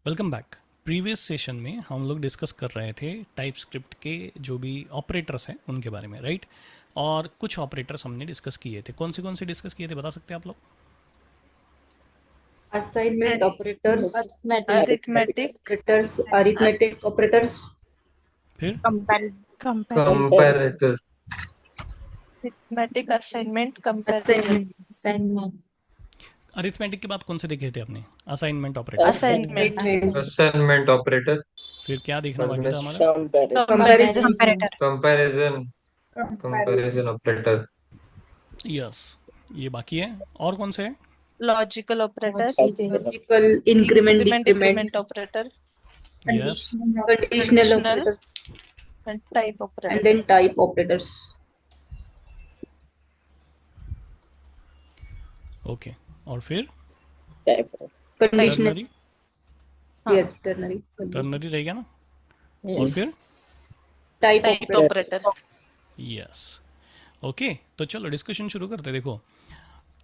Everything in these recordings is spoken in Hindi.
Welcome back. प्रीवियस सेशन में हम लोग डिस्कस कर रहे थे टाइप स्क्रिप्ट के जो भी ऑपरेटर्स हैं उनके बारे में, राइट। और कुछ ऑपरेटर्स हमने डिस्कस किए थे। कौन से डिस्कस किए थे बता सकते हैं आप लोग? Assignment operators, arithmetic, operators, arithmetic operators, फिर comparator, arithmetic, assignment, comparison. Assignment, arithmetic के बाद कौन से देखे थे आपने? Assignment operator. Assignment, assignment operator, फिर क्या देखना बाकी था हमारा? Comparison, comparison, comparison operator, yes, ये बाकी है। और कौन से हैं? Logical operator, logical, increment, increment, decrement, decrement operator, yes, conditional operators, and type and operator. Then type operators. Okay. और फिर conditional, ternary. Yes, ternary, ternary रहेगा ना। और फिर type type operators. Operator. Yes. Okay, तो चलो डिस्कशन शुरू करते हैं। देखो,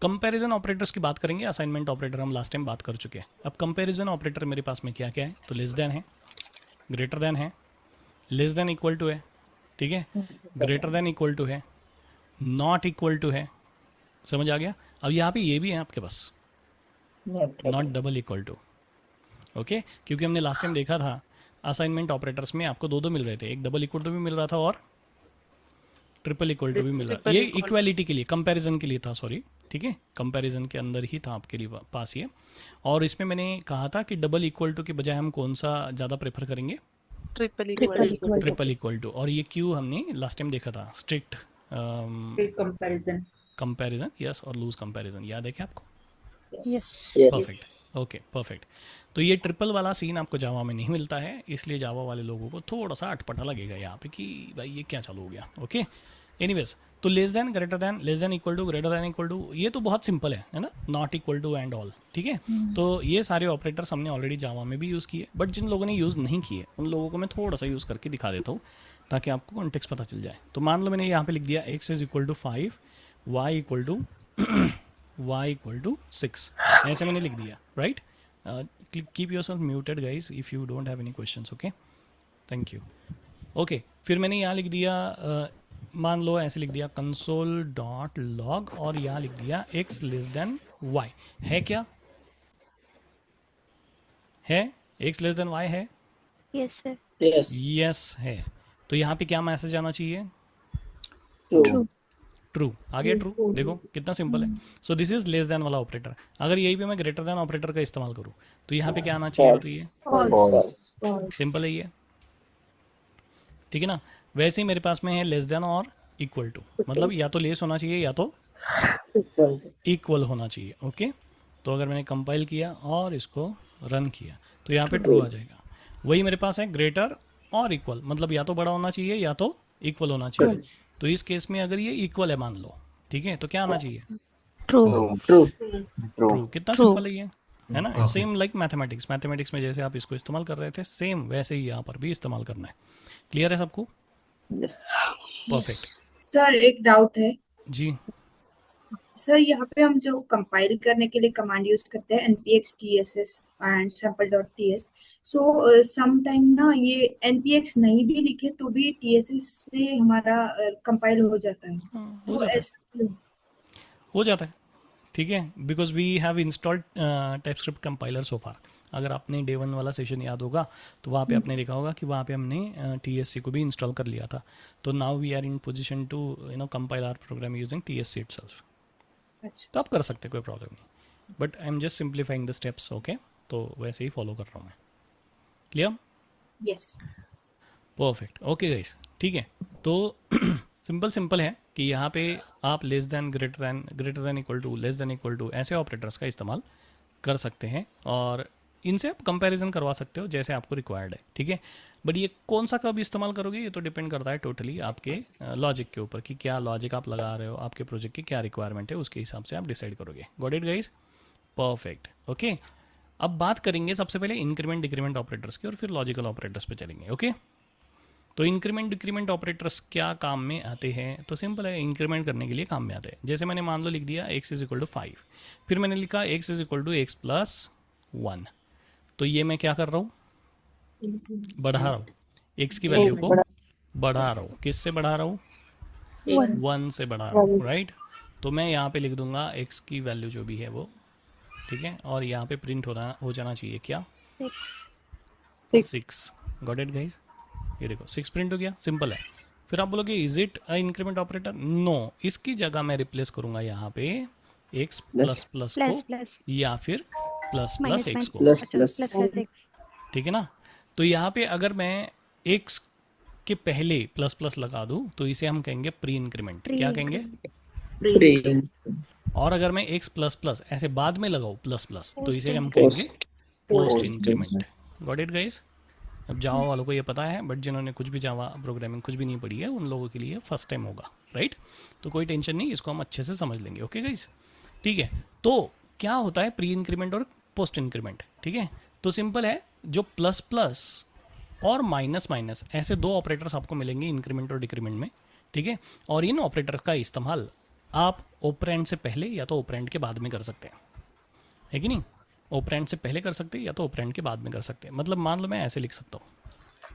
कंपैरिजन ऑपरेटर्स की बात करेंगे। असाइनमेंट ऑपरेटर हम लास्ट टाइम बात कर चुके हैं। अब कंपैरिजन ऑपरेटर मेरे पास में क्या क्या है? तो लेस देन है, ग्रेटर देन है, लेस देन इक्वल टू है, ठीक है, ग्रेटर देन इक्वल टू है, नॉट इक्वल टू है। समझ आ गया? अब यहाँ पे ये भी है आपके पास, not double equal to. Okay, क्योंकि हमने लास्ट टाइम देखा था असाइनमेंट ऑपरेटर्स में आपको दो मिल रहे थे, एक डबल इक्वल टू भी मिल रहा था और ट्रिपल इक्वल टू भी मिल रहा है। ये इक्वालिटी के लिए, कंपैरिजन के लिए था, सॉरी, ठीक है, कंपैरिजन के अंदर ही था आपके लिए पास ये। और इसमें मैंने कहा था कि डबल इक्वल टू के बजाय हम कौन सा ज़्यादा प्रेफर करेंगे? Triple equal. Triple equal to. और ये क्यों हमने लास्ट टाइम देखा था? स्ट्रिक्ट कंपैरिजन, कंपैरिजन, यस, और लूज कंपैरिजन, याद है क्या आपको? यस। Perfect, okay, perfect. तो ये ट्रिपल वाला सीन आपको जावा में नहीं मिलता है, इसलिए जावा वाले लोगों को थोड़ा सा अटपटा लगेगा यहाँ पे कि भाई ये क्या चालू हो गया। ओके, एनीवेज, तो less than, greater than, less than equal to, greater than equal to, ये तो बहुत सिंपल है ना। Not equal to and all, ठीक है। तो ये सारे ऑपरेटर्स हमने ऑलरेडी जावा में भी यूज़ किए, बट जिन लोगों ने यूज़ नहीं किए उन लोगों को मैं थोड़ा सा यूज़ करके दिखा देता हूँ ताकि आपको कॉन्टेक्स्ट पता चल जाए। तो मान लो मैंने यहाँ पे लिख दिया x is equal to 5, y equal to y equal to 6, ऐसे मैंने लिख दिया, right. Keep yourself muted guys if you don't have any questions, okay, thank you. Okay, फिर मैंने यहाँ लिख दिया, मान लो ऐसे लिख दिया कंसोल डॉट लॉग, और यहाँ लिख दिया x लेस देन y। है क्या? है, x लेस देन y है? Yes sir. यस है। तो यहाँ पे क्या मैसेज आना चाहिए? ट्रू। ट्रू। आगे ट्रू, देखो कितना सिंपल है। So this is less then वाला ऑपरेटर। अगर यही पे मैं ग्रेटर देन ऑपरेटर का इस्तेमाल करूँ तो यहाँ पे क्या आना चाहिए? बताइए, सिंपल है ये, ठीक है ना। वैसे ही मेरे पास में है लेस देन और इक्वल टू, मतलब या तो लेस होना चाहिए या तो इक्वल होना चाहिए। ओके, तो अगर मैंने कंपाइल किया और इसको रन किया तो यहाँ पे ट्रू आ जाएगा। वही मेरे पास है ग्रेटर और इक्वल, मतलब या तो बड़ा होना चाहिए या तो इक्वल होना चाहिए। तो इस केस में अगर ये इक्वल है मान लो, ठीक है, तो क्या आना चाहिए? ट्रू। ट्रू। कितना सिंपल है ये, है ना। सेम लाइक मैथमेटिक्स, मैथमेटिक्स में जैसे आप इसको इस्तेमाल कर रहे थे सेम वैसे ही यहाँ पर भी इस्तेमाल करना है। क्लियर है सबको? परफेक्ट। सर एक डाउट है जी, सर, यहाँ पे हम जो कंपाइल करने के लिए कमांड यूज करते हैं npx tss and sample.ts, so some time ना ये npx नहीं भी लिखे तो भी tss से हमारा कंपाइल हो जाता है। हो तो जाता है, ऐसा क्यों? हो जाता है, ठीक है, because we have installed TypeScript compiler so far. अगर आपने डे 1 वाला सेशन याद होगा तो वहाँ पे आपने देखा होगा कि वहाँ पे हमने TSC को भी इंस्टॉल कर लिया था। तो now we are in position to compile our program using TSC itself. अच्छा, तो आप कर सकते हैं, कोई प्रॉब्लम नहीं, but I am just simplifying the steps. Okay, तो वैसे ही फॉलो कर रहा हूँ मैं। Clear? Yes. Perfect. Okay guys, ठीक है। तो सिंपल है कि यहाँ पे आप less than, greater than equal to, less than equal to, ऐसे ऑपरेटर्स का इस्तेमाल कर सकते हैं और इनसे आप कंपैरिजन करवा सकते हो जैसे आपको रिक्वायर्ड है, ठीक है। बट ये कौन सा कब इस्तेमाल करोगे ये तो डिपेंड करता है टोटली आपके लॉजिक के ऊपर कि क्या लॉजिक आप लगा रहे हो, आपके प्रोजेक्ट की क्या रिक्वायरमेंट है, उसके हिसाब से आप डिसाइड करोगे। Got it guys? Perfect. Okay, अब बात करेंगे सबसे पहले इंक्रीमेंट डिक्रीमेंट ऑपरेटर्स की और फिर लॉजिकल ऑपरेटर्स पे चलेंगे। ओके, तो इंक्रीमेंट डिक्रीमेंट ऑपरेटर्स क्या काम में आते हैं? तो सिंपल है, इंक्रीमेंट करने के लिए काम में आते हैं। जैसे मैंने मान लो लिख दिया x इज इक्वल टू 5, फिर मैंने लिखा x is equal to x plus 1, तो ये मैं क्या कर रहा हूँ, बढ़ा रहा हूँ, x की वैल्यू को बढ़ा रहा हूँ। किससे बढ़ा रहा हूँ, 1 से बढ़ा रहा हूँ, राइट। तो मैं यहाँ पे लिख दूंगा x की वैल्यू जो भी है वो, ठीक है, और यहाँ पे प्रिंट हो जाना चाहिए क्या, 6। गॉट इट गाइस, ये देखो 6 प्रिंट हो गया, सिंपल है। फिर आप बोलोगे is it a increment operator, no, इसकी जगह मैं रिप्लेस करूंगा यहाँ पे x प्लस प्लस प्लस को प्लस या फिर plus minus plus x minus, को, अच्छा प्लस प्लस एक्स। ठीक है ना। तो यहाँ पे अगर मैं x के पहले प्लस प्लस लगा दूं तो इसे हम कहेंगे प्री इंक्रीमेंट, क्या कहेंगे। और अगर मैं x प्लस प्लस ऐसे बाद में लगाऊं प्लस प्लस तो इसे हम कहेंगे post increment. Got it guys. अब जावा वालों को ये पता है, बट जिन्होंने कुछ भी जावा प्रोग्रामिंग कुछ भी नहीं पढ़ी है उन लोगों के लिए फर्स्ट टाइम होगा, राइट। तो कोई टेंशन नहीं, इसको हम अच्छे से समझ लेंगे, ओके गाइस, ठीक है। तो क्या होता है प्री इंक्रीमेंट और पोस्ट इंक्रीमेंट, ठीक है। तो सिंपल है, जो प्लस प्लस और माइनस माइनस ऐसे दो ऑपरेटर्स आपको मिलेंगे इंक्रीमेंट और डिक्रीमेंट में, ठीक है। और इन ऑपरेटर्स का इस्तेमाल आप ऑपरेंड से पहले या तो ऑपरेंड के बाद में कर सकते हैं, है कि नहीं। ऑपरेंड से पहले कर सकते हैं या तो ऑपरेंड के बाद में कर सकते हैं। मतलब मान लो मैं ऐसे लिख सकता हूँ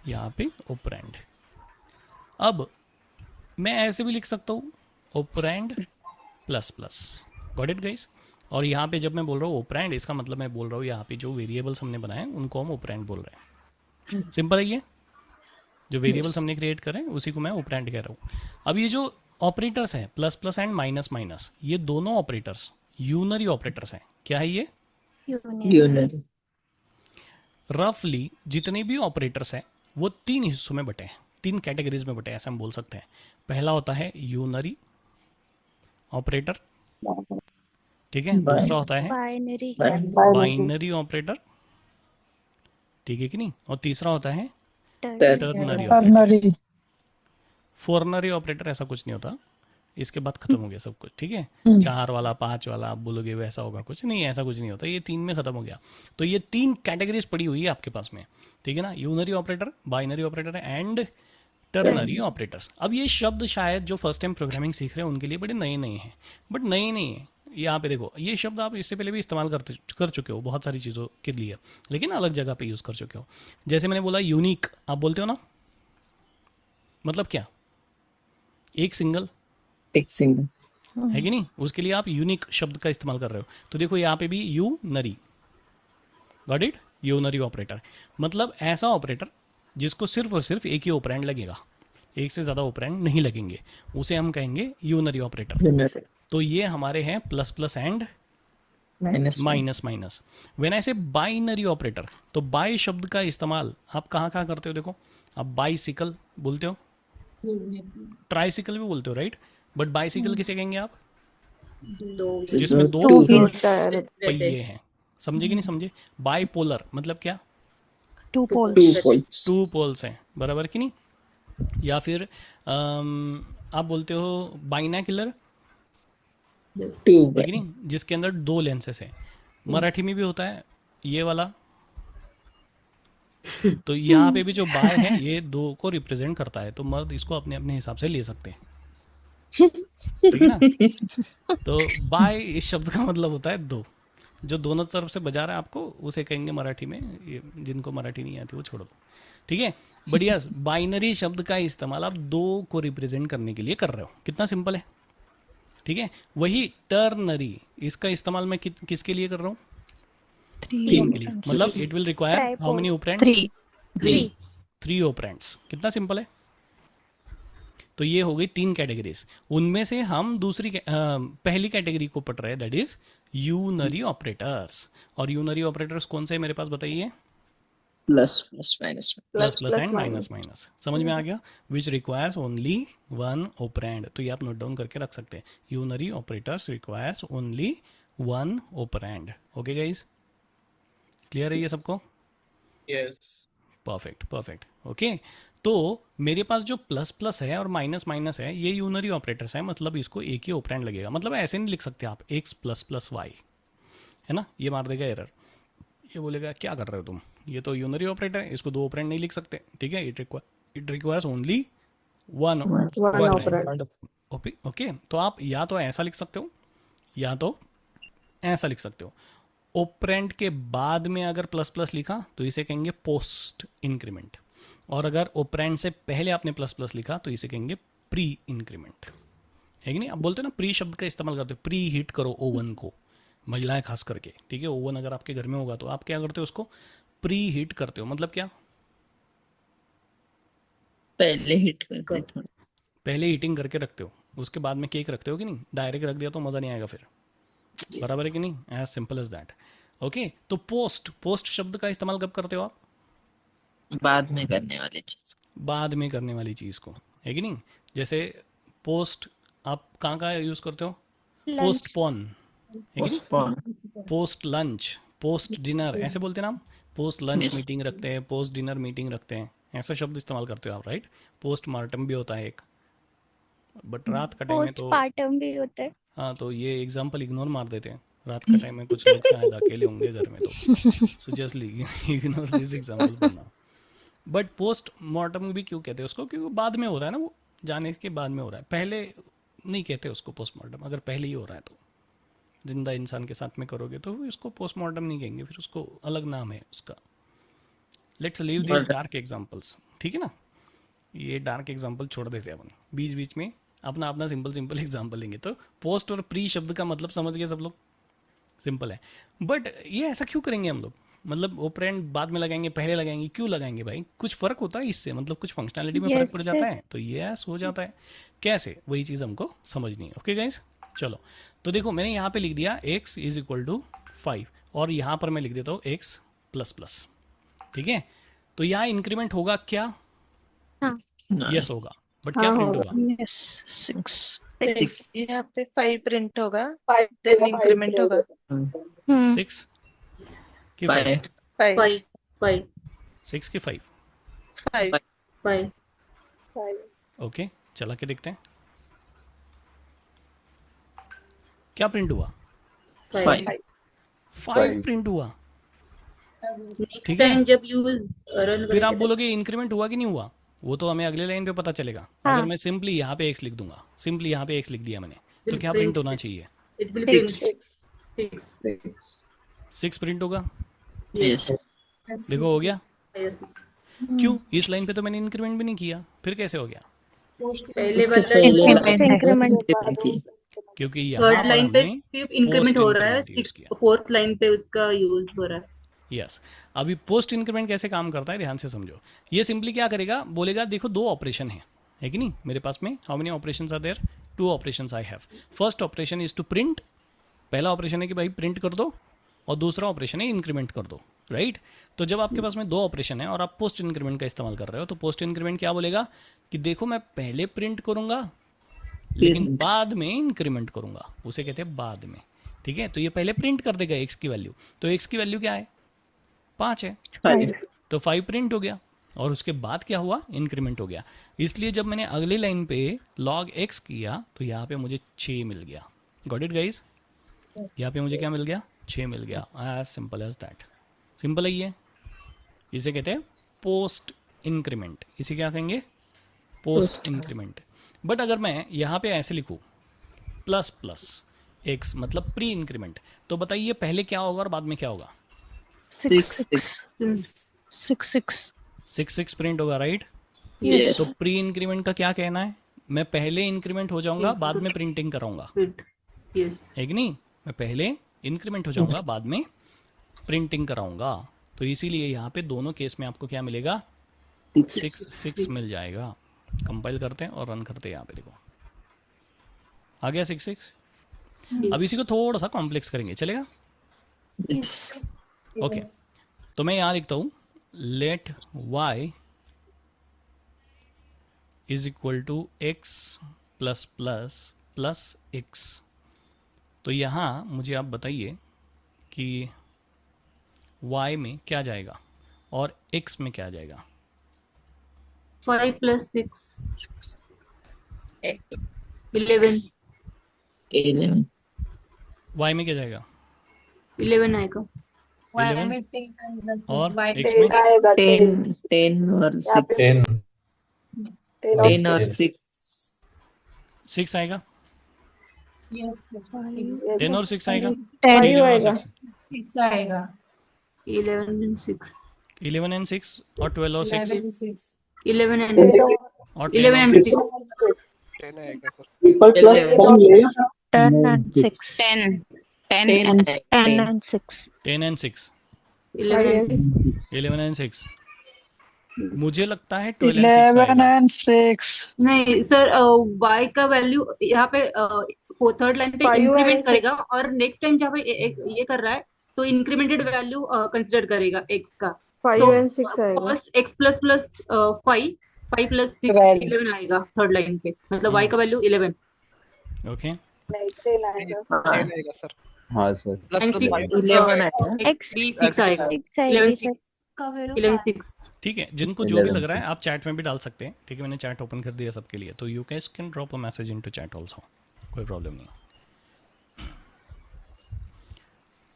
यहाँ पे ऑपरेंड, अब मैं ऐसे भी लिख सकता हूँ operand plus plus. Got it guys. और यहाँ पे जब मैं बोल रहा हूँ ऑपरेंड, इसका मतलब मैं बोल रहा हूँ यहाँ पे जो वेरिएबल्स हमने बनाए उनको हम ऑपरेंड बोल रहे हैं। सिंपल है ये, जो वेरिएबल्स हमने क्रिएट करे उसी को मैं ऑपरेंड कह रहा हूँ। अब ये जो ऑपरेटर्स हैं plus plus and minus minus, ये दोनों ऑपरेटर्स यूनरी ऑपरेटर्स हैं। क्या है ये, यूनियन। रफली जितने भी ऑपरेटर्स हैं वो 3 हिस्सों में बटे हैं, 3 कैटेगरीज में बटे हैं, ऐसा हम बोल सकते हैं। पहला होता है यूनरी ऑपरेटर, ठीक है। दूसरा होता है बाइनरी। बाइनरी ऑपरेटर, ठीक है कि नहीं। और तीसरा होता है टर्नरी ऑपरेटर। फोर्नरी ऑपरेटर ऐसा कुछ नहीं होता, इसके बाद खत्म हो गया सब कुछ, ठीक है। 4 वाला 5 वाला आप बोलोगे वैसा होगा, कुछ नहीं, ऐसा कुछ नहीं होता, ये 3 में खत्म हो गया। तो ये 3 कैटेगरीज पड़ी हुई है आपके पास में, ठीक है ना। Unary operator, binary operator and ternary operators. अब ये शब्द शायद जो फर्स्ट टाइम प्रोग्रामिंग सीख रहे हैं उनके लिए बड़े नए नए हैं, बट नए नहीं है। यहाँ पे देखो, ये शब्द आप इससे पहले भी इस्तेमाल कर चुके हो बहुत सारी चीज़ों के लिए, लेकिन अलग जगह पे यूज़ कर चुके हो। जैसे मैंने बोला यूनिक, आप बोलते हो ना, मतलब क्या, एक सिंगल है कि नहीं, उसके लिए आप यूनिक शब्द का इस्तेमाल कर रहे हो। तो देखो यहाँ पे भी यू नरी, गॉट इट, यूनरी ऑपरेटर मतलब ऐसा ऑपरेटर जिसको सिर्फ और सिर्फ एक ही ऑपरेंड लगेगा, एक से ज़्यादा ऑपरेंड नहीं लगेंगे, उसे हम कहेंगे यूनरी ऑपरेटर। तो ये हमारे हैं plus plus and minus minus. When I से बाइनरी ऑपरेटर, तो बाई शब्द का इस्तेमाल आप कहाँ कहाँ करते हो, देखो आप बाइसिकल बोलते हो, ट्राइसिकल भी बोलते हो, राइट। बट बाइसिकल किसे कहेंगे आप, जिसमें दो पहिए हैं, समझे कि नहीं समझे। बाइपोलर मतलब क्या, टू पोल्स। 2 पोल्स हैं, बराबर कि नहीं। या फिर आप बोलते हो बाइनोकुलर, है कि नहीं, जिसके अंदर 2 लेंसेस हैं। मराठी में भी होता है ये वाला। तो यहाँ पे भी जो बाय है ये 2 को रिप्रेजेंट करता है, तो मर्द इसको अपने अपने हिसाब से ले सकते हैं, ठीक है ना। तो बाय इस शब्द का मतलब होता है 2, जो दोनों तरफ से बजा रहा है आपको उसे कहेंगे मराठी में, ये जिनको मराठी नहीं आती वो छोड़ दो, ठीक है। बढ़िया, बाइनरी शब्द का इस्तेमाल आप 2 को रिप्रेजेंट करने के लिए कर रहे हो, कितना सिंपल है, ठीक है। वही टर्नरी, इसका इस्तेमाल मैं किसके लिए कर रहा हूँ, 3 के लिए। मतलब it will require how many operands, 3 operands. कितना सिंपल है। तो ये हो गई 3 कैटेगरीज, उनमें से हम पहली कैटेगरी को पढ़ रहे हैं, दैट इज यूनरी ऑपरेटर्स। और यूनरी ऑपरेटर्स कौन से है मेरे पास बताइए, plus plus minus plus and minus minus, समझ में आ गया। विच रिक्वायर्स ओनली 1 ऑपरेंड, तो ये आप नोट डाउन करके रख सकते हैं, unary operators requires only 1 operand. Okay guys, clear है ये सबको, यस परफेक्ट परफेक्ट, ओके। तो मेरे पास जो प्लस प्लस है और माइनस माइनस है ये यूनरी ऑपरेटर्स है, मतलब इसको एक ही ऑपरेंड लगेगा। मतलब ऐसे नहीं लिख सकते आप x प्लस प्लस वाई, है ना, ये मार देगा एरर, ये बोलेगा क्या कर रहे हो तुम, ये तो यूनरी ऑपरेटर है, इसको 2 ऑपरेंड नहीं लिख सकते, ठीक है। It requires only 1 operand, okay. तो आप या तो ऐसा लिख सकते हो या तो ऐसा लिख सकते हो। ऑपरेंड के बाद में अगर प्लस प्लस लिखा तो इसे कहेंगे पोस्ट इंक्रीमेंट, और अगर ऑपरेंड से पहले आपने प्लस प्लस लिखा तो इसे कहेंगे प्री इंक्रीमेंट, है कि नहीं? आप बोलते हो ना प्री शब्द का इस्तेमाल करते हो, प्री हीट करो ओवन को, महिलाएं खास करके, ठीक है? ओवन अगर आपके घर में होगा तो आप क्या करते हो, उसको प्री हीट करते हो। मतलब क्या? पहले हिट करते थोड़ा। पहले हीटिंग करके रखते हो, उसके बाद में केक रखते हो कि नहीं? डायरेक्ट रख दिया तो मज़ा नहीं आएगा फिर, बराबर है कि नहीं? As simple as that. Okay, तो पोस्ट शब्द का इस्तेमाल कब करते हो आप? बाद में करने वाली चीज। बाद में करने वाली चीज़ को, है कि नहीं? जैसे पोस्ट आप कहाँ कहाँ यूज़ करते हो? Lunch. पोस्टपोन, है कि नहीं? Postpone. Post lunch, post dinner, ऐसे बोलते हैं ना हम? Post lunch Yes. मीटिंग रखते हैं, पोस्ट डिनर मीटिंग रखते हैं, ऐसा शब्द इस्तेमाल करते हो आप, राइट? पोस्ट मार्टम भी होता है एक, बट रात का टाइम में तो Postpartum भी होता है. हाँ, तो ये एग्जाम्पल इग्नोर मार देते हैं। रात का टाइम में कुछ लोग शायद अकेले होंगे घर में, तो so just ignore this example for now. But post mortem भी क्यों कहते हैं उसको? क्योंकि बाद में हो रहा है ना, वो जाने के बाद में हो रहा है, पहले नहीं कहते उसको पोस्टमार्टम। अगर पहले ही हो रहा है तो जिंदा इंसान के साथ में करोगे तो उसको पोस्टमार्टम नहीं कहेंगे, फिर उसको अलग नाम है उसका। Let's leave this dark examples, ठीक है ना? ये डार्क एग्जाम्पल छोड़ देते हैं अपन, बीच बीच में अपना अपना सिंपल एग्जाम्पल लेंगे। तो पोस्ट और प्री शब्द का मतलब समझ गए सब लोग? सिंपल है। बट ये ऐसा क्यों करेंगे हम लोग? मतलब ऑपरेंड बाद में लगाएंगे, पहले लगाएंगे, क्यों लगाएंगे भाई? कुछ फर्क होता है इससे? मतलब कुछ फंक्शनैलिटी में फर्क Yes, पड़ sir. जाता है? तो यस हो जाता है। कैसे? वही चीज़ हमको समझनी है। ओके गाइस, चलो तो देखो मैंने यहाँ पे लिख दिया x इज इक्वल टू 5, और यहाँ पर मैं लिख देता हूँ x प्लस प्लस, ठीक है? तो यहाँ इंक्रीमेंट होगा क्या? हाँ. यस होगा, बट क्या प्रिंट होगा? Yes. 6. यहाँ पे 5 प्रिंट होगा, देन इंक्रीमेंट होगा। Hmm. 6 कि 5? 5 5 5 6 कि 5? 5 5 ओके, चला के देखते हैं क्या प्रिंट हुआ। 5 5 प्रिंट हुआ, नेक्स्ट ठीक है? टाइम जब यूज रन फिर आप बोलोगे इंक्रीमेंट हुआ कि नहीं हुआ, वो तो हमें अगले लाइन पे पता चलेगा। हाँ. अगर मैं सिंपली यहाँ पे x लिख दूंगा, सिंपली यहाँ पे x लिख दिया मैंने, तो क्या प्रिंट होना चाहिए? It will Six. Print 6 6 print होगा। यस देखो हो गया। 6 क्यों? इस लाइन पे तो मैंने इंक्रीमेंट भी नहीं किया, फिर कैसे हो गया? पहले उसके वाला पहले Post increment. की। क्योंकि यहाँ थर्ड पर लाइन पे हमने सिर्फ इंक्रीमेंट हो रहा है, post increment use किया। फोर्थ लाइन पे उसका यूज हो रहा है। यस अभी पोस्ट इंक्रीमेंट कैसे काम करता है ध्यान से समझो। ये सिंपली क्या करेगा, बोलेगा देखो 2 ऑपरेशन है कि नहीं मेरे पास में? How many operations are there? 2 operations I have. First operation is to print, पहला ऑपरेशन है कि भाई प्रिंट कर दो, और दूसरा ऑपरेशन है इंक्रीमेंट कर दो, राइट? तो जब आपके पास में 2 ऑपरेशन है और आप पोस्ट इंक्रीमेंट का इस्तेमाल कर रहे हो, तो पोस्ट इंक्रीमेंट क्या बोलेगा कि देखो मैं पहले प्रिंट करूंगा लेकिन बाद में इंक्रीमेंट करूंगा, उसे कहते हैं बाद में, ठीक है? तो ये पहले प्रिंट कर देगा x की वैल्यू, तो x की वैल्यू क्या है? 5 है, 5 तो 5 प्रिंट हो गया, और उसके बाद क्या हुआ? इंक्रीमेंट हो गया। इसलिए जब मैंने अगली लाइन पे log x किया तो यहाँ पे मुझे 6 मिल गया। Got it guys? यहाँ पे मुझे क्या मिल गया? 6 मिल गया। As simple as that. Simple है ये, इसे कहते हैं पोस्ट इंक्रीमेंट। इसे क्या कहेंगे? Post increment. बट अगर मैं यहाँ पे ऐसे लिखूँ प्लस प्लस एक्स मतलब प्री इंक्रीमेंट, तो बताइए पहले क्या होगा और बाद में क्या होगा? 6 प्रिंट होगा, राइट? यस तो प्री इंक्रीमेंट का क्या कहना है? मैं पहले इंक्रीमेंट हो जाऊंगा, बाद में प्रिंटिंग कराऊंगा, यस है कि नहीं? मैं पहले इंक्रीमेंट हो जाऊंगा, बाद में प्रिंटिंग कराऊंगा। तो इसीलिए यहाँ पे दोनों केस में आपको क्या मिलेगा? 6 मिल जाएगा। कंपाइल करते हैं और रन करते हैं। यहाँ पे देखो आ गया 6। अब इसी को थोड़ा सा कॉम्प्लेक्स करेंगे, चलेगा? ओके, तो मैं यहाँ लिखता हूँ let y is equal to x plus plus plus x। तो यहाँ मुझे आप बताइए कि y में क्या जाएगा और x में क्या जाएगा? 5 + 6 11 11 y में क्या जाएगा? 11 आएगा। 11 और x में 10 और 6 10 10 और 6 6 आएगा। 10 और 6 आएगा। 10 11 और 6 6 आएगा। 11 and 6. 11 and 6 और 12 और 6 11 and 6. और 10 11 और and 6 6. 10 आएगा sir. 11 10 and 6. 10. 10 10 and 10 10 and 6. 10 and 6 11 and 6. 11 and 6 मुझे लगता है 12 and 6 11 आएगा। and 6. नहीं सर, y का वैल्यू यहाँ पे थर्ड लाइन पे इंक्रीमेंट करेगा, और नेक्स्ट टाइम जहाँ पे ये कर रहा है तो इंक्रीमेंटेड वैल्यू कंसिडर करेगा x का। 5 and 6 आएगा। First x plus plus 5, 5 plus 6 11 आएगा थर्ड लाइन पे, मतलब y का वैल्यू 11 ओके 10 आएगा सर। हाँ सर प्लस and प्लस 6 5 11 आएगा x भी 6 आएगा। 6 आएगी 11 सर। 11 6। ठीक है, जिनको जो भी 11 लग रहा है आप चैट में भी डाल सकते हैं। ठीक है, मैंने चैट ओपन कर दिया सबके लिए, तो you can drop a message into chat also, कोई प्रॉब्लम नहीं।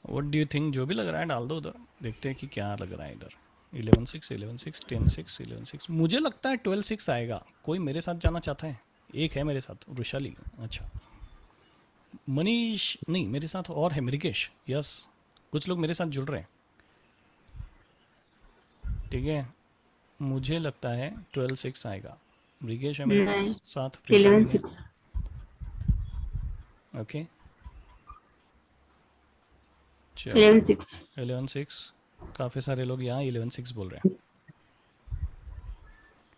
What do you think? जो भी लग रहा है डाल दो उधर, देखते हैं कि क्या लग रहा है इधर। 11 6 11 6 10 6 11 6 मुझे लगता है 12 6 आएगा। कोई मेरे साथ जाना चाहता है? एक है मेरे साथ, वृशाली। अच्छा, मनीष नहीं, मेरे साथ और है मृगेश। यस, कुछ लोग मेरे साथ जुड़ रहे हैं। ठीक है, मुझे लगता है 12 6 आएगा। मृगेश है मेरे नहीं, साथ, 11 6। ओके 11 6। 11 6 काफ़ी सारे लोग यहाँ 11 6 बोल रहे हैं।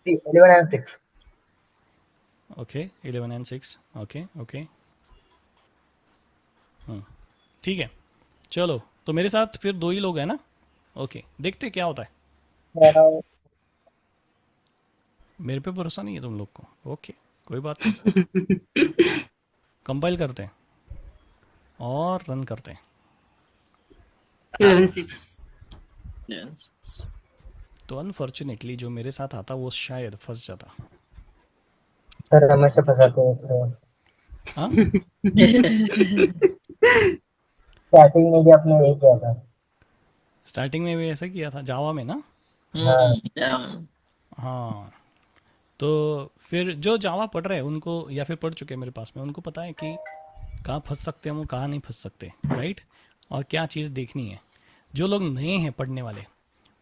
11 and 6. Okay 11 and 6 okay okay ठीक है, चलो तो मेरे साथ फिर 2 ही लोग हैं ना। ओके, देखते क्या होता है। मेरे पे भरोसा नहीं है तुम लोग को? ओके, कोई बात नहीं। कंपाइल करते हैं और रन करते हैं। 11 6। तो अनफॉर्चुनेटली जो मेरे साथ आता वो शायद फंस जाता। सर हमेशा फंसाते हैं इसको। हाँ स्टार्टिंग में भी आपने यही किया था। स्टार्टिंग में भी ऐसा किया था जावा में ना। हाँ, तो फिर जो जावा पढ़ रहे हैं उनको, या फिर पढ़ चुके हैं मेरे पास में, उनको पता है कि कहाँ फंस सकते हैं वो, कहाँ नहीं फंस सकते, राइट, और क्या चीज़ देखनी है। जो लोग नए हैं पढ़ने वाले,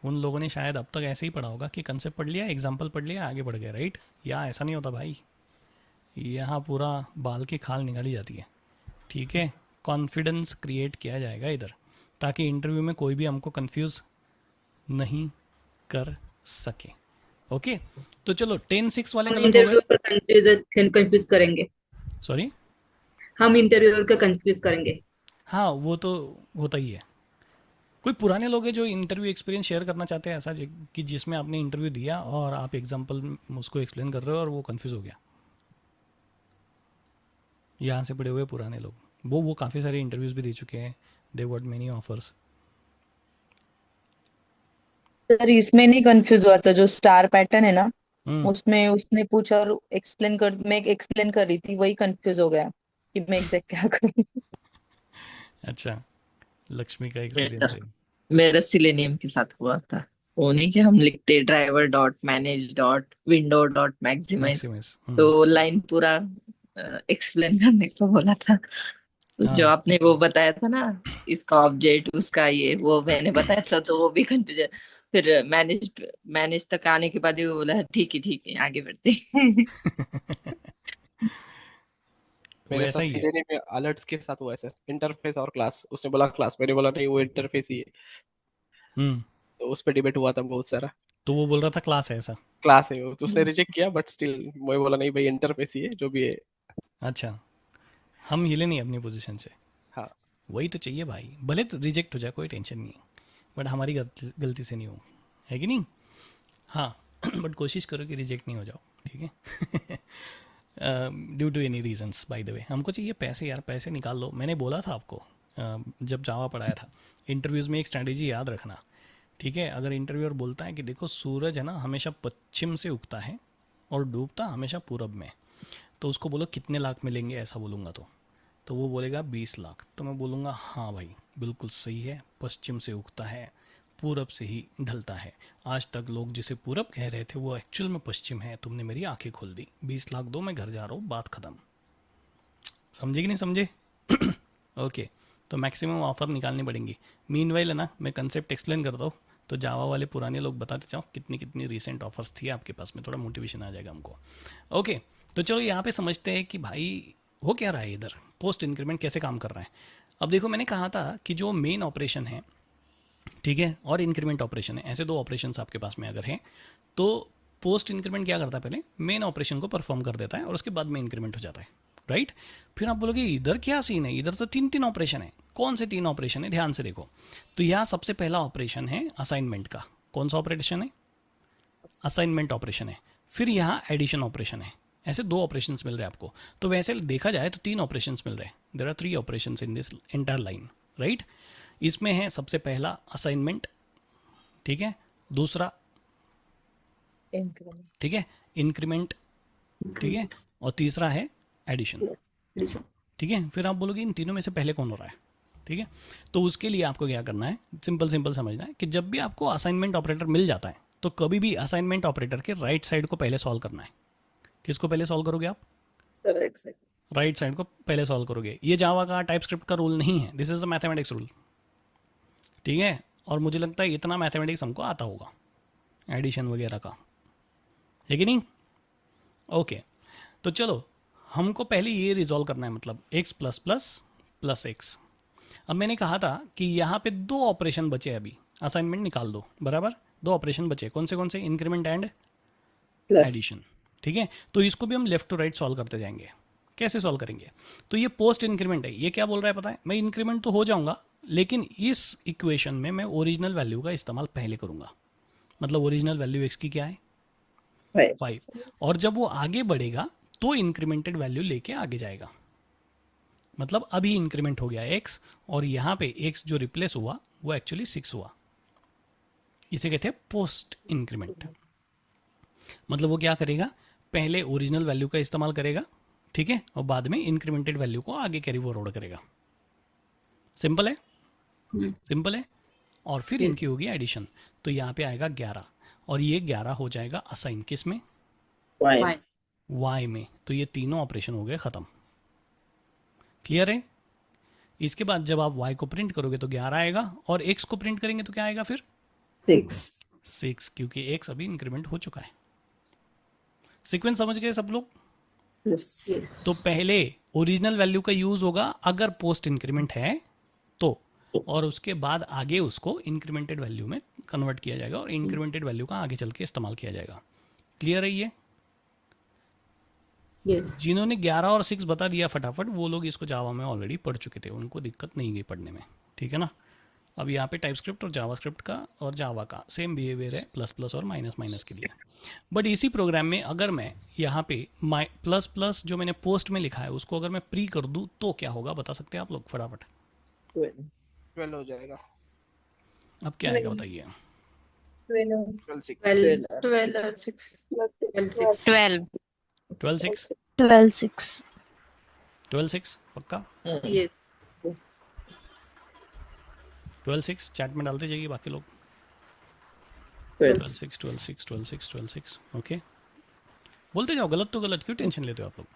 उन लोगों ने शायद अब तक ऐसे ही पढ़ा होगा कि कंसेप्ट पढ़ लिया, एग्जाम्पल पढ़ लिया, आगे बढ़ गए, राइट। या ऐसा नहीं होता भाई, यहाँ पूरा बाल की खाल निकाली जाती है। ठीक है, कॉन्फिडेंस क्रिएट किया जाएगा इधर, ताकि इंटरव्यू में कोई भी हमको कंफ्यूज नहीं कर सके। ओके, तो चलो 10 6 वाले हम गलत हो इंटरव्यू गए। का कंफ्यूज करेंगे। सॉरी, हम इंटरव्यूअर का कंफ्यूज करेंगे। हाँ वो तो होता ही है। कोई पुराने लोग हैं जो इंटरव्यू एक्सपीरियंस शेयर करना चाहते हैं, ऐसा कि जिसमें आपने इंटरव्यू दिया और आप एग्जांपल उसको एक्सप्लेन कर रहे हो और वो कंफ्यूज हो गया। यहाँ से पढ़े हुए पुराने लोग, वो काफ़ी सारे इंटरव्यूज भी दे चुके हैं, they got many offers. Sir इसमें नहीं कंफ्यूज हुआ था, जो स्टार पैटर्न है ना हम्म, उसमें उसने पूछा और मैं एक्सप्लेन कर रही थी, वही कंफ्यूज हो गया कि मैं एग्जैक्ट क्या करूँ। अच्छा, लक्ष्मी का एक्सपीरियंस है। मेरा सिलेनियम के साथ हुआ था, वो नहीं कि हम लिखते driver dot manage dot window dot maximize, maximus. तो लाइन पूरा एक्सप्लेन करने को बोला था। तो जो हाँ आपने वो बताया था ना, इसका ऑब्जेक्ट उसका ये वो मैंने बताया था, तो वो भी कंफ्यूजन। फिर मैनेज तक आने के बाद ही वो बोला ठीक है आगे बढ़ते हैं। वो मेरे ऐसा साथ ही है। सीधे नहीं, में अलर्ट्स के साथ हुआ है सर। इंटरफेस और क्लास, उसने बोला क्लास, मैंने बोला नहीं वो इंटरफेस ही है। हम्म, तो उस पर डिबेट हुआ था बहुत सारा। तो वो बोल रहा था क्लास है ऐसा। क्लास है वो, तो उसने रिजेक्ट किया, बट स्टिल मैं बोला नहीं भाई इंटरफेस ही है जो भी है। अच्छा, हम हिले नहीं अपनी पोजीशन से। हाँ वही तो चाहिए भाई, भले तो रिजेक्ट हो जाए कोई टेंशन नहीं है, बट हमारी गलती से नहीं हो, है कि नहीं। हाँ बट कोशिश करो कि रिजेक्ट नहीं हो जाओ, ठीक है। Due to any reasons. By the way, हमको चाहिए पैसे यार, पैसे निकाल लो। मैंने बोला था आपको जब जावा पढ़ाया था, इंटरव्यूज़ में एक स्ट्रैटेजी याद रखना, ठीक है। अगर इंटरव्यूअर बोलता है कि देखो सूरज है ना हमेशा पश्चिम से उगता है और डूबता हमेशा पूरब में, तो उसको बोलो कितने लाख मिलेंगे, ऐसा बोलूँगा तो वो बोलेगा 20 लाख। तो मैं बोलूँगा हाँ भाई बिल्कुल सही है, पश्चिम से उगता है पूरब से ही ढलता है। आज तक लोग जिसे पूरब कह रहे थे वो एक्चुअल में पश्चिम है, तुमने मेरी आंखें खोल दी। 20 लाख दो, मैं घर जा रहा हूँ, बात ख़त्म। समझे कि नहीं समझे? ओके, तो तो मैक्सिमम ऑफर निकालनी पड़ेंगी। मीनवाइल है ना, मैं कंसेप्ट एक्सप्लेन करता हूँ, तो जावा वाले पुराने लोग बताते जाओ कितनी कितनी रिसेंट ऑफर्स थी आपके पास में, थोड़ा मोटिवेशन आ जाएगा हमको। ओके, तो चलो यहाँ पे समझते हैं कि भाई हो क्या रहा है इधर, पोस्ट इंक्रीमेंट कैसे काम कर रहा है। अब देखो मैंने कहा था कि जो मेन ऑपरेशन है, ठीक है, और इंक्रीमेंट ऑपरेशन है, ऐसे दो ऑपरेशंस आपके पास में अगर हैं तो पोस्ट इंक्रीमेंट क्या करता है, पहले मेन ऑपरेशन को परफॉर्म कर देता है और उसके बाद में इंक्रीमेंट हो जाता है, राइट। फिर आप बोलोगे इधर क्या सीन है, इधर तो तीन तीन ऑपरेशन है। कौन से तीन ऑपरेशन है, ध्यान से देखो। तो यहाँ सबसे पहला ऑपरेशन है असाइनमेंट का। कौन सा ऑपरेशन है, असाइनमेंट ऑपरेशन है। फिर यहाँ एडिशन ऑपरेशन है। ऐसे दो ऑपरेशंस मिल रहे हैं आपको। तो वैसे देखा जाए तो तीन ऑपरेशंस मिल रहे हैं। There are 3 operations in this entire line, right. इसमें है सबसे पहला असाइनमेंट, ठीक है, दूसरा ठीक है इंक्रीमेंट, ठीक है, और तीसरा है एडिशन, ठीक है। फिर आप बोलोगे इन तीनों में से पहले कौन हो रहा है, ठीक है। तो उसके लिए आपको क्या करना है, सिंपल सिंपल समझना है कि जब भी आपको असाइनमेंट ऑपरेटर मिल जाता है तो कभी भी असाइनमेंट ऑपरेटर के राइट साइड को पहले सॉल्व करना है। किसको पहले सॉल्व करोगे आप, राइट साइड को पहले सॉल्व करोगे। ये जावा का टाइपस्क्रिप्ट का रूल नहीं है, this is a mathematics rule, ठीक है। और मुझे लगता है इतना मैथमेटिक्स हमको आता होगा, एडिशन वगैरह का, है कि नहीं। ओके, तो चलो हमको पहले ये रिजॉल्व करना है, मतलब x plus plus plus x. अब मैंने कहा था कि यहाँ पे दो ऑपरेशन बचे, अभी असाइनमेंट निकाल दो, बराबर। दो ऑपरेशन बचे, कौन से, इंक्रीमेंट एंड एडिशन, ठीक है। तो इसको भी हम लेफ्ट टू राइट सॉल्व करते जाएंगे। कैसे सॉल्व करेंगे, तो ये पोस्ट इंक्रीमेंट है। ये क्या बोल रहा है पता है, मैं इंक्रीमेंट तो हो जाऊंगा लेकिन इस इक्वेशन में मैं ओरिजिनल वैल्यू का इस्तेमाल पहले करूंगा। मतलब ओरिजिनल वैल्यू एक्स की क्या है, 5, और जब वो आगे बढ़ेगा तो इंक्रीमेंटेड वैल्यू लेके आगे जाएगा। मतलब अभी इंक्रीमेंट हो गया एक्स, और यहाँ पे एक्स जो रिप्लेस हुआ वो एक्चुअली 6 हुआ। इसे कहते हैं पोस्ट इंक्रीमेंट। मतलब वो क्या करेगा, पहले ओरिजिनल वैल्यू का इस्तेमाल करेगा, ठीक है, और बाद में इंक्रीमेंटेड वैल्यू को आगे कैरी फॉरवर्ड करेगा। सिंपल है, सिंपल है। और फिर इनकी होगी एडिशन, तो यहाँ पे आएगा 11, और ये 11 हो जाएगा असाइन किस में, y में। तो ये तीनों ऑपरेशन हो गए खत्म। क्लियर है। इसके बाद जब आप y को प्रिंट करोगे तो 11 आएगा, और x को प्रिंट करेंगे तो क्या आएगा फिर 6, क्योंकि x अभी इंक्रीमेंट हो चुका है। सीक्वेंस समझ गए सब लोग। तो पहले ओरिजिनल वैल्यू का यूज होगा अगर पोस्ट इंक्रीमेंट है तो, और उसके बाद आगे उसको इंक्रीमेंटेड वैल्यू में कन्वर्ट किया जाएगा, और इंक्रीमेंटेड वैल्यू का आगे चल के इस्तेमाल किया जाएगा। क्लियर है ये। जिन्होंने 11 और 6 बता दिया फटाफट, वो लोग इसको जावा में ऑलरेडी पढ़ चुके थे, उनको दिक्कत नहीं गई पढ़ने में, ठीक है ना। अब यहाँ पे टाइपस्क्रिप्ट और जावास्क्रिप्ट का और जावा का सेम बिहेवियर है, प्लस प्लस और माइनस माइनस के लिए। बट इसी प्रोग्राम में अगर मैं यहाँ पे प्लस प्लस जो मैंने पोस्ट में लिखा है उसको अगर मैं प्री कर दूँ तो क्या होगा, बता सकते हैं आप लोग फटाफट। 12 हो जाएगा। अब क्या आएगा बताइए, 12 6 पक्का। 12 6 चैट में डालते जाइए बाकी लोग। 12 6 ओके, बोलते जाओ, गलत तो गलत, क्यों टेंशन लेते हो आप लोग।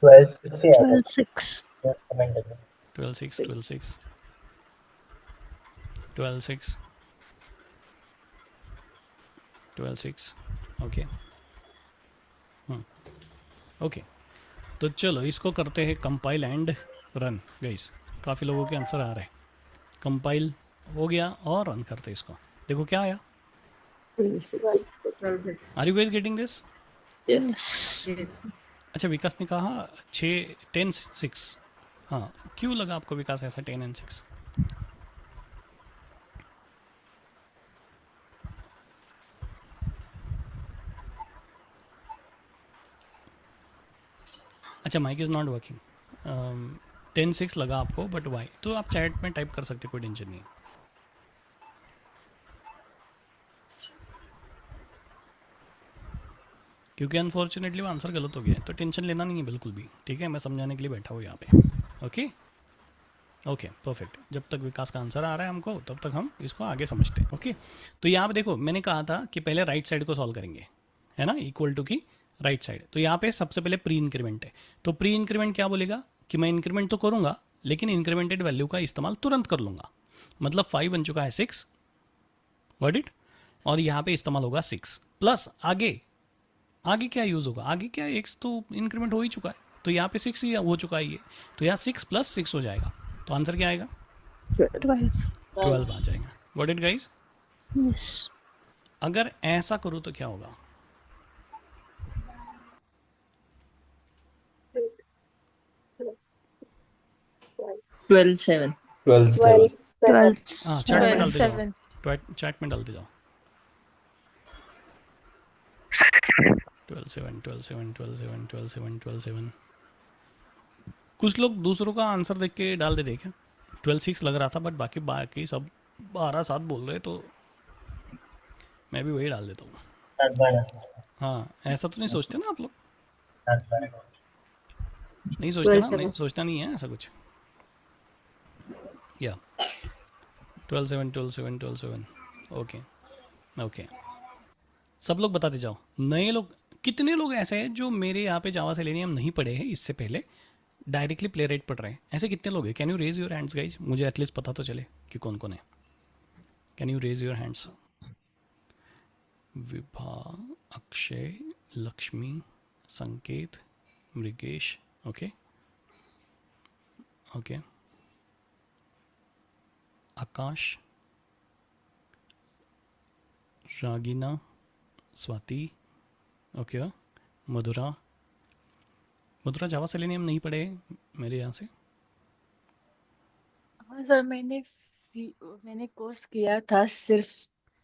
12 से आ रहा 12 6 ओके। ओके, तो चलो इसको करते हैं कंपाइल एंड रन। गाइस काफ़ी लोगों के आंसर आ रहे हैं। कंपाइल हो गया और रन करते इसको, देखो क्या आया। Are you guys getting this. अच्छा, विकास ने कहा 10 6। हाँ, क्यों लगा आपको विकास ऐसा 10 and 6। अच्छा, माइक इज़ नॉट वर्किंग। 10 6 लगा आपको, बट वाई, तो आप चैट में टाइप कर सकते, कोई टेंशन नहीं। क्योंकि अनफॉर्चुनेटली वो आंसर गलत हो गया है, तो टेंशन लेना नहीं है बिल्कुल भी, ठीक है। मैं समझाने के लिए बैठा हूँ यहाँ पे। Okay okay, perfect. जब तक विकास का आंसर आ रहा है हमको, तब तक हम इसको आगे समझते हैं। ओके, तो यहाँ पे देखो मैंने कहा था कि पहले राइट साइड को सॉल्व करेंगे, है ना, इक्वल टू की राइट साइड। तो यहाँ पे सबसे पहले प्री इंक्रीमेंट है, तो प्री इंक्रीमेंट क्या बोलेगा कि मैं इंक्रीमेंट तो करूँगा लेकिन इंक्रीमेंटेड वैल्यू का इस्तेमाल तुरंत कर लूँगा। मतलब 5 बन चुका है 6, गॉट इट। और यहाँ पे इस्तेमाल होगा 6 प्लस आगे आगे क्या यूज़ होगा, आगे क्या x तो इंक्रीमेंट हो ही चुका है, तो यहाँ पे 6 ही हो चुका है ये, तो यहाँ 6 + 6 हो जाएगा। तो आंसर क्या आएगा? 12 आ जाएगा। Got it guys? Yes. अगर ऐसा करूँ तो क्या होगा? 12/7 12/7 12. हाँ, चैट में डालते जाओ, 12/7 चैट में डालते जाओ। 12/7 12/7 12/7 12/7 12/7। कुछ लोग दूसरों का आंसर देख के डाल देते क्या? 12/6 लग रहा था, बट बाकी सब 12/7 बोल रहे, तो मैं भी वही डाल देता हूँ। हाँ, ऐसा तो नहीं सोचते ना आप लोग? नहीं सोचते ना? नहीं, सोचना नहीं है ऐसा कुछ। या 12/7 12/7 12/7। ओके ओके, सब लोग बताते जाओ। नए लोग कितने लोग ऐसे हैं जो मेरे यहाँ पे जावा सेलेनियम नहीं पढ़े हैं इससे पहले, डायरेक्टली प्ले राइट पढ़ रहे हैं? ऐसे कितने लोग हैं? Can you raise your hands guys, मुझे एटलीस्ट पता तो चले कि कौन कौन है। Can you raise your hands? Vibha, Akshay, Lakshmi, Sanket, Mrugesh. Okay okay, Akash, Ragina, Swati, okay, Madhura. Madhura Java Selenium नहीं पढ़े मेरे यहाँ से? हाँ सर, मैंने कोर्स किया था, सिर्फ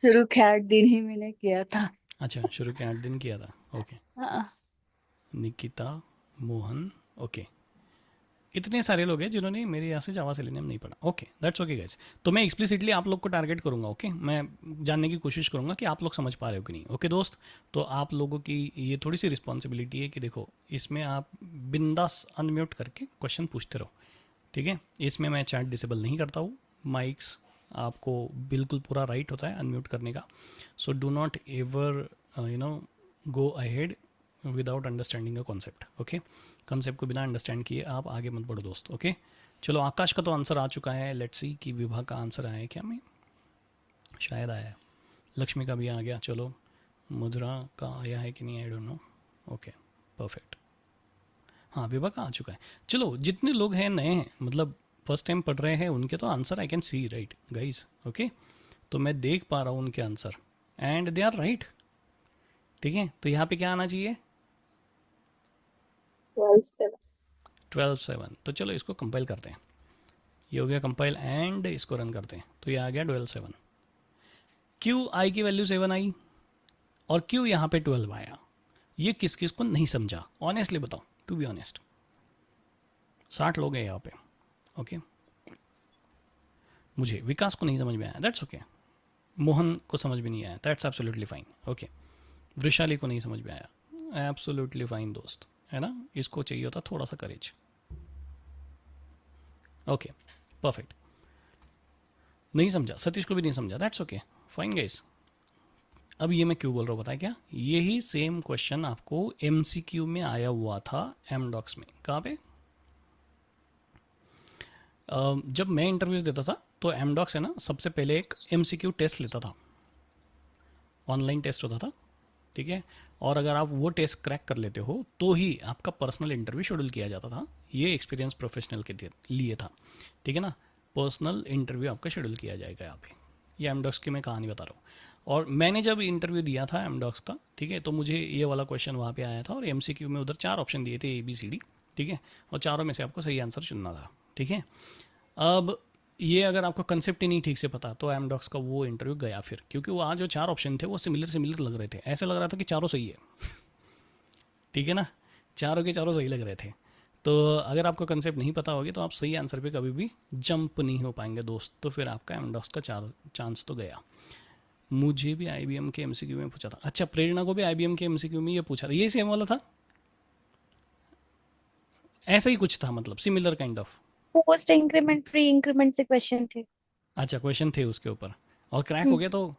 शुरू के 8 दिन ही मैंने किया था। अच्छा, शुरू के 8 दिन किया था। ओके। हाँ। निकिता, मोहन, ओके। इतने सारे लोग हैं जिन्होंने मेरे यहाँ से जावा सेलेनियम नहीं पढ़ा। Okay, that's okay guys. तो मैं एक्सप्लिसिटली आप लोग को टारगेट करूँगा। ओके, मैं जानने की कोशिश करूँगा कि आप लोग समझ पा रहे हो कि नहीं। ओके दोस्त, तो आप लोगों की ये थोड़ी सी रिस्पॉन्सिबिलिटी है कि देखो, इसमें आप बिंदास अनम्यूट करके क्वेश्चन पूछते रहो, ठीक है? इसमें मैं चैट डिसेबल नहीं करता हूँ, माइक्स आपको बिल्कुल पूरा राइट होता है अनम्यूट करने का। सो do not ever go ahead without understanding a concept. Okay, concept को बिना अंडरस्टैंड किए आप आगे मत बढ़ो दोस्त। ओके, चलो आकाश का तो आंसर आ चुका है। लेट्स सी कि विभा का आंसर आया है क्या? मैं शायद आया है। लक्ष्मी का भी आ गया। चलो, मधुरा का आया है कि नहीं, I don't know. Okay, perfect. हाँ, विभा का आ चुका है। चलो, जितने लोग हैं नए हैं, मतलब फर्स्ट टाइम पढ़ रहे हैं, उनके तो answer I can see right guys. Okay, तो मैं देख पा रहा हूँ उनके answer and they are right, ठीक है? तो यहाँ पे क्या आना चाहिए? 12/7। तो चलो इसको कंपाइल करते हैं। ये हो गया कंपाइल एंड इसको रन करते हैं। तो ये आ गया 12/7। क्यों आई की वैल्यू 7 आई और क्यों यहाँ पे 12 आया, ये किस किस को नहीं समझा? ऑनेस्टली बताओ, टू बी ऑनेस्ट। 60 लोग हैं यहाँ पे। ओके, मुझे विकास को नहीं समझ में आया, दैट्स ओके। मोहन को समझ में नहीं आया, that's absolutely fine. Okay, Vrushali को नहीं समझ में आया, एब्सोल्युटली फाइन दोस्त, है ना? इसको चाहिए होता थोड़ा सा करेज। Okay, perfect. नहीं समझा, सतीश को भी नहीं समझा, दैट्स ओके, फाइन गाइस। अब ये मैं क्यों बोल रहा हूँ पता है क्या? यही सेम क्वेश्चन आपको एमसीक्यू में आया हुआ था एमडॉक्स में। कहाँ पे? जब मैं इंटरव्यूज देता था तो एमडॉक्स है ना, सबसे पहले एक एमसीक्यू टेस्ट लेता था, ऑनलाइन टेस्ट होता था, ठीक है? और अगर आप वो टेस्ट क्रैक कर लेते हो तो ही आपका पर्सनल इंटरव्यू शेड्यूल किया जाता था। ये एक्सपीरियंस प्रोफेशनल के लिए था, ठीक है ना? पर्सनल इंटरव्यू आपका शेड्यूल किया जाएगा यहाँ पे। ये एमडॉक्स की मैं कहानी बता रहा हूँ। और मैंने जब इंटरव्यू दिया था एमडॉक्स का, ठीक है, तो मुझे ये वाला क्वेश्चन वहाँ पे आया था और एमसीक्यू में उधर 4 ऑप्शन दिए थे, ABCD, ठीक है? और चारों में से आपको सही आंसर चुनना था, ठीक है? अब ये अगर आपको कंसेप्ट ही नहीं ठीक से पता तो एमडॉक्स का वो इंटरव्यू गया फिर, क्योंकि वहाँ जो 4 ऑप्शन थे वो सिमिलर लग रहे थे। ऐसे लग रहा था कि चारों सही है ठीक है ना? चारों के चारों सही लग रहे थे। तो अगर आपको कंसेप्ट नहीं पता होगी तो आप सही आंसर पे कभी भी जंप नहीं हो पाएंगे दोस्त। तो फिर आपका एमडॉक्स का चांस तो गया। मुझे भी IBM के MCQ में पूछा था। अच्छा, प्रेरणा को भी IBM के MCQ में ये पूछा था। ये सेम वाला था, ऐसा ही कुछ था, मतलब similar kind of. Post increment pre increment से क्वेश्चन थे। अच्छा, क्वेश्चन थे उसके ऊपर और क्रैक हो गया तो?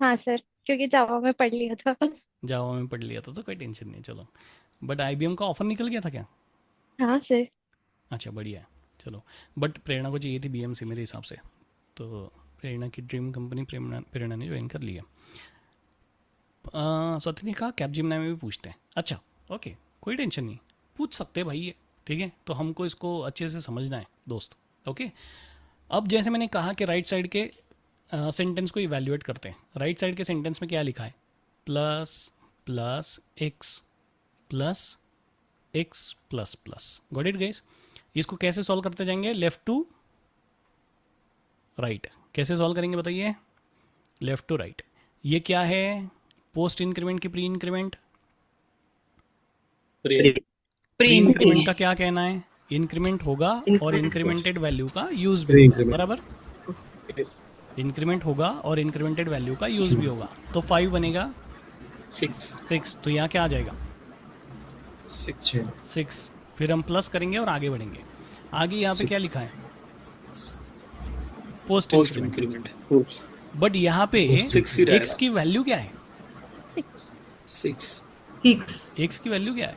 हाँ सर, क्योंकि जावा में पढ़ लिया था। जावा में पढ़ लिया था तो कोई टेंशन नहीं। चलो, बट IBM का ऑफर निकल गया था क्या? हाँ सर। अच्छा, बढ़िया है, चलो, बट प्रेरणा को चाहिए थी BMC मेरे हिसाब से, तो प्रेरणा की ड्रीम कंपनी प्रेरणा ने ज्वाइन कर लिया। सत्य ने कहा कैपजिमनाई में भी पूछते हैं। अच्छा ओके, कोई टेंशन नहीं, पूछ सकते हैं भाई ये, ठीक है। तो हमको इसको अच्छे से समझना है दोस्त, ओके। अब जैसे मैंने कहा कि राइट साइड के सेंटेंस को इवैल्यूएट करते हैं। राइट साइड के सेंटेंस में क्या लिखा है? Plus plus x plus x plus plus. Got it guys? इसको कैसे सॉल्व करते जाएंगे? Left to right. कैसे सॉल्व करेंगे बताइए? Left to right. ये क्या है? पोस्ट इंक्रीमेंट की प्री इंक्रीमेंट। प्री इंक्रीमेंट का क्या कहना है? इंक्रीमेंट होगा और इंक्रीमेंटेड वैल्यू का यूज भी होगा, बराबर। इंक्रीमेंट होगा और इंक्रीमेंटेड वैल्यू का यूज भी होगा। तो 5 बनेगा 6। तो यहाँ क्या आ जाएगा? 6। फिर हम प्लस करेंगे और आगे बढ़ेंगे। आगे यहाँ पे क्या लिखा है? Post increment. बट यहाँ पे एक्स की वैल्यू क्या है? 6 एक्स की वैल्यू क्या है?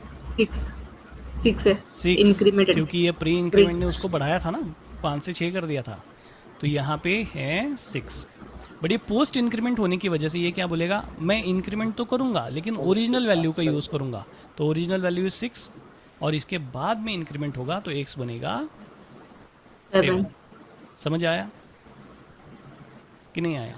6 है 6, इंक्रीमेंटेड, क्योंकि ये प्री इंक्रीमेंट ने उसको बढ़ाया था ना, 5 से 6 कर दिया था, तो यहाँ पे है 6। बट ये पोस्ट इंक्रीमेंट होने की वजह से ये क्या बोलेगा? मैं इंक्रीमेंट तो करूँगा लेकिन ओरिजिनल वैल्यू का यूज़ करूँगा। तो ओरिजिनल वैल्यू इज 6 और इसके बाद में इंक्रीमेंट होगा तो एक्स बनेगा 7। समझ आया कि नहीं आया?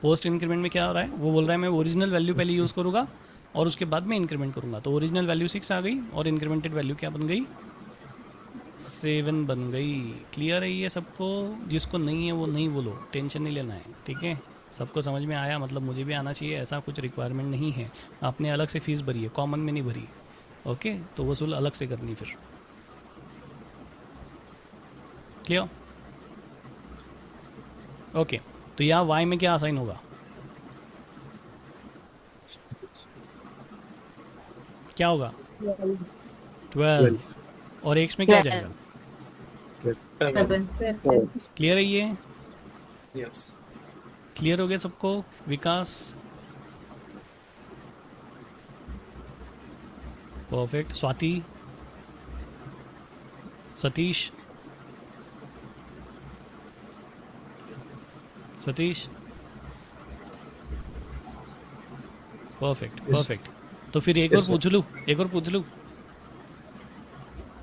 पोस्ट इंक्रीमेंट में क्या हो रहा है? वो बोल रहा है मैं ओरिजिनल वैल्यू पहले यूज़ करूँगा और उसके बाद में इंक्रीमेंट करूँगा। तो ओरिजिनल वैल्यू 6 आ गई और इंक्रीमेंटेड वैल्यू क्या बन गई? 7 बन गई। क्लियर है ये सबको? जिसको नहीं है वो नहीं बोलो, टेंशन नहीं लेना है, ठीक है। सबको समझ में आया? मतलब मुझे भी आना चाहिए, ऐसा कुछ रिक्वायरमेंट नहीं है। आपने अलग से फीस भरी है, कॉमन में नहीं भरी, ओके। तो वसूल अलग से करनी फिर। क्लियर? ओके। तो यहाँ y में क्या असाइन होगा? क्या होगा? 12। और x में क्या जाएगा? 7। क्लियर है ये? यस। क्लियर हो गया सबको? Vikas perfect. Swati, Satish, Satish perfect perfect. तो फिर एक और पूछ लूँ, एक और पूछ लूँ?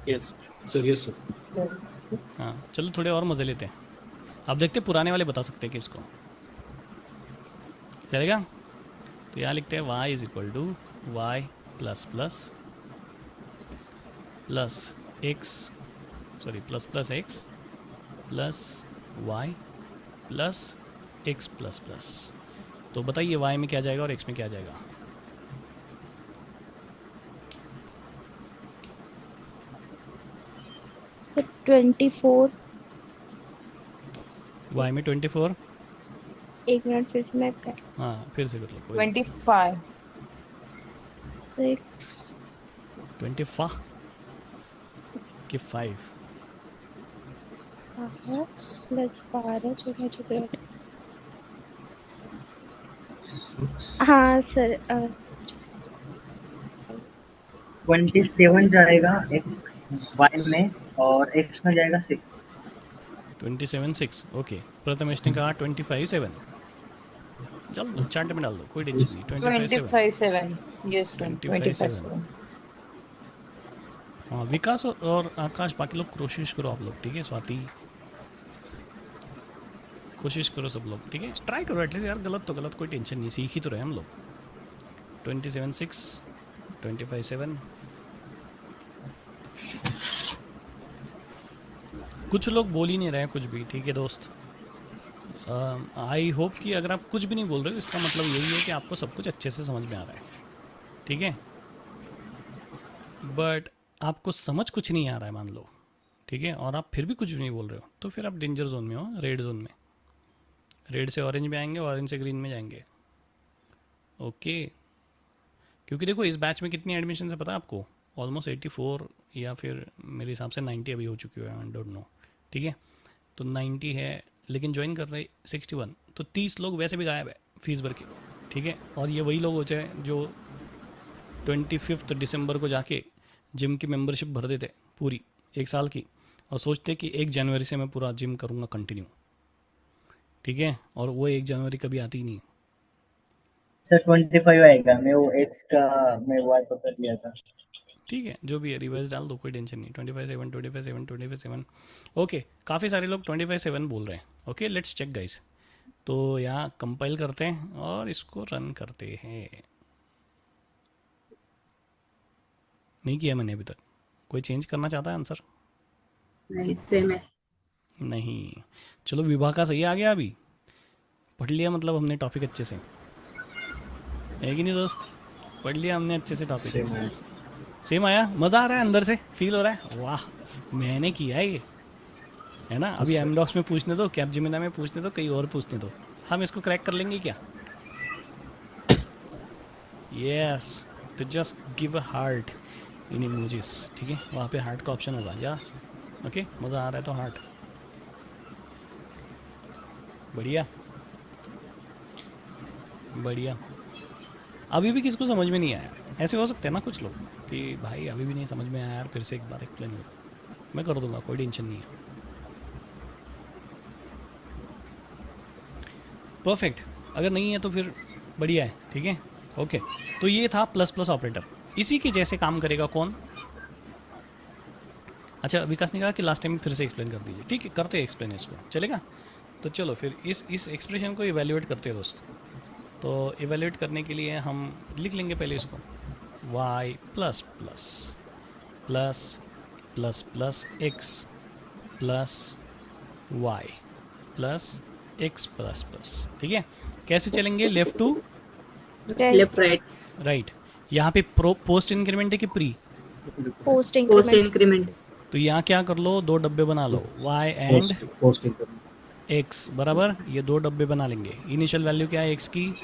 Yes sir, yes sir. हाँ चलो थोड़े और मज़े लेते हैं। अब देखते हैं पुराने वाले बता सकते हैं किसको, चलेगा? तो यहाँ लिखते हैं y is equal to y plus plus plus x, sorry plus plus x plus y plus x plus plus. तो बताइए y में क्या जाएगा और x में क्या जाएगा? तो 24। y में 24। एक मिनट फिर से मैं कर। हाँ फिर से कर लो। 25 25 कि 5? प्लस 12 14 14। हाँ सर 27 जाएगा एक y में और x में जाएगा 6। 27 6, ओके। प्रथमेश ने कहा 25 7। चल दो चार्ट में डाल दो, कोई टेंशन नहीं। 25 7 यस 25 7। हाँ विकास और आकाश, बाकी लोग कोशिश करो आप लोग, ठीक है। स्वाति कोशिश करो सब लोग, ठीक है। ट्राई करो एटलीस्ट यार, गलत तो गलत, कोई टेंशन नहीं, सीख ही तो रहे हम लोग। 27 6 25 7। कुछ लोग बोल ही नहीं रहे कुछ भी, ठीक है दोस्त। आई होप कि अगर आप कुछ भी नहीं बोल रहे हो इसका मतलब यही है कि आपको सब कुछ अच्छे से समझ में आ रहा है, ठीक है। बट आपको समझ कुछ नहीं आ रहा है मान लो, ठीक है, और आप फिर भी कुछ भी नहीं बोल रहे हो, तो फिर आप डेंजर जोन में हो, रेड जोन में। रेड से ऑरेंज में आएंगे, ऑरेंज से ग्रीन में जाएंगे, ओके। क्योंकि देखो इस बैच में कितनी एडमिशन है पता है आपको? ऑलमोस्ट 84 या फिर मेरे हिसाब से 90 अभी हो चुकी है, आई डोंट नो, ठीक है। तो 90 है लेकिन ज्वाइन कर रहे 61, तो 30 लोग वैसे भी गायब है फीस भर के, ठीक है। और ये वही लोग होते हैं जो 25 दिसंबर को जाके जिम की मेंबरशिप भर देते पूरी 1 साल की, और सोचते कि 1 जनवरी से मैं पूरा जिम करूँगा कंटिन्यू, ठीक है, और वो 1 जनवरी कभी आती ही नहीं। सर 25 आएगा, मैं वो एक्स का मैं वाई को कर लिया था। ठीक है, जो भी है रिवर्स डाल दो, कोई टेंशन नहीं। 25/7 25/7 25/7 ओके। काफ़ी सारे लोग 25/7 बोल रहे हैं। Okay, let's check guys. तो यहाँ कंपाइल करते हैं और इसको रन करते हैं। नहीं किया मैंने अभी तक। कोई चेंज करना चाहता है आंसर? नहीं, सेम है। नहीं, चलो विभा का सही आ गया। अभी पढ़ लिया, मतलब हमने टॉपिक अच्छे से, है कि नहीं दोस्त? पढ़ लिया हमने अच्छे से टॉपिक। सेम आया, मज़ा आ रहा है, अंदर से फील हो रहा है, वाह मैंने किया है ये, है ना। अभी एमडॉक्स में पूछने दो, कैपजेमिनी में पूछने दो, कहीं और पूछने दो, हम इसको क्रैक कर लेंगे क्या? यस, तो just give a heart in emojis, ठीक है, वहाँ पे हार्ट का ऑप्शन होगा या ओके। मज़ा आ रहा है तो हार्ट, बढ़िया बढ़िया। अभी भी किसको समझ में नहीं आया? ऐसे हो सकते हैं ना कुछ लोग कि भाई अभी भी नहीं समझ में आया यार, फिर से एक बार एक्सप्लेन करो। मैं कर दूंगा, कोई टेंशन नहीं है। परफेक्ट, अगर नहीं है तो फिर बढ़िया है, ठीक है ओके। तो ये था प्लस प्लस ऑपरेटर, इसी के जैसे काम करेगा कौन? अच्छा, विकास ने कहा कि लास्ट टाइम फिर से एक्सप्लेन कर दीजिए, ठीक है करते हैं एक्सप्लेन, इसको चलेगा। तो चलो फिर इस एक्सप्रेशन को इवेल्युएट करते हैं दोस्त। तो इवेल्युएट करने के लिए हम लिख लेंगे पहले इसको, y plus plus plus plus plus x plus y plus x plus plus, ठीक है। कैसे चलेंगे? Left to left right. Right. यहाँ पे पोस्ट इंक्रीमेंट है कि pre? Post post increment. Increment. तो यहाँ क्या कर लो, 2 डब्बे बना लो, y एंड x बराबर, ये 2 डब्बे बना लेंगे। इनिशियल वैल्यू क्या है x की?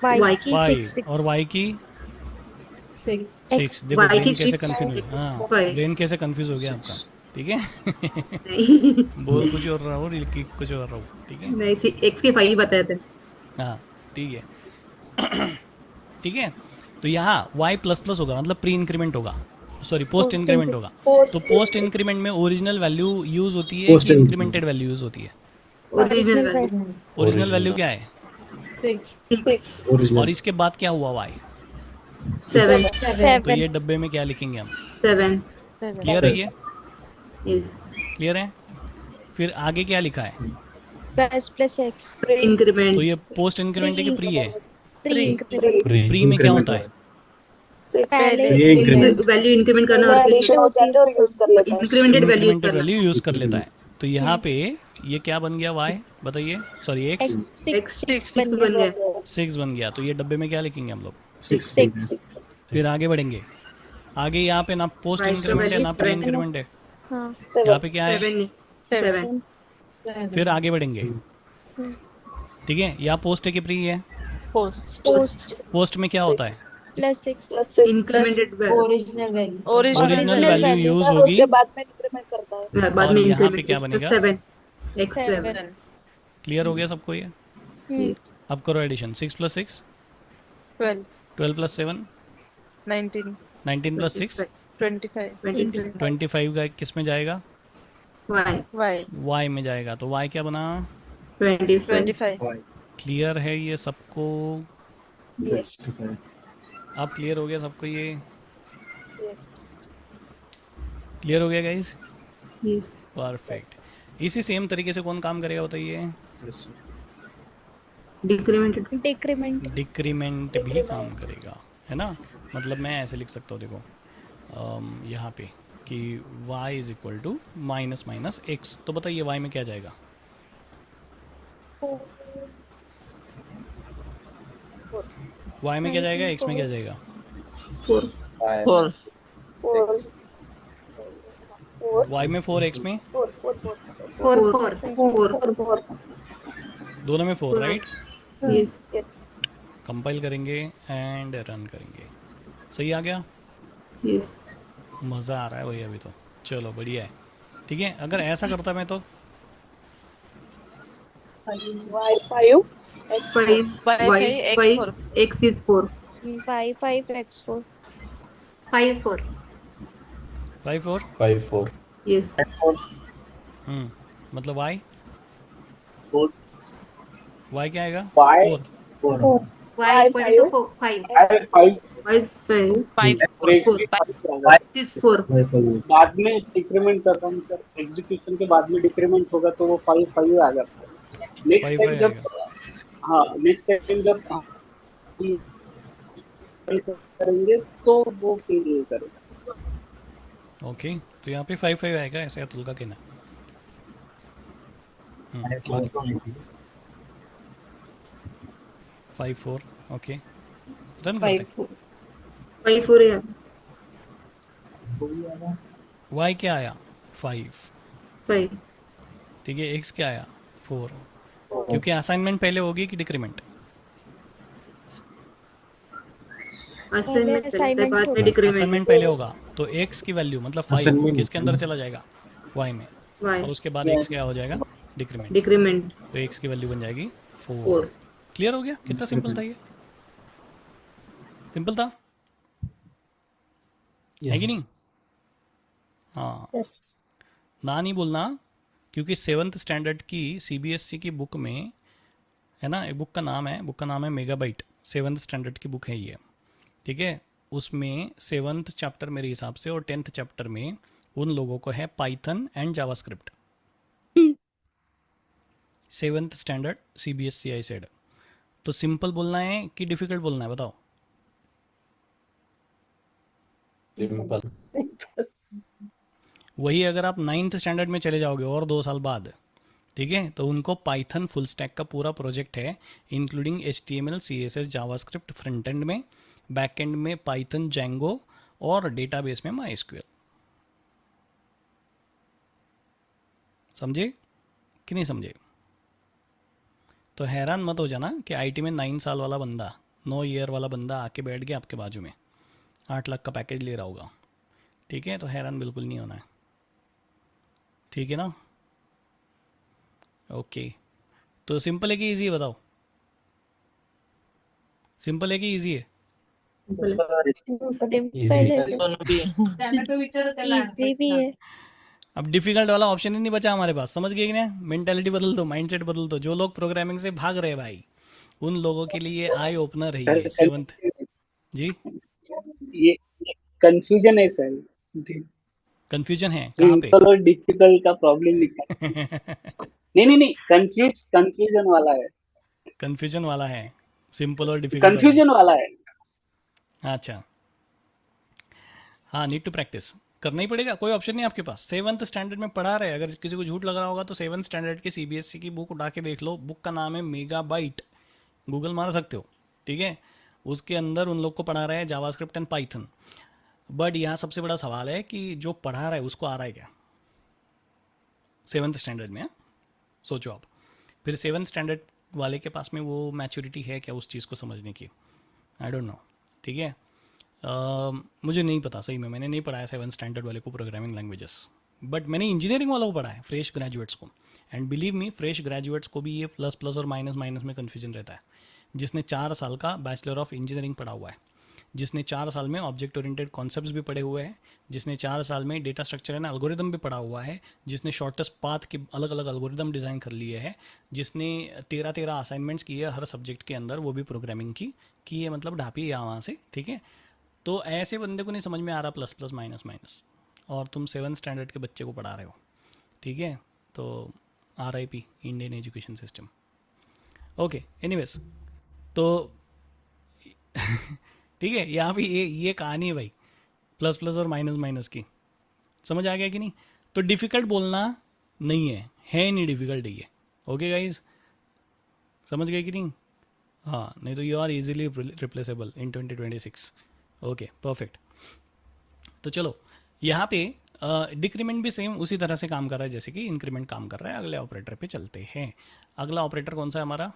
वाई की y 6 और y की 6। देखो Y की ब्रेन कैसे 6, कंफ्यूज, हाँ 5। ब्रेन कैसे कंफ्यूज हो गया आपका, ठीक है। नहीं बोल कुछ और रहा हो, लिख कुछ और रहा हो, ठीक है। नहीं, एक्स के 5 बताए थे। हाँ ठीक है ठीक है। तो यहाँ y प्लस प्लस होगा, मतलब प्री इंक्रीमेंट होगा, सॉरी पोस्ट इंक्रीमेंट होगा। तो पोस्ट इंक्रीमेंट में ओरिजिनल वैल्यू यूज होती है कि इंक्रीमेंटेड वैल्यू यूज होती है? ओरिजिनल वैल्यू ओरिजिनल वैल्यू क्या है? 6 और इसके बाद क्या हुआ y? 7 तो ये डब्बे में क्या लिखेंगे हम? 7। क्लियर है ये? यस। क्लियर है? फिर आगे क्या लिखा है? Plus plus x increment. तो ये पोस्ट इंक्रीमेंट है कि प्री है? प्री प्री में क्या होता है? पहले वैल्यू इंक्रीमेंट करना और फिर इंक्रीमेंटेड वैल्यू यूज इंक्रीमेंटेड करना। वैल्यू यूज कर लेता है। तो यहाँ पे ये क्या बन गया y बताइए, सॉरी x एक्स 6 बन गया। 6 बन गया। तो ये डब्बे में क्या लिखेंगे हम लोग? 6 फिर आगे बढ़ेंगे, आगे यहाँ पे ना पोस्ट Right, इंक्रीमेंट है ना प्री इंक्रीमेंट है, हाँ यहाँ पे क्या है? 7 फिर आगे बढ़ेंगे, ठीक है। यहाँ पोस्ट है कि प्री है? पोस्ट पोस्ट में क्या होता है? Plus 6 incremented value original value use होगी, बाद में और यहाँ पे इंक्रीमेंट क्या बनेगा? 7 x7। क्लियर हो गया सबको ये? अब करो एडिशन, 6 प्लस 6 12 प्लस 7 19 प्लस 6 25 का किस में जाएगा? y में जाएगा। तो y क्या बना? 25। क्लियर है ये सबको? अब क्लियर हो गया सबको ये? क्लियर हो गया गाइस? यस। परफेक्ट। इसी सेम तरीके से कौन काम करेगा बताइए? डिक्रीमेंटेड। डिक्रीमेंट भी काम करेगा, है ना। मतलब मैं ऐसे लिख सकता हूँ, देखो यहाँ पे कि y is equal to minus minus x. तो बताइए y में क्या जाएगा? y में क्या जाएगा, x में क्या जाएगा? 4 y में 4, x में 4 दोनों में 4, राइट। यस। कंपाइल करेंगे एंड रन करेंगे, सही आ गया? यस। मज़ा आ रहा है भाई अभी तो, चलो बढ़िया है, ठीक है। अगर ऐसा करता मैं तो 5 x is 4 5 x 4 5 4 यस मतलब वाई फोर वाई क्या आएगा? y 4 four y equal to 5 5 5 y is 5 5 और x 4 भी 5 आएगा। फाइव इज 4 बाद में डिक्रीमेंट कर रहा हूँ सर, एग्जीक्यूशन के बाद में डिक्रीमेंट होगा तो वो 5 5 आ जाता है। नेक्स्ट 5 टाइम 5 जब आएगा। हाँ नेक्स्ट टाइम जब करेंगे तो वो फिर ये करेगा। ओके, तो यहाँ पे 5 5 आएगा, ऐसे अतुल का कहना। बोलो 5 4 ओके, रन करते। 5 4 है वाई क्या आया? 5 5 ठीक है। एक्स क्या आया? 4 क्योंकि असाइनमेंट पहले होगी कि डिक्रीमेंट? असाइनमेंट पहले assignment बाद में होगा। डिक्रीमेंट असाइनमेंट पहले होगा तो एक्स की वैल्यू मतलब 5 किसके अंदर चला जाएगा? वाई में, y और उसके बाद एक्स क्या हो जाएगा? डिक्रीमेंट। डिक्रीमेंट तो एक्स की वैल्यू बन जाएगी 4। 4 क्लियर हो गया? कितना सिंपल था ये? सिंपल था है कि नहीं? हाँ, ना नहीं बोलना, क्योंकि 7th स्टैंडर्ड की सीबीएसई की बुक में है ना, एक बुक का नाम है मेगाबाइट। 7th स्टैंडर्ड की बुक है ये, ठीक है। उसमें 7th चैप्टर मेरे हिसाब से और 10th चैप्टर में उन लोगों को है Python and JavaScript. 7th standard CBSE I said. तो सिंपल बोलना है कि डिफिकल्ट बोलना है, बताओ? वही अगर आप 9th स्टैंडर्ड में चले जाओगे और 2 साल बाद, ठीक है, तो उनको पाइथन फुल स्टैक का पूरा प्रोजेक्ट है, including HTML CSS JavaScript, front end में, बैक एंड में पाइथन जैंगो और डेटाबेस में MySQL। समझे कि नहीं समझे? तो हैरान मत हो जाना कि आईटी में 9 साल वाला बंदा, 9 ईयर वाला बंदा आके बैठ गया आपके बाजू में, 8 लाख का पैकेज ले रहा होगा, ठीक है। तो हैरान बिल्कुल नहीं होना है, ठीक है ना? ओके, तो सिंपल है कि इजी है? बताओ, सिंपल है कि इजी है? दोनों भी है। इजी भी है। अब डिफिकल्ट वाला ऑप्शन ही नहीं बचा हमारे पास, समझ गए कि ना? मेंटालिटी बदल दो, माइंडसेट बदल दो। जो लोग प्रोग्रामिंग से भाग रहे हैं भाई, उन लोगों के लिए आई ओपनर है ये 7th। जी, ये कंफ्यूजन है सर, कंफ्यूजन है कहाँ पे? सिंपल और डिफिकल्ट का प्रॉब्लम निकाल। नहीं कंफ्यूजन वाला है, कंफ्यूजन वाला है, सिंपल और डिफिकल्ट वाला कंफ्यूजन वाला है। है। अच्छा, हाँ, नीड टू प्रैक्टिस करना ही पड़ेगा, कोई ऑप्शन नहीं आपके पास। 7th स्टैंडर्ड में पढ़ा रहे, अगर किसी को झूठ लग रहा होगा तो 7th स्टैंडर्ड की सीबीएसई की बुक उठा के देख लो, बुक का नाम है मेगाबाइट, गूगल मार सकते हो, ठीक है। उसके अंदर उन लोग को पढ़ा रहा है जावास्क्रिप्ट एंड पाइथन। बट यहाँ सबसे बड़ा सवाल है कि जो पढ़ा रहा है उसको आ रहा है क्या 7th स्टैंडर्ड में? सोचो आप, फिर 7th स्टैंडर्ड वाले के पास में वो मैच्योरिटी है क्या उस चीज़ को समझने की? आई डोंट नो, ठीक है। मुझे नहीं पता सही में, मैंने नहीं पढ़ाया 7th स्टैंडर्ड वाले को प्रोग्रामिंग लैंग्वेजेस, बट मैंने इंजीनियरिंग वालों को पढ़ा है, फ्रेश ग्रेजुएट्स को। And believe me, fresh graduates को भी ये प्लस प्लस और माइनस माइनस में कन्फ्यूजन रहता है। जिसने 4 साल का बैचलर ऑफ इंजीनियरिंग पढ़ा हुआ है, जिसने 4 साल में ऑब्जेक्ट ओरिएंटेड कॉन्सेप्ट्स भी पढ़े हुए हैं, जिसने 4 साल में डेटा स्ट्रक्चर एंड एल्गोरिदम भी पढ़ा हुआ है, जिसने शॉर्टेस्ट पाथ के अलग अलग एल्गोरिदम डिज़ाइन कर लिए हैं, जिसने 13 असाइनमेंट्स किए हर सब्जेक्ट के अंदर, वो भी प्रोग्रामिंग की है, मतलब ढापी है वहाँ से, ठीक है। तो ऐसे बंदे को नहीं समझ में आ रहा प्लस प्लस माइनस माइनस, और तुम 7th स्टैंडर्ड के बच्चे को पढ़ा रहे हो, ठीक है। तो RIP Indian education system. Okay, anyways, तो ठीक है, यहाँ पे ये कहानी है भाई, प्लस प्लस और माइनस माइनस की। समझ आ गया कि नहीं? तो डिफ़िकल्ट बोलना नहीं है नहीं डिफ़िकल्ट ये। ओके गाइज, समझ गए कि नहीं? हाँ, नहीं तो you are easily replaceable in 2026। Okay, perfect. तो चलो, यहाँ पे डिक्रीमेंट भी सेम उसी तरह से काम कर रहा है जैसे कि इंक्रीमेंट काम कर रहा है। अगले ऑपरेटर पे चलते हैं। अगला ऑपरेटर कौन सा है हमारा?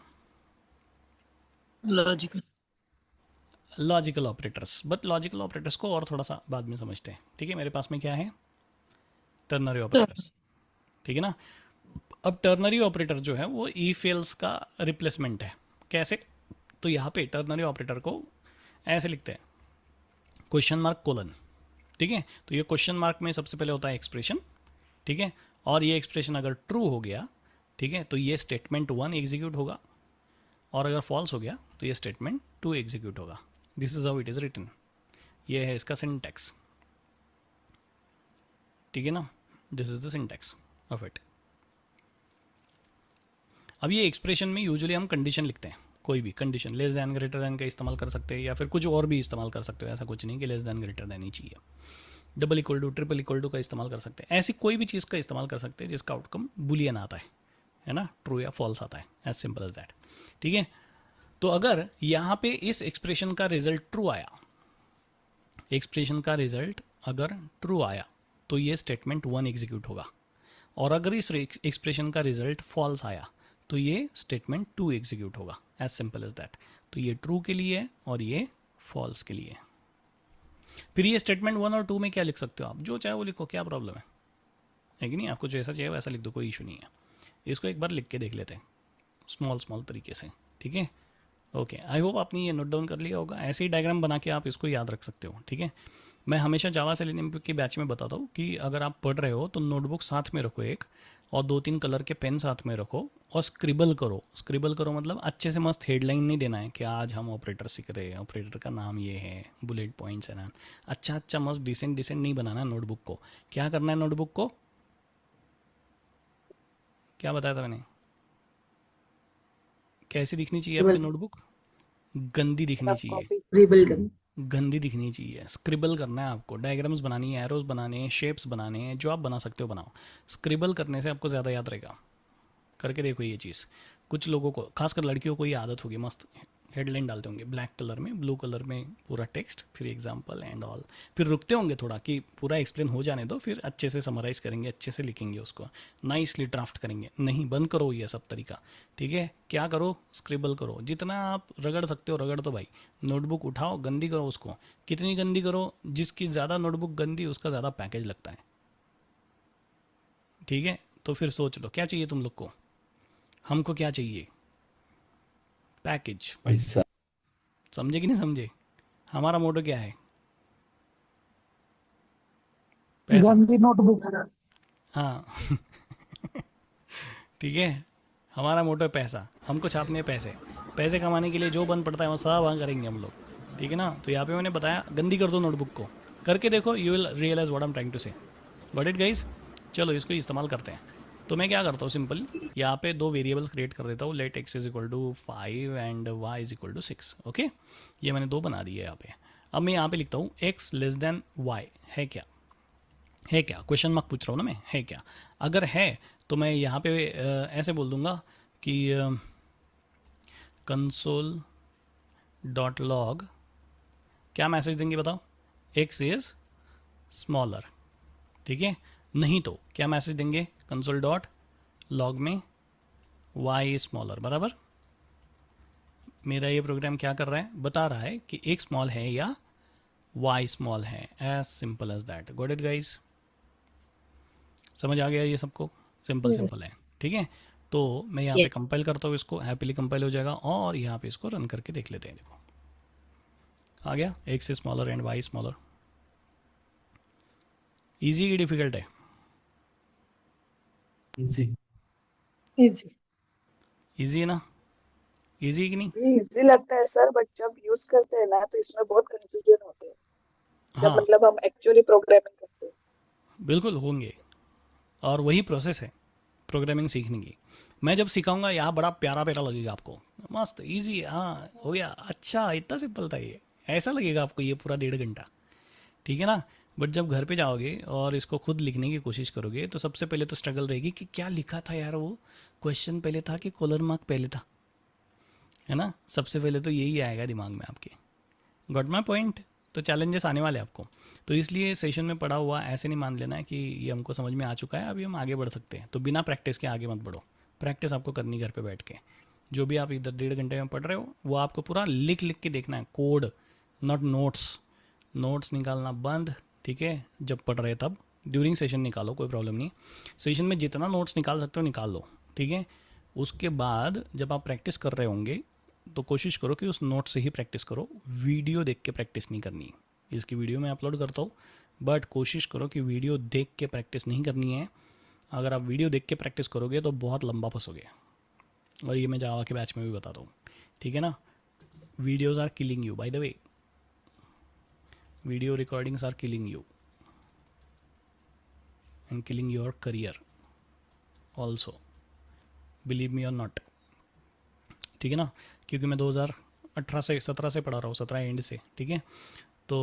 Logical operators. But logical operators को और थोड़ा सा बाद में समझते हैं, ठीक है। मेरे पास में क्या है? टर्नरी ऑपरेटर्स, ठीक है ना। अब टर्नरी ऑपरेटर जो है वो ई फेल्स का रिप्लेसमेंट है। कैसे? तो यहाँ पे टर्नरी ऑपरेटर को ऐसे लिखते हैं, क्वेश्चन मार्क कोलन, ठीक है। तो ये क्वेश्चन मार्क में सबसे पहले होता है एक्सप्रेशन, ठीक है, और ये एक्सप्रेशन अगर ट्रू हो गया, ठीक है, तो ये स्टेटमेंट 1 एग्जीक्यूट होगा, और अगर फॉल्स हो गया तो ये स्टेटमेंट 2 एग्जीक्यूट होगा। This is how it is written. ये है इसका सिंटैक्स, ठीक है ना, this is the syntax of it. अब ये एक्सप्रेशन में यूजुअली हम कंडीशन लिखते हैं, कोई भी condition, less than greater then का इस्तेमाल कर सकते हैं, या फिर कुछ और भी इस्तेमाल कर सकते हो, ऐसा कुछ नहीं कि लेस दैन ग्रेटर दैन ही चाहिए। Double equal to, triple equal to का इस्तेमाल कर सकते हैं, ऐसी कोई भी चीज़ का इस्तेमाल कर सकते हैं जिसका आउटकम बुलियन आता है ना, ट्रू या फॉल्स आता है, एज सिंपल एज दैट। ठीक है, तो अगर यहाँ पे इस एक्सप्रेशन का रिजल्ट ट्रू आया, एक्सप्रेशन का रिजल्ट अगर ट्रू आया तो ये स्टेटमेंट 1 एग्जीक्यूट होगा, और अगर इस एक्सप्रेशन का रिजल्ट फॉल्स आया तो ये स्टेटमेंट 2 एग्जीक्यूट होगा, एज सिंपल एज दैट। तो ये ट्रू के लिए है और ये फॉल्स के लिए है। फिर ये स्टेटमेंट 1 और 2 में क्या लिख सकते हो आप, जो चाहे वो लिखो, क्या प्रॉब्लम है कि नहीं, आपको जैसा चाहिए वैसा लिख दो, कोई इशू नहीं है। इसको एक बार लिख के देख लेते हैं स्मॉल तरीके से, ठीक है। ओके, आई होप आपने ये नोट डाउन कर लिया होगा, ऐसे ही डायग्राम बना के आप इसको याद रख सकते हो, ठीक है। मैं हमेशा जावा से लेने के बैच में बताता हूँ कि अगर आप पढ़ रहे हो तो नोटबुक साथ में रखो एक, और 2-3 कलर के पेन साथ में रखो, और स्क्रिबल करो। स्क्रिबल करो मतलब अच्छे से मस्त हेडलाइन नहीं देना है कि आज हम ऑपरेटर सीख रहे हैं, ऑपरेटर का नाम ये है, बुलेट पॉइंट्स है ना, अच्छा मस्त डिसेंट नहीं बनाना है नोटबुक को। क्या करना है नोटबुक को, क्या बताया था मैंने, कैसी दिखनी चाहिए आपकी नोटबुक, गंदी दिखनी चाहिए, गंदी दिखनी चाहिए। स्क्रिबल करना है आपको, डायग्राम्स बनानी है, एरोज बनाने हैं, शेप्स बनाने हैं, जो आप बना सकते हो बनाओ। स्क्रिबल करने से आपको ज़्यादा याद रहेगा, करके देखो ये चीज़। कुछ लोगों को, खासकर लड़कियों को ये आदत होगी, मस्त हेडलाइन डालते होंगे ब्लैक कलर में, ब्लू कलर में पूरा टेक्स्ट, फिर एग्जाम्पल एंड ऑल, फिर रुकते होंगे थोड़ा कि पूरा एक्सप्लेन हो जाने दो, फिर अच्छे से समराइज करेंगे, अच्छे से लिखेंगे उसको, नाइसली ड्राफ्ट करेंगे। नहीं, बंद करो ये सब तरीका, ठीक है। क्या करो, स्क्रिबल करो, जितना आप रगड़ सकते हो रगड़ दो भाई। नोटबुक उठाओ, गंदी करो उसको, कितनी गंदी करो, जिसकी ज़्यादा नोटबुक गंदी उसका ज़्यादा पैकेज लगता है, ठीक है। तो फिर सोच लो क्या चाहिए तुम लोग को, हमको क्या चाहिए, पैकेज। पैसा। समझे कि नहीं समझे, हमारा मोटो क्या है, पैसा। गंदी नोटबुक। हाँ ठीक है, हमारा मोटो है पैसा, हमको छापने हैं पैसे। पैसे कमाने के लिए जो बन पड़ता है वो सब वहाँ करेंगे हम लोग, ठीक है ना। तो यहाँ पे मैंने बताया गंदी कर दो नोटबुक को, करके देखो, you will realise what I am trying to say. Got it guys. चलो इसको इस्तेमाल करते हैं। तो मैं क्या करता हूँ, सिंपल यहाँ पे 2 वेरिएबल्स क्रिएट कर देता हूँ, let x is equal to 5 and y is equal to 6। Okay, ये मैंने 2 बना दिए यहाँ पे। अब मैं यहाँ पे लिखता हूँ x लेस देन y है क्या, है क्या, क्वेश्चन मार्क पूछ रहा हूँ ना मैं, है क्या। अगर है तो मैं यहाँ पे ऐसे बोल दूँगा कि कंसोल डॉट लॉग, क्या मैसेज देंगे बताओ, x इज स्मॉलर, ठीक है। नहीं तो क्या मैसेज देंगे, कंसोल डॉट लॉग में y इज स्मॉलर, बराबर। मेरा ये प्रोग्राम क्या कर रहा है, बता रहा है कि x स्मॉल है या y स्मॉल है, as simple as that. Got it guys, समझ आ गया ये सबको, सिंपल है, ठीक है। तो मैं यहाँ पे कंपाइल करता हूँ इसको, हैप्पीली कंपाइल हो जाएगा, और यहाँ पे इसको रन करके देख लेते हैं। देखो आ गया, x is smaller and y smaller. Easy की डिफिकल्ट है, इजी इजी है ना, इजी कि नहीं, इजी लगता है सर, बट जब यूज करते हैं ना तो इसमें बहुत कंफ्यूजन होते हैं, जब हाँ मतलब हम एक्चुअली प्रोग्रामिंग करते हैं। बिल्कुल होंगे, और वही प्रोसेस है प्रोग्रामिंग सीखने की। मैं जब सिखाऊंगा यहाँ बड़ा प्यारा लगेगा आपको, मस्त इजी, हाँ हो गया, अच्छा इतना सिंपल था ये, ऐसा लगेगा आपको ये पूरा 1.5 घंटा, ठीक है ना। बट जब घर पे जाओगे और इसको खुद लिखने की कोशिश करोगे तो सबसे पहले तो स्ट्रगल रहेगी कि क्या लिखा था यार, वो क्वेश्चन पहले था कि कॉलर मार्क पहले था, है ना। सबसे पहले तो यही आएगा दिमाग में आपके। Got my point. तो चैलेंजेस आने वाले आपको, तो इसलिए सेशन में पढ़ा हुआ ऐसे नहीं मान लेना है कि ये हमको समझ में आ चुका है, अभी हम आगे बढ़ सकते हैं। तो बिना प्रैक्टिस के आगे मत बढ़ो, प्रैक्टिस आपको करनी घर पे बैठ के। जो भी आप इधर 1.5 घंटे में पढ़ रहे हो वो आपको पूरा लिख के देखना है, कोड नॉट नोट्स। नोट्स निकालना बंद, ठीक है। जब पढ़ रहे तब ड्यूरिंग सेशन निकालो, कोई प्रॉब्लम नहीं। सेशन में जितना नोट्स निकाल सकते हो निकाल लो, ठीक है। उसके बाद जब आप प्रैक्टिस कर रहे होंगे तो कोशिश करो कि उस नोट से ही प्रैक्टिस करो, वीडियो देख के प्रैक्टिस नहीं करनी है। इसकी वीडियो मैं अपलोड करता हूँ, बट कोशिश करो कि वीडियो देख के प्रैक्टिस नहीं करनी है, अगर आप वीडियो देख के प्रैक्टिस करोगे तो बहुत लंबा फंसोगे, और ये मैं जावा के बैच में भी बताता हूँ, ठीक है ना। Videos are killing you, by the way, video recordings are killing you and killing your career also, believe me or not, ठीक है ना। क्योंकि मैं 2018 से 17 से पढ़ा रहा हूँ, 17 एंड से, ठीक है। तो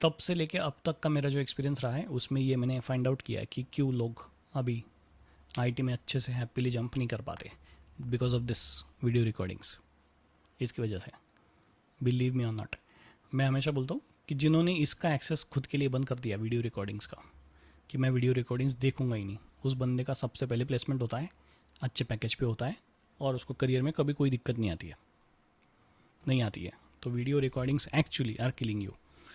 तब से लेके अब तक का मेरा जो एक्सपीरियंस रहा है उसमें ये मैंने फाइंड आउट किया है कि क्यों लोग अभी आईटी में अच्छे से हैप्पीली जंप नहीं कर पाते, because of this video recordings, इसकी वजह से, बिलीव मी और नॉट। मैं हमेशा बोलता हूँ कि जिन्होंने इसका एक्सेस खुद के लिए बंद कर दिया वीडियो रिकॉर्डिंग्स का, कि मैं वीडियो रिकॉर्डिंग्स देखूंगा ही नहीं, उस बंदे का सबसे पहले प्लेसमेंट होता है, अच्छे पैकेज पे होता है, और उसको करियर में कभी कोई दिक्कत नहीं आती है। तो video recordings actually are killing you,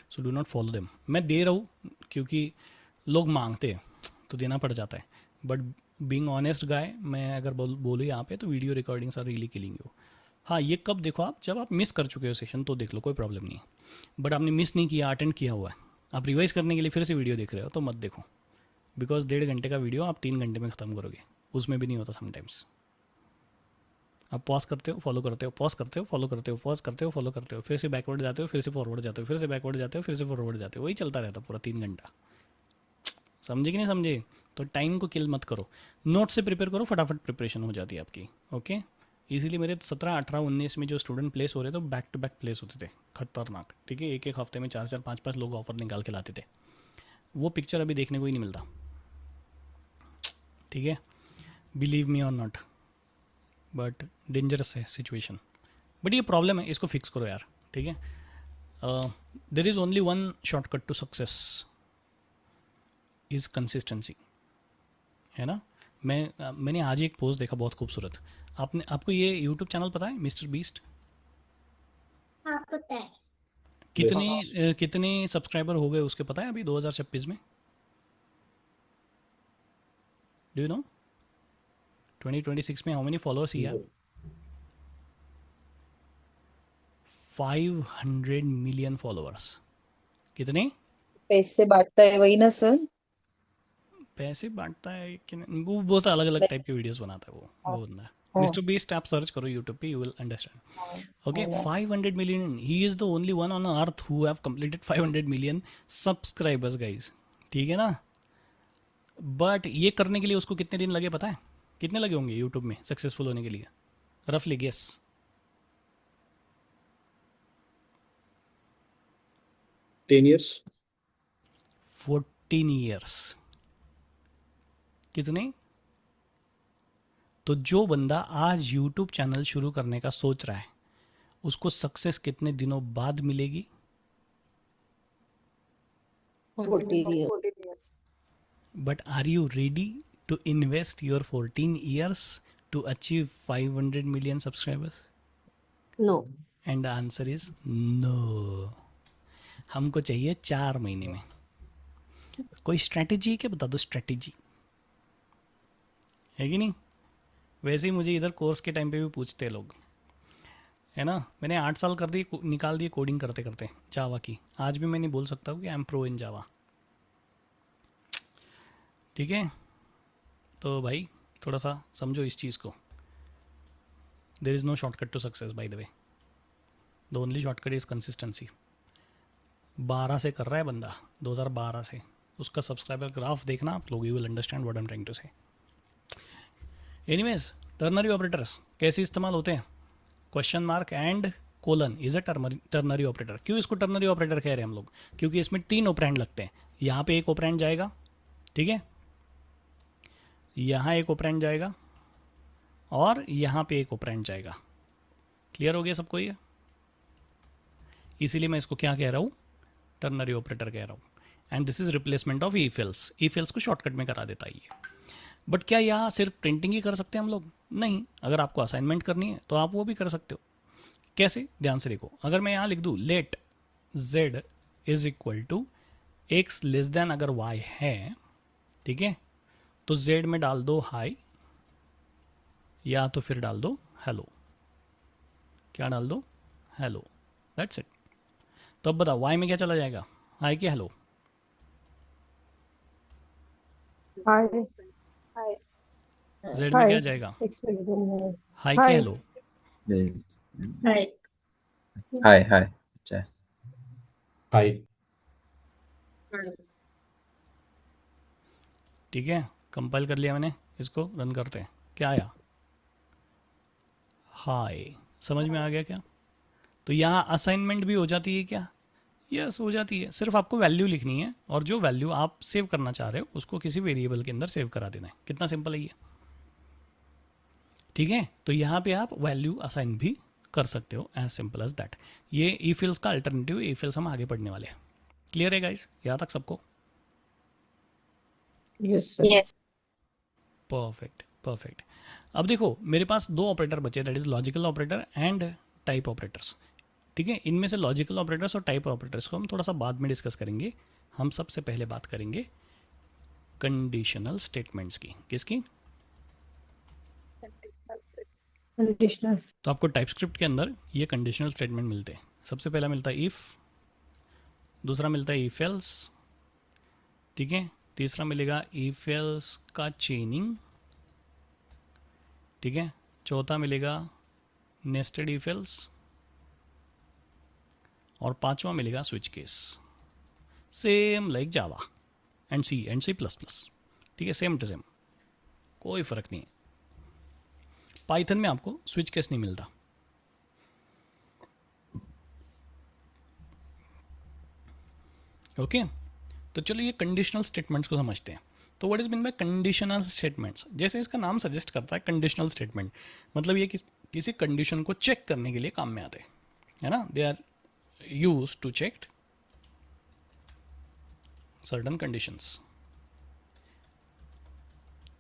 so do not follow them. मैं दे रहा हूँ क्योंकि लोग मांगते हैं तो देना पड़ जाता है, बट बीइंग ऑनेस्ट गाय, मैं अगर बोलूँ यहाँ पे, तो video recordings are really killing you. हाँ, ये कब देखो आप, जब आप मिस कर चुके हो सेशन तो देख लो, कोई प्रॉब्लम नहीं है। बट आपने मिस नहीं किया, अटेंड किया हुआ है, आप रिवाइज करने के लिए फिर से वीडियो देख रहे हो, तो मत देखो, बिकॉज 1.5 घंटे का वीडियो आप 3 घंटे में ख़त्म करोगे, उसमें भी नहीं होता समटाइम्स। आप पॉज करते हो, फॉलो करते हो, पॉज करते हो, फॉलो करते हो, पॉज करते हो, फॉलो करते हो, फिर से बैकवर्ड जाते हो, फिर से फॉरवर्ड जाते हो, फिर से बैकवर्ड जाते हो, फिर से फॉरवर्ड जाते हो, वही चलता रहता पूरा 3 घंटा। समझे कि नहीं समझे? तो टाइम को किल मत करो, नोट से प्रिपेयर करो, फटाफट प्रिपरेशन हो जाती है आपकी, ओके। इसीलिए मेरे 17, 18, 19 में जो स्टूडेंट प्लेस हो रहे थे, बैक टू बैक प्लेस होते थे, खतरनाक, ठीक है। एक एक हफ्ते में 4-4, 5-5 लोग ऑफर निकाल के लाते थे। वो पिक्चर अभी देखने को ही नहीं मिलता, ठीक है। Believe me or not, but dangerous है सिचुएशन, बट ये प्रॉब्लम है, इसको फिक्स करो यार, ठीक है। There is only one shortcut to success, is consistency, है ना। मैंने आज एक पोस्ट देखा बहुत खूबसूरत। आपको ये यूट्यूब चैनल पता है, मिस्टर बीस्ट? हाँ पता है। कितने सब्सक्राइबर हो गए उसके पता है अभी 2026 में? डू यू नो 2026 में हाउ मेनी फॉलोअर्स ही है? 500 मिलियन फॉलोअर्स। कितने पैसे बांटता है वही ना सर? पैसे बांटता है कि नहीं, वो बहुत अलग अलग टाइप के वीडियोस बनाता है वो बंदा। मिस्टर बीस्ट आप सर्च करो यूट्यूब पे, you will understand, okay. 500 million, he is the only one on earth who have completed 500 million subscribers guys, ठीक है ना। बट ये करने के लिए उसको कितने दिन लगे पता है? कितने लगे होंगे यूट्यूब में सक्सेसफुल होने के लिए? रफली गेस। 10 years 14 years. कितने? तो जो बंदा आज यूट्यूब चैनल शुरू करने का सोच रहा है, उसको सक्सेस कितने दिनों बाद मिलेगी? 14 years. But are you ready to invest your 14 years to achieve 500 million subscribers? No. And the answer is no. हमको चाहिए 4 महीने में। कोई स्ट्रैटेजी है क्या? बता दो स्ट्रैटेजी, है कि नहीं? वैसे ही मुझे इधर कोर्स के टाइम पे भी पूछते हैं लोग, है ना। मैंने 8 साल कर दी, निकाल दिए कोडिंग करते करते जावा की। आज भी मैं नहीं बोल सकता हूँ कि आई एम प्रो इन जावा, ठीक है। तो भाई थोड़ा सा समझो इस चीज़ को। There is no shortcut to success by the way, the only shortcut is consistency. 12 से कर रहा है बंदा, 2012 से, उसका सब्सक्राइबर ग्राफ देखना आप लोग, you will understand what I am trying to say. Anyways, ternary operators कैसे इस्तेमाल होते हैं? Question mark and colon is a ternary operator. क्यों इसको टर्नरी ऑपरेटर कह रहे हैं हम लोग? क्योंकि इसमें 3 ऑपरेंड लगते हैं। यहाँ पे एक ऑपरेंड जाएगा, ठीक है, यहाँ एक ऑपरेंड जाएगा, और यहाँ पे एक ऑपरेंड जाएगा। क्लियर हो गया सबको ये? इसीलिए मैं इसको क्या कह रहा हूँ? टर्नरी ऑपरेटर कह रहा हूँ। And this is replacement of if else. If else को शॉर्टकट में करा देता है ये। बट क्या यहाँ सिर्फ प्रिंटिंग ही कर सकते हैं हम लोग? नहीं, अगर आपको असाइनमेंट करनी है तो आप वो भी कर सकते हो। कैसे? ध्यान से देखो। अगर मैं यहाँ लिख दूँ let z is equal to x less than अगर y है, ठीक है, तो z में डाल दो हाई, या तो फिर डाल दो हेलो। क्या डाल दो? Hello, that's it. तो अब बताओ y में क्या चला जाएगा, हाई कि हेलो? हाय जेड में क्या जाएगा? एक सेकंड हाई के हाय हेलो? हाय हाय हाय अच्छा हाय ठीक है, कंपाइल कर लिया मैंने, इसको रन करते हैं। क्या आया? हाय। समझ में आ गया क्या? तो यहाँ असाइनमेंट भी हो जाती है क्या? यस हो जाती है। सिर्फ आपको वैल्यू लिखनी है और जो वैल्यू आप सेव करना चाह रहे हो उसको किसी वेरिएबल के अंदर सेव करा देना है। कितना सिंपल है ये? ठीक है, तो यहाँ पे आप वैल्यू असाइन भी कर सकते हो, एज सिंपल एज दैट। ये ई फिल्स का अल्टरनेटिव ई फिल्स हम आगे पढ़ने वाले हैं। क्लियर है गाइस, यहाँ तक सबको? Yes sir yes perfect perfect. अब देखो मेरे पास दो ऑपरेटर बचे, that is logical operator and type operators. ठीक है, इनमें से लॉजिकल ऑपरेटर्स और टाइप ऑपरेटर्स को हम थोड़ा सा बाद में डिस्कस करेंगे। हम सबसे पहले बात करेंगे कंडीशनल स्टेटमेंट्स की। किसकी? कंडीशनल तो आपको टाइपस्क्रिप्ट के अंदर ये कंडीशनल स्टेटमेंट मिलते हैं। सबसे पहला मिलता है इफ़, दूसरा मिलता है इफ एल्स, ठीक है, तीसरा मिलेगा इफ एल्स का चेनिंग, ठीक है, चौथा मिलेगा नेस्टेड इफ एल्स, और पांचवा मिलेगा switch case. Same like Java and C plus plus. ठीक है, सेम टू सेम, कोई फ़र्क नहीं है। पाइथन में आपको स्विच केस नहीं मिलता। ओके, तो चलो ये कंडीशनल स्टेटमेंट्स को समझते हैं। तो what is mean by conditional statements? जैसे इसका नाम सजेस्ट करता है कंडीशनल स्टेटमेंट, मतलब ये किसी कंडीशन को चेक करने के लिए काम में आते हैं, है ना। They are used to check certain conditions.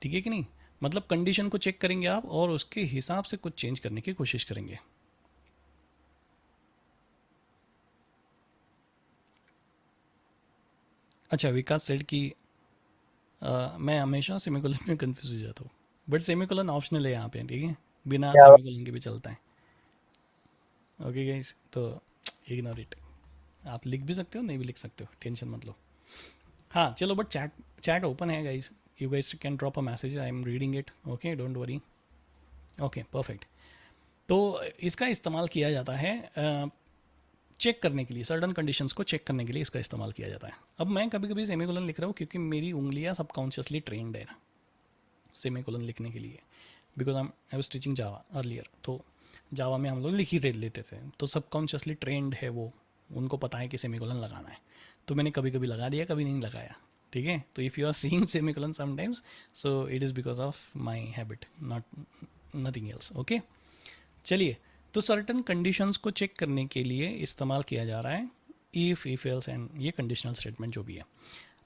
ठीक है कि नहीं? मतलब कंडीशन को चेक करेंगे आप और उसके हिसाब से कुछ चेंज करने की कोशिश करेंगे। अच्छा, विकास सेठ की मैं हमेशा सेमीकोलन में कंफ्यूज हो जाता हूँ, बट सेमीकोलन ऑप्शनल है यहाँ पे, ठीक है, बिना सेमीकोलन के भी चलता है। ओके गाइस, तो इग्नोर इट। आप लिख भी सकते हो, नहीं भी लिख सकते हो, टेंशन मत लो। हाँ चलो, बट चैट ओपन है guys, you guys can drop a message, I am reading it, okay, don't worry. Okay perfect. तो इसका इस्तेमाल किया जाता है चेक करने के लिए, सर्टन कंडीशंस को चेक करने के लिए इसका इस्तेमाल किया जाता है। अब मैं कभी कभी सेमीकोलन लिख रहा हूँ क्योंकि मेरी उंगलियाँ सबकॉन्शियसली ट्रेंड है ना सेमीकोलन लिखने के लिए, because I was teaching Java earlier. तो जावा में हम लोग लिख ही लेते थे, तो सबकॉन्शियसली ट्रेंड है वो, उनको पता है कि सेमीकोलन लगाना है। तो मैंने कभी कभी लगा दिया, कभी नहीं लगाया। ठीक है, तो if you are seeing semicolon sometimes, so it is because of my habit, not nothing else. Okay, चलिए, तो सर्टन कंडीशंस को चेक करने के लिए इस्तेमाल किया जा रहा है इफ एल्स एंड ये कंडीशनल स्टेटमेंट जो भी है।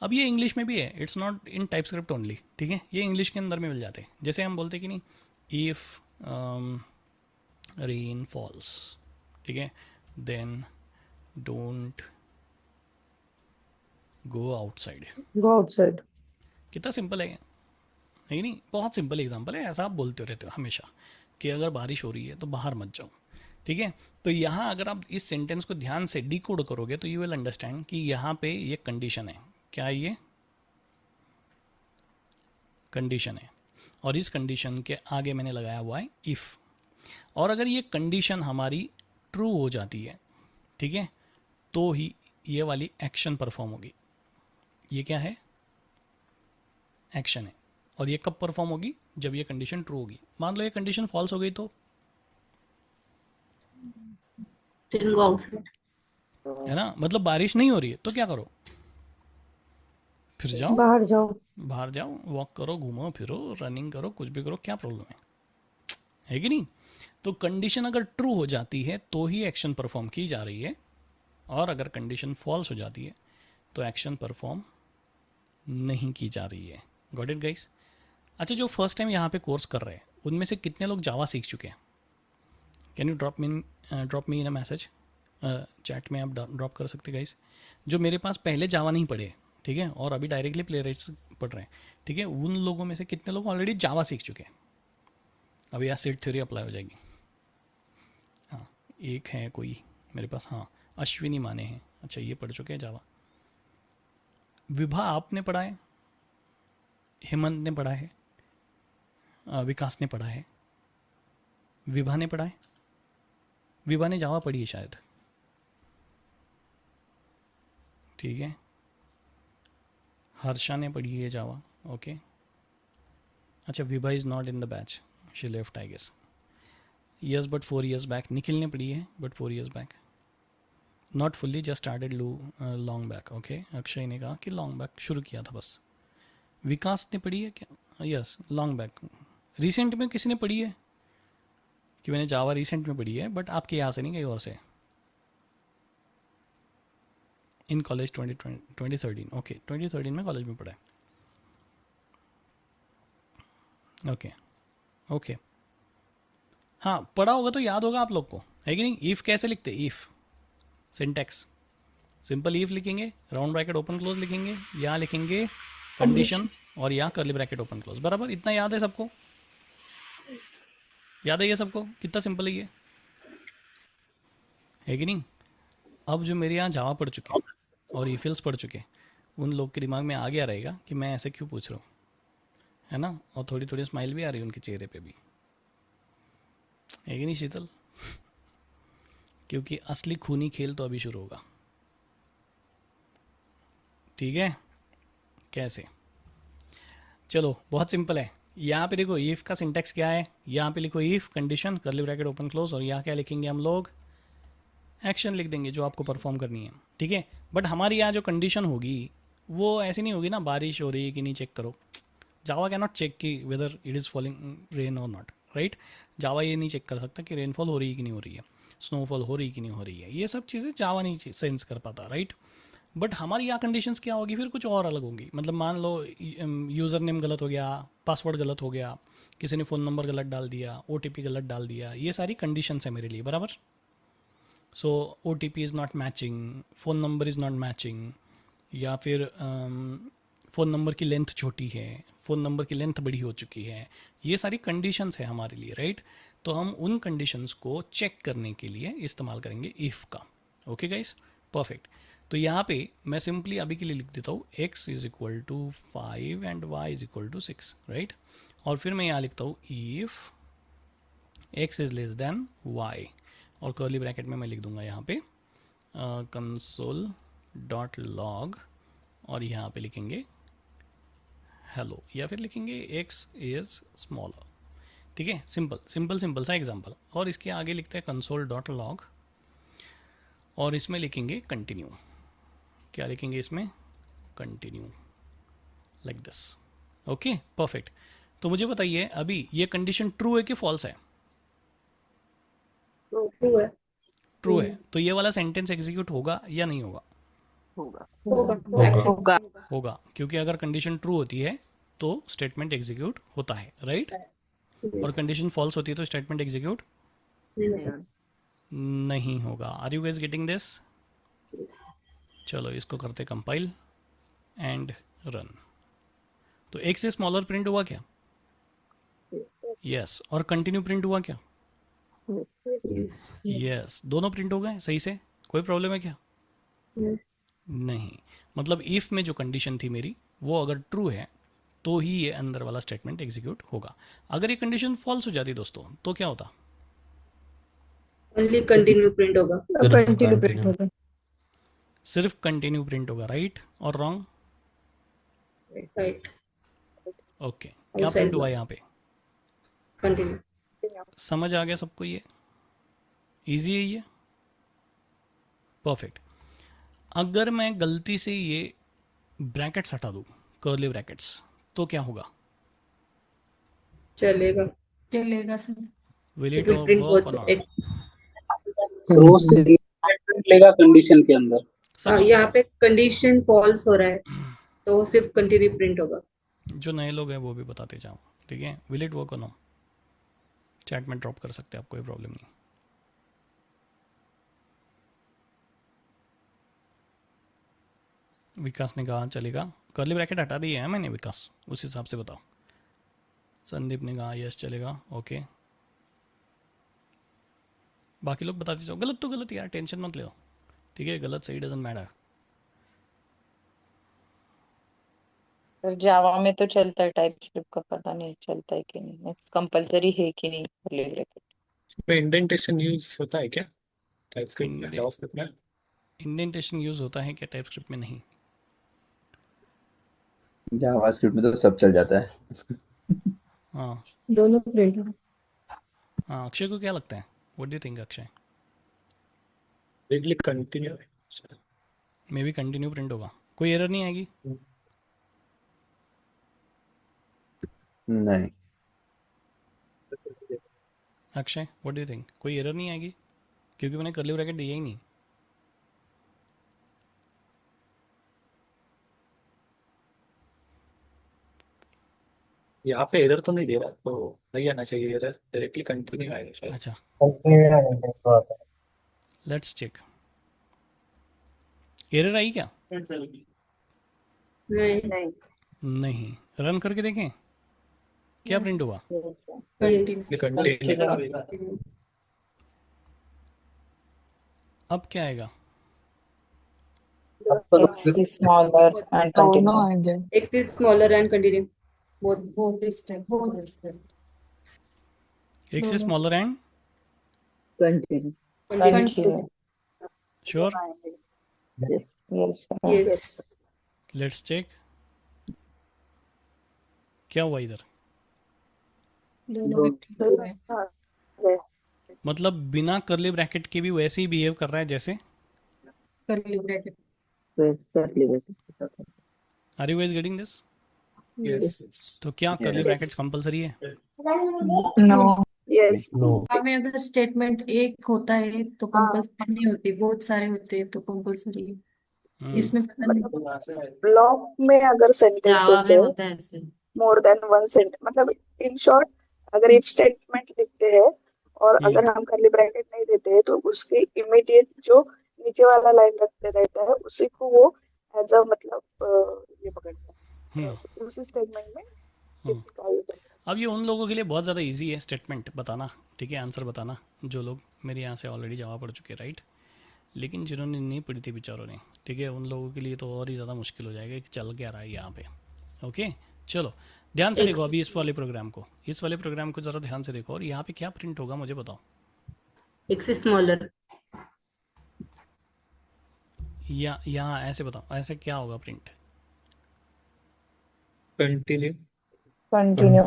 अब ये इंग्लिश में भी है, it's not in TypeScript only. ठीक है, ये इंग्लिश के अंदर में मिल जाते हैं। जैसे हम बोलते कि नहीं, इफ रेन फॉल्स, ठीक है, then don't go outside. Go outside. कितना सिंपल है नहीं? नहीं, बहुत सिंपल एग्जांपल है। ऐसा आप बोलते रहते हो हमेशा कि अगर बारिश हो रही है तो बाहर मत जाओ। ठीक है, तो यहाँ अगर आप इस सेंटेंस को ध्यान से डिकोड करोगे तो यू विल अंडरस्टैंड कि यहाँ पे ये कंडीशन है। क्या है ये? कंडीशन है, और इस कंडीशन के आगे मैंने लगाया हुआ है इफ़। और अगर ये कंडीशन हमारी ट्रू हो जाती है, ठीक है, तो ही ये वाली एक्शन परफॉर्म होगी। ये क्या है? एक्शन है। और ये कब परफॉर्म होगी? जब ये कंडीशन ट्रू होगी। मान लो ये कंडीशन फॉल्स हो गई तो है ना, मतलब बारिश नहीं हो रही है तो क्या करो? फिर जाओ, बाहर जाओ, बाहर जाओ, वॉक करो, घूमो फिरो, रनिंग करो, कुछ भी करो, क्या प्रॉब्लम है कि नहीं? तो कंडीशन अगर ट्रू हो जाती है तो ही एक्शन परफॉर्म की जा रही है, और अगर कंडीशन फॉल्स हो जाती है तो एक्शन परफॉर्म नहीं की जा रही है। Got it guys? अच्छा, जो फर्स्ट टाइम यहाँ पे कोर्स कर रहे हैं उनमें से कितने लोग जावा सीख चुके हैं? Can you drop me in a message? Chat में आप ड्रॉप कर सकते गाइस। जो मेरे पास पहले जावा नहीं पढ़े, ठीक है, और अभी डायरेक्टली प्लेराइट्स पढ़ रहे हैं, ठीक है, उन लोगों में से कितने लोग ऑलरेडी जावा सीख चुके हैं? अभी यहाँ सेट थ्योरी अप्लाई हो जाएगी। हाँ, एक है कोई मेरे पास, हाँ, अश्विनी माने हैं। अच्छा, ये पढ़ चुके हैं जावा। विभा आपने पढ़ा है, हेमंत ने पढ़ा है, विकास ने पढ़ा है, विभा ने पढ़ा है, विभा ने जावा पढ़ी है शायद, ठीक है, हर्षा ने पढ़ी है जावा, ओके। अच्छा, Vibha is not in the batch, she left I guess, yes but 4 years back. Nikhil ने पढ़ी है but 4 years back, not fully, just started long back, okay. Akshay ने कहा कि लॉन्ग बैक शुरू किया था बस। विकास ने पढ़ी है क्या? Yes, long back. रिसेंट में किसी ने पढ़ी है कि मैंने जावा रिसेंट में पढ़ी है, बट आपके यहाँ से नहीं, कहीं और से। इन कॉलेज 2013, ओके, 2013 में कॉलेज में पढ़ा है, ओके ओके। हाँ, पढ़ा होगा तो याद होगा आप लोग को, है कि नहीं? ईफ कैसे लिखते? ईफ सिंटैक्स सिंपल, ईफ लिखेंगे, राउंड ब्रैकेट ओपन क्लोज लिखेंगे, यहाँ लिखेंगे कंडीशन, और यहाँ कर्ली ब्रैकेट ओपन क्लोज, बराबर। इतना याद है सबको? याद है ये सबको? कितना सिंपल है ये, है कि नहीं? अब जो मेरे यहाँ जावा पढ़ चुके और ईफिल्स पढ़ चुके, उन लोग के दिमाग में आ गया रहेगा कि मैं ऐसे क्यों पूछ रहा हूँ, है ना? और थोड़ी थोड़ी स्माइल भी आ रही है उनके चेहरे पे भी, है कि नहीं शीतल? क्योंकि असली खूनी खेल तो अभी शुरू होगा, ठीक है? कैसे? चलो, बहुत सिंपल है। यहाँ पे देखो, ईफ का सिंटेक्स क्या है, यहाँ पे लिखो if condition curly bracket open close, और यहाँ क्या लिखेंगे हम लोग? एक्शन लिख देंगे जो आपको परफॉर्म करनी है, ठीक है? बट हमारी यहाँ जो कंडीशन होगी वो ऐसी नहीं होगी ना, बारिश हो रही है कि नहीं चेक करो। जावा कैन नॉट चेक कि whether it is falling rain और नॉट, राइट? जावा ये नहीं चेक कर सकता कि रेनफॉल हो रही है कि नहीं हो रही है, स्नोफॉल हो रही है कि नहीं हो रही है, ये सब चीज़ें जावा नहीं सेंस कर पाता, राइट? बट हमारी यहाँ कंडीशंस क्या होगी, फिर कुछ और अलग होंगी। मतलब मान लो यूज़र नेम गलत हो गया, पासवर्ड गलत हो गया, किसी ने फ़ोन नंबर गलत डाल दिया, OTP गलत डाल दिया, ये सारी कंडीशंस है मेरे लिए, बराबर? सो OTP is not matching, phone number is not matching, या फिर फ़ोन नंबर की लेंथ छोटी है, फ़ोन नंबर की लेंथ बड़ी हो चुकी है, ये सारी कंडीशंस है हमारे लिए, राइट? तो हम उन कंडीशंस को चेक करने के लिए इस्तेमाल करेंगे इफ़ का, ओके गाइस, परफेक्ट। तो यहाँ पे मैं सिंपली अभी के लिए लिख देता हूँ x is equal to 5 and y is equal to 6, right? और फिर मैं यहाँ लिखता हूँ if x is less than y, और कर्ली ब्रैकेट में मैं लिख दूंगा यहाँ पे कंसोल डॉट लॉग, और यहाँ पे लिखेंगे हेलो, या फिर लिखेंगे x इज स्मॉलर, ठीक है? सिंपल सिंपल सिंपल सा एग्जांपल। और इसके आगे लिखते हैं कंसोल डॉट लॉग, और इसमें लिखेंगे कंटिन्यू। क्या लिखेंगे इसमें? Continue, like this, okay, perfect. तो मुझे बताइए अभी ये कंडीशन ट्रू है कि फॉल्स है? ट्रू है। ट्रू है, तो ये वाला सेंटेंस एग्जीक्यूट होगा या नहीं होगा? होगा। होगा, क्योंकि अगर कंडीशन ट्रू होती है तो स्टेटमेंट एग्जीक्यूट होता है, राइट? और कंडीशन फॉल्स होती है तो स्टेटमेंट एग्जीक्यूट नहीं होगा। Are you guys getting this? चलो इसको करते कंपाइल एंड रन। तो एक से स्मॉलर प्रिंट हुआ क्या? यस। और कंटिन्यू प्रिंट हुआ क्या? यस। दोनों प्रिंट हो गए सही से? कोई प्रॉब्लम है क्या? नहीं। मतलब इफ में जो कंडीशन थी मेरी वो अगर ट्रू है तो ही ये अंदर वाला स्टेटमेंट एग्जीक्यूट होगा। अगर ये कंडीशन फॉल्स हो जाती दोस्तों तो क्या होता? ओनली कंटिन्यू प्रिंट होगा। कंटिन्यू प्रिंट होगा। सिर्फ कंटिन्यू प्रिंट होगा, राइट और रॉन्ग? राइट। ओके, क्या प्रिंट हुआ यहाँ पे? कंटिन्यू। समझ आ गया सबको? ये इजी है ये, परफेक्ट। अगर मैं गलती से ये ब्रैकेट्स हटा दूं, कर्ली ब्रैकेट्स, तो क्या होगा? चलेगा। चलेगा sir. Will it print work और नॉट? रो से प्रिंट लेगा कंडीशन के अंदर। यहाँ पे कंडीशन फॉल्स हो रहा है तो सिर्फ कंटिन्यू प्रिंट होगा। जो नए लोग हैं वो भी बताते जाओ, ठीक है? विल इट वर्क और नो? चैट में ड्रॉप कर सकते हैं आप, कोई प्रॉब्लम नहीं। विकास ने कहा चलेगा। कर्ली ब्रैकेट हटा दी है मैंने विकास, उस हिसाब से बताओ। संदीप ने कहा यस चलेगा, ओके। बाकी लोग बताते जाओ। गलत तो गलत यार, टेंशन मत लो, ठीक है? गलत सही डजंट मैटर। सर जावा में तो चलता है, टाइप स्क्रिप्ट का पता नहीं चलता है कि नहीं, कंपलसरी है कि नहीं curly bracket। इसमें इंडेंटेशन यूज होता है क्या टाइपस्क्रिप्ट में, इंडे जावास्क्रिप्ट में? इंडेंटेशन यूज़ होता है क्या टाइपस्क्रिप्ट में? नहीं। जावास्क्रिप्ट में तो सब चल जाता है। हाँ दोनों प्रिंट हाँ, अक्षय को क्या लगता है? What do you think Akshay? Directly continue. May be continue print होगा, कोई एरर नहीं आएगी? नहीं, Akshay what do you think, कोई एरर नहीं आएगी? क्योंकि मैंने कर्ली ब्रैकेट दिया ही नहीं। यहाँ पे एरर तो नहीं दे रहा, तो नहीं आना चाहिए एरर, डायरेक्टली कंटिन्यू आएगा शायद। अच्छा कंटिन्यू लेट्स चेक, एरर आई क्या? नहीं। नहीं, रन करके देखें क्या प्रिंट हुआ। कंटिन्यू अब क्या आएगा? X is smaller and continue। X is smaller and continue. Both is X is smaller and Continue. Continue। sure, Yes, yes, sir। Yes. Let's check क्या हुआ इधर। मतलब बिना कर्ली ब्रैकेट के भी वैसे ही बिहेव कर रहा है जैसे Curly bracket। Are you guys getting this? Yes. तो क्या कर्ली ब्रैकेट्स कंपलसरी है? No। Yes। हमें अगर स्टेटमेंट एक होता है तो कंपल्सरी नहीं होती, बहुत सारे होते हैं तो कंपल्सरी है। इसमें पता नहीं। मतलब ब्लॉक में अगर सेंटेंसेस जावा में है होता है ऐसे। मोर देन वन सेंटेंस, मतलब इन शॉर्ट अगर इफ स्टेटमेंट लिखते हैं और अगर हम कर्ली ब्रैकेट नहीं देते हैं तो उसके इमीडिएट जो नीचे वाला लाइन रखते रहता है उसी को वो एज अ मतलब ये पकड़ता है उसी स्टेटमेंट में किसी का ये करता है। अब ये उन लोगों के लिए बहुत ज़्यादा इजी है स्टेटमेंट बताना, ठीक है, आंसर बताना, जो लोग मेरे यहाँ से ऑलरेडी जवाब पढ़ चुके हैं, राइट। लेकिन जिन्होंने नहीं पढ़ी थी बेचारों ने, ठीक है, उन लोगों के लिए तो और ही ज़्यादा मुश्किल हो जाएगा कि चल क्या रहा है यहाँ पे। ओके चलो ध्यान से देखो अभी इस वाले प्रोग्राम को, इस वाले प्रोग्राम को ज़रा ध्यान से देखो और यहाँ पे क्या प्रिंट होगा मुझे बताओ। X is smaller। या यहाँ ऐसे बताओ, ऐसे क्या होगा प्रिंट? Continue Continue।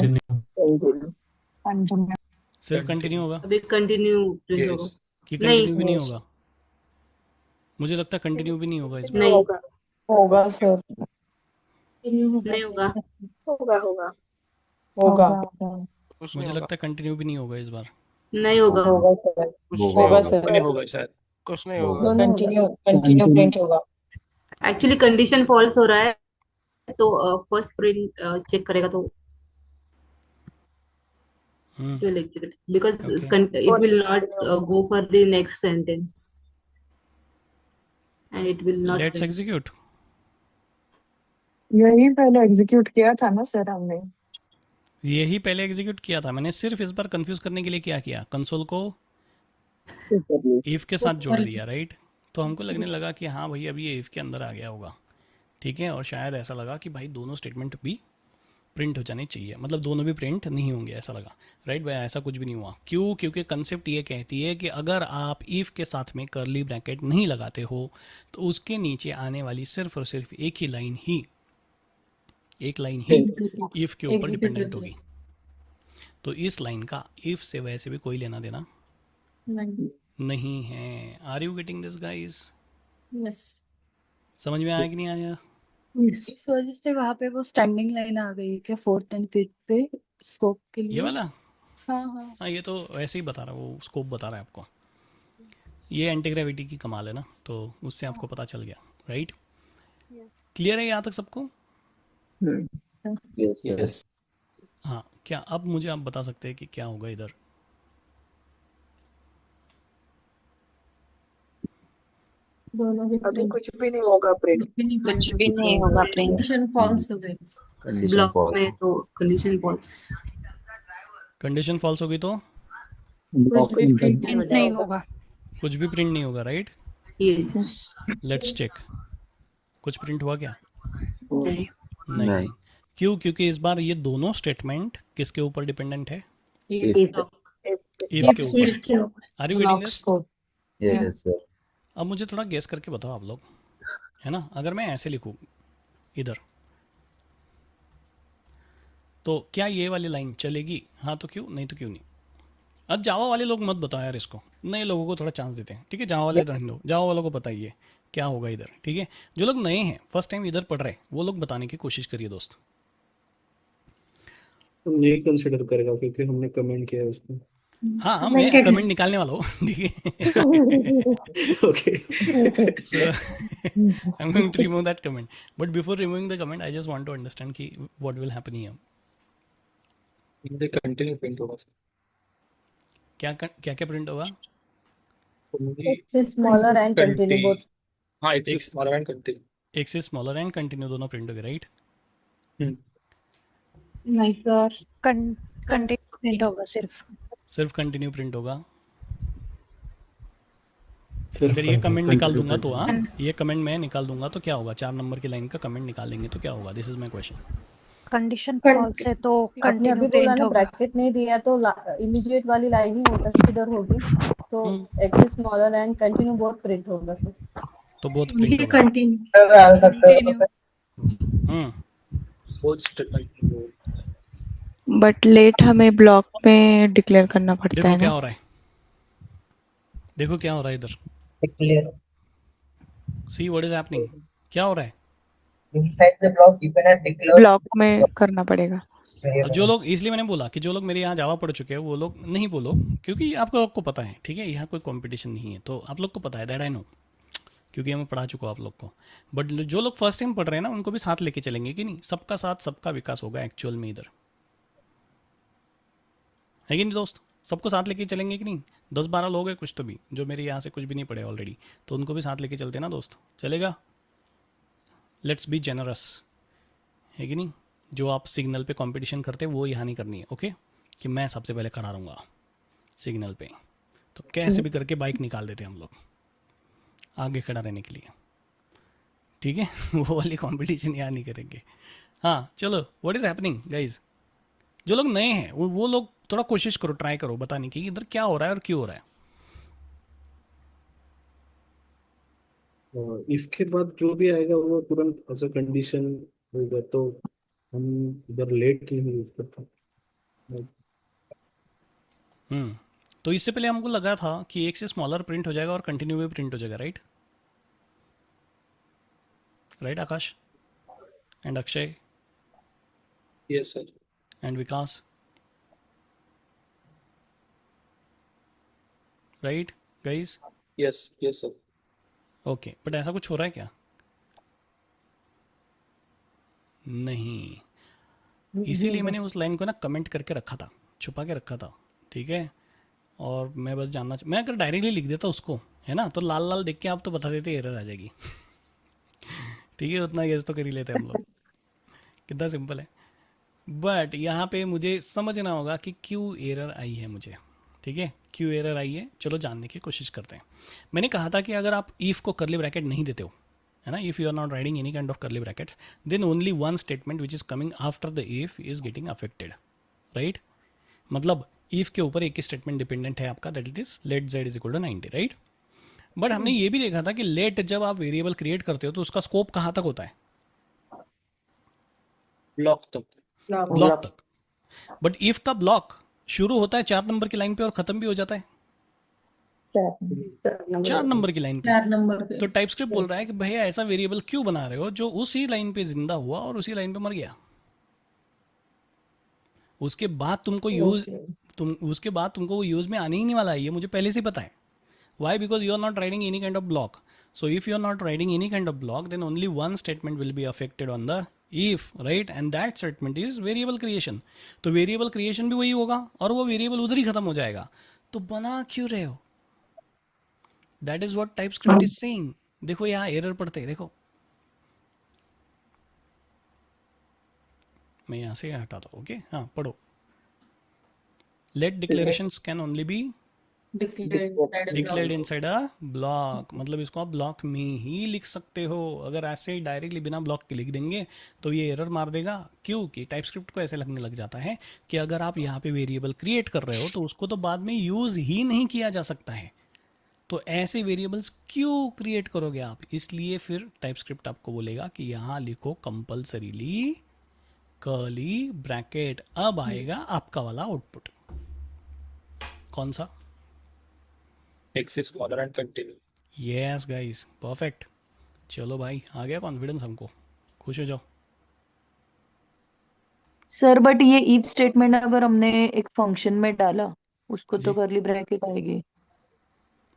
सिर्फ कंटिन्यू होगा अभी कंटिन्यू प्रिंट होगा। कि नहीं। कंटिन्यू भी नहीं होगा? मुझे लगता है कंटिन्यू भी नहीं होगा इस बार। नहीं होगा सर। नहीं होगा। होगा मुझे लगता है कंटिन्यू भी नहीं होगा इस बार। नहीं होगा। होगा सर। नहीं होगा शायद, कुछ नहीं होगा। कंटिन्यू प्रिंट होगा। एक्चुअली कंडीशन फॉल्स हो रहा है तो फर्स्ट प्रिंट चेक करेगा तो will execute because it will not go for the next sentence and it will not let's execute. यही पहले एग्जीक्यूट किया था ना सर हमने। यही पहले एग्जीक्यूट किया था मैंने, सिर्फ इस बार कंफ्यूज करने के लिए क्या किया, कंसोल को इफ के साथ जोड़ दिया, राइट। तो हमको लगने लगा कि हाँ भाई अभी ये इफ के अंदर आ गया होगा, ठीक है, और शायद ऐसा लगा कि भाई दोनों स्टेटमेंट भी प्रिंट हो जाने चाहिए, मतलब दोनों भी प्रिंट नहीं होंगे ऐसा लगा, राइट भाई। ऐसा कुछ भी नहीं हुआ। क्यों? क्योंकि कंसेप्ट ये कहती है कि अगर आप इफ के साथ में कर्ली ब्रैकेट नहीं लगाते हो तो उसके नीचे आने वाली सिर्फ और सिर्फ एक लाइन ही इफ के ऊपर डिपेंडेंट होगी। तो इस लाइन का इफ से वैसे भी कोई लेना देना नहीं है। Are you getting this guys? Yes. समझ में आया कि नहीं आया? इस वजह से वहां पे वो स्टैंडिंग लाइन आ गई क्या 4th and 5th पे स्कोप के लिए? ये वाला हाँ। हाँ, ये तो ऐसे ही बता रहा है, वो स्कोप बता रहा है आपको। ये एंटी ग्रेविटी की कमाल है ना, तो उससे आपको पता चल गया, राइट। क्लियर है यहाँ तक सबको? यस। हाँ, क्या अब मुझे आप बता सकते हैं कि क्या होगा इधर? अभी कुछ भी नहीं होगा प्रिंट। कुछ भी नहीं होगा प्रिंट। कंडीशन फॉल्स हो गई कंडीशन ब्लॉक फॉल्स। में, तो कंडीशन फॉल्स। कंडीशन फॉल्स होगी तो कुछ भी प्रिंट प्रिंट नहीं होगा। कुछ भी प्रिंट नहीं होगा, राइट। यस। लेट्स चेक, कुछ प्रिंट हुआ क्या? नहीं। नहीं। क्यों? क्योंकि इस बार ये दोनों स्टेटमेंट किसके ऊपर डिपेंडेंट है? If इफ के ऊपर। if के ऊपर are you getting blocks this? को यस सर। अब मुझे थोड़ा गेस करके बताओ आप लोग, है ना? अगर मैं ऐसे लिखूँ इधर, तो क्या ये वाली लाइन चलेगी? हाँ तो क्यों, नहीं तो क्यों नहीं? अब जावा वाले लोग मत बताओ यार इसको, नए लोगों को थोड़ा चांस देते हैं, ठीक है? जावा वाले रहने दो, जावा वालों को बताइए क्या होगा इधर, ठीक है? जो लोग नए हैं, फर्स्ट टाइम इधर पढ़ रहे हैं, वो लोग बताने की कोशिश करिए दोस्त। तो नहीं कंसिडर करेगा क्योंकि हमने कमेंट किया है उसको। हाँ हाँ, मैं कमेंट निकालने वाला हूँ, ठीक है? Okay So I'm going to remove that comment. But before removing the comment, I just want to understand कि what will happen here. मुझे कंटिन्यू प्रिंट होगा सर। क्या क्या प्रिंट होगा? तो मुझे X is smaller and continue both. हाँ x is smaller and continue. X is smaller and continue दोनों प्रिंट हो गए, राइट? नहीं सर, कंटिन्यू प्रिंट होगा सिर्फ कंटिन्यू प्रिंट होगा। सिर्फ अगर ये कमेंट निकाल दूंगा तो, continue हाँ, ये कमेंट मैं निकाल दूंगा तो क्या होगा? 4 नंबर की लाइन का कमेंट निकाल देंगे तो क्या होगा? This is my question. Condition false है तो आपने कंटिन्यू अभी बोला प्रिंट ना होगा। ब्रैकेट नहीं दिया तो इमीडिएट वाली लाइन ही कंसीडर होगी, तो X is smaller and continue both print होगा सर। तो बहुत प्रिंट ये होगा। कंटिन्यू डाल सकते हो तो बहुत स्टेटमेंट। बट लेट हमें ब्लॉक में डिक्लेयर करना पड़ता देखो है क्या ना। हो रहा है, देखो क्या हो रहा है इधर। Declare see what is happening, क्या हो रहा है? Inside the block you can declare block में करना पड़ेगा। और जो लोग, इसलिए मैंने बोला कि जो लोग मेरे यहाँ जावा पढ़ चुके हैं वो लोग नहीं बोलो, क्योंकि आपको पता है, ठीक है? यहाँ कोई कंपटीशन नहीं है, तो आप लोग को पता है, दैट आई नो, क्योंकि मैं पढ़ा चुका हूँ आप लोग को। बट जो लोग फर्स्ट टाइम पढ़ रहे हैं ना, उनको भी साथ लेके चलेंगे कि नहीं? सबका साथ सबका विकास होगा एक्चुअल में इधर, है कि नहीं दोस्त? सबको साथ लेके चलेंगे कि नहीं? 10-12 लोग हैं कुछ तो भी, जो मेरे यहाँ से कुछ भी नहीं पढ़े ऑलरेडी, तो उनको भी साथ लेके चलते ना दोस्त, चलेगा? लेट्स बी जेनरस, है कि नहीं? जो आप सिग्नल पे कंपटीशन करते हैं वो यहाँ नहीं करनी है, ओके? कि मैं सबसे पहले खड़ा रहूँगा सिग्नल पे, तो कैसे भी करके बाइक निकाल देते हम लोग आगे खड़ा रहने के लिए, ठीक है? वो वाली कंपटीशन यहाँ नहीं करेंगे। हाँ चलो, व्हाट इज़ हैपनिंग गाइज? जो लोग नए हैं वो लोग थोड़ा कोशिश करो, ट्राई करो बताने की इधर क्या हो रहा है और क्यों हो रहा है। इफ के बाद जो भी आएगा वो तुरंत एज अ कंडीशन होगा, तो हम इधर लेट नहीं यूज करते। तो इससे पहले हमको लगा था कि एक से स्मॉलर प्रिंट हो जाएगा और कंटिन्यू भी प्रिंट हो जाएगा, right? Right Akash and Akshay yes sir. And Vikas, right guys? Yes yes sir. Okay, but ऐसा कुछ हो रहा है क्या? नहीं, इसीलिए मैंने उस लाइन को ना कमेंट करके रखा था, छुपा के रखा था, ठीक है? और मैं बस मैं अगर डायरेक्टली लिख देता उसको, है ना, तो लाल लाल देख के आप तो बता देते एरर आ जाएगी। ठीक है, उतना गेस तो कर ही लेते हम लोग, कितना सिंपल है। बट यहाँ पे मुझे समझना होगा कि क्यों एरर आई है मुझे, ठीक है? क्यों एरर आई है, चलो जानने की कोशिश करते हैं। मैंने कहा था कि अगर आप इफ़ को करली ब्रैकेट नहीं देते हो, है ना, if you are not writing any kind of curly brackets, then only one statement which is coming after the if is getting affected, right? मतलब इफ के ऊपर एक ही स्टेटमेंट डिपेंडेंट है आपका, that is let z is equal to 90, right? But हमने ये भी देखा था कि लेट जब आप वेरिएबल क्रिएट करते हो तो उसका स्कोप कहाँ तक होता है? ब्लॉक तक। ब्लॉक तक। बट इफ का ब्लॉक शुरू होता है 4 नंबर की लाइन पे और खत्म भी हो जाता है 4 नंबर की लाइन पे। 4 नंबर पे। तो टाइपस्क्रिप्ट बोल रहा है कि भैया ऐसा वेरिएबल क्यों बना रहे हो जो उसी लाइन पे जिंदा हुआ और उसी लाइन पे मर गया? उसके बाद तुमको वो यूज में आने ही नहीं वाला है, ये मुझे पहले से पता है। Why? Because you are not writing any kind of block. So if you are not writing any kind of block, then only one statement will be affected on the if, right? And that statement is variable creation. तो वेरिएबल क्रिएशन भी वही होगा और वो वेरिएबल उधर ही खत्म हो जाएगा। तो बना क्यों रहे हो? That is what TypeScript is saying. देखो यहाँ एरर पढ़ते, देखो मैं यहाँ से हटाता हूँ, ओके? हाँ पढ़ो। Let declarations can only be declared inside a block, मतलब इसको आप ब्लॉक में ही लिख सकते हो। अगर ऐसे ही डायरेक्टली बिना ब्लॉक के लिख देंगे तो ये एरर मार देगा। क्यों कि टाइपस्क्रिप्ट को ऐसे लगने लग जाता है कि अगर आप यहाँ पे वेरिएबल क्रिएट कर रहे हो तो उसको तो बाद में यूज़ ही नहीं किया जा सकता है। तो ऐसे वेरिएबल्स क्यों क्रिएट करोगे आप? इसलिए फिर टाइपस्क्रिप्ट आपको बोलेगा कि यहाँ लिखो कंपल्सरीली कर्ली ब्रैकेट। अब आएगा आपका वाला आउटपुट। कौन सा? X is smaller and continue. Yes guys, perfect. चलो भाई, आ गया कॉन्फिडेंस हमको, खुश हो जाओ। सर बट ये इफ स्टेटमेंट अगर हमने एक फंक्शन में डाला उसको तो जी, करली ब्रैकेट आएगी।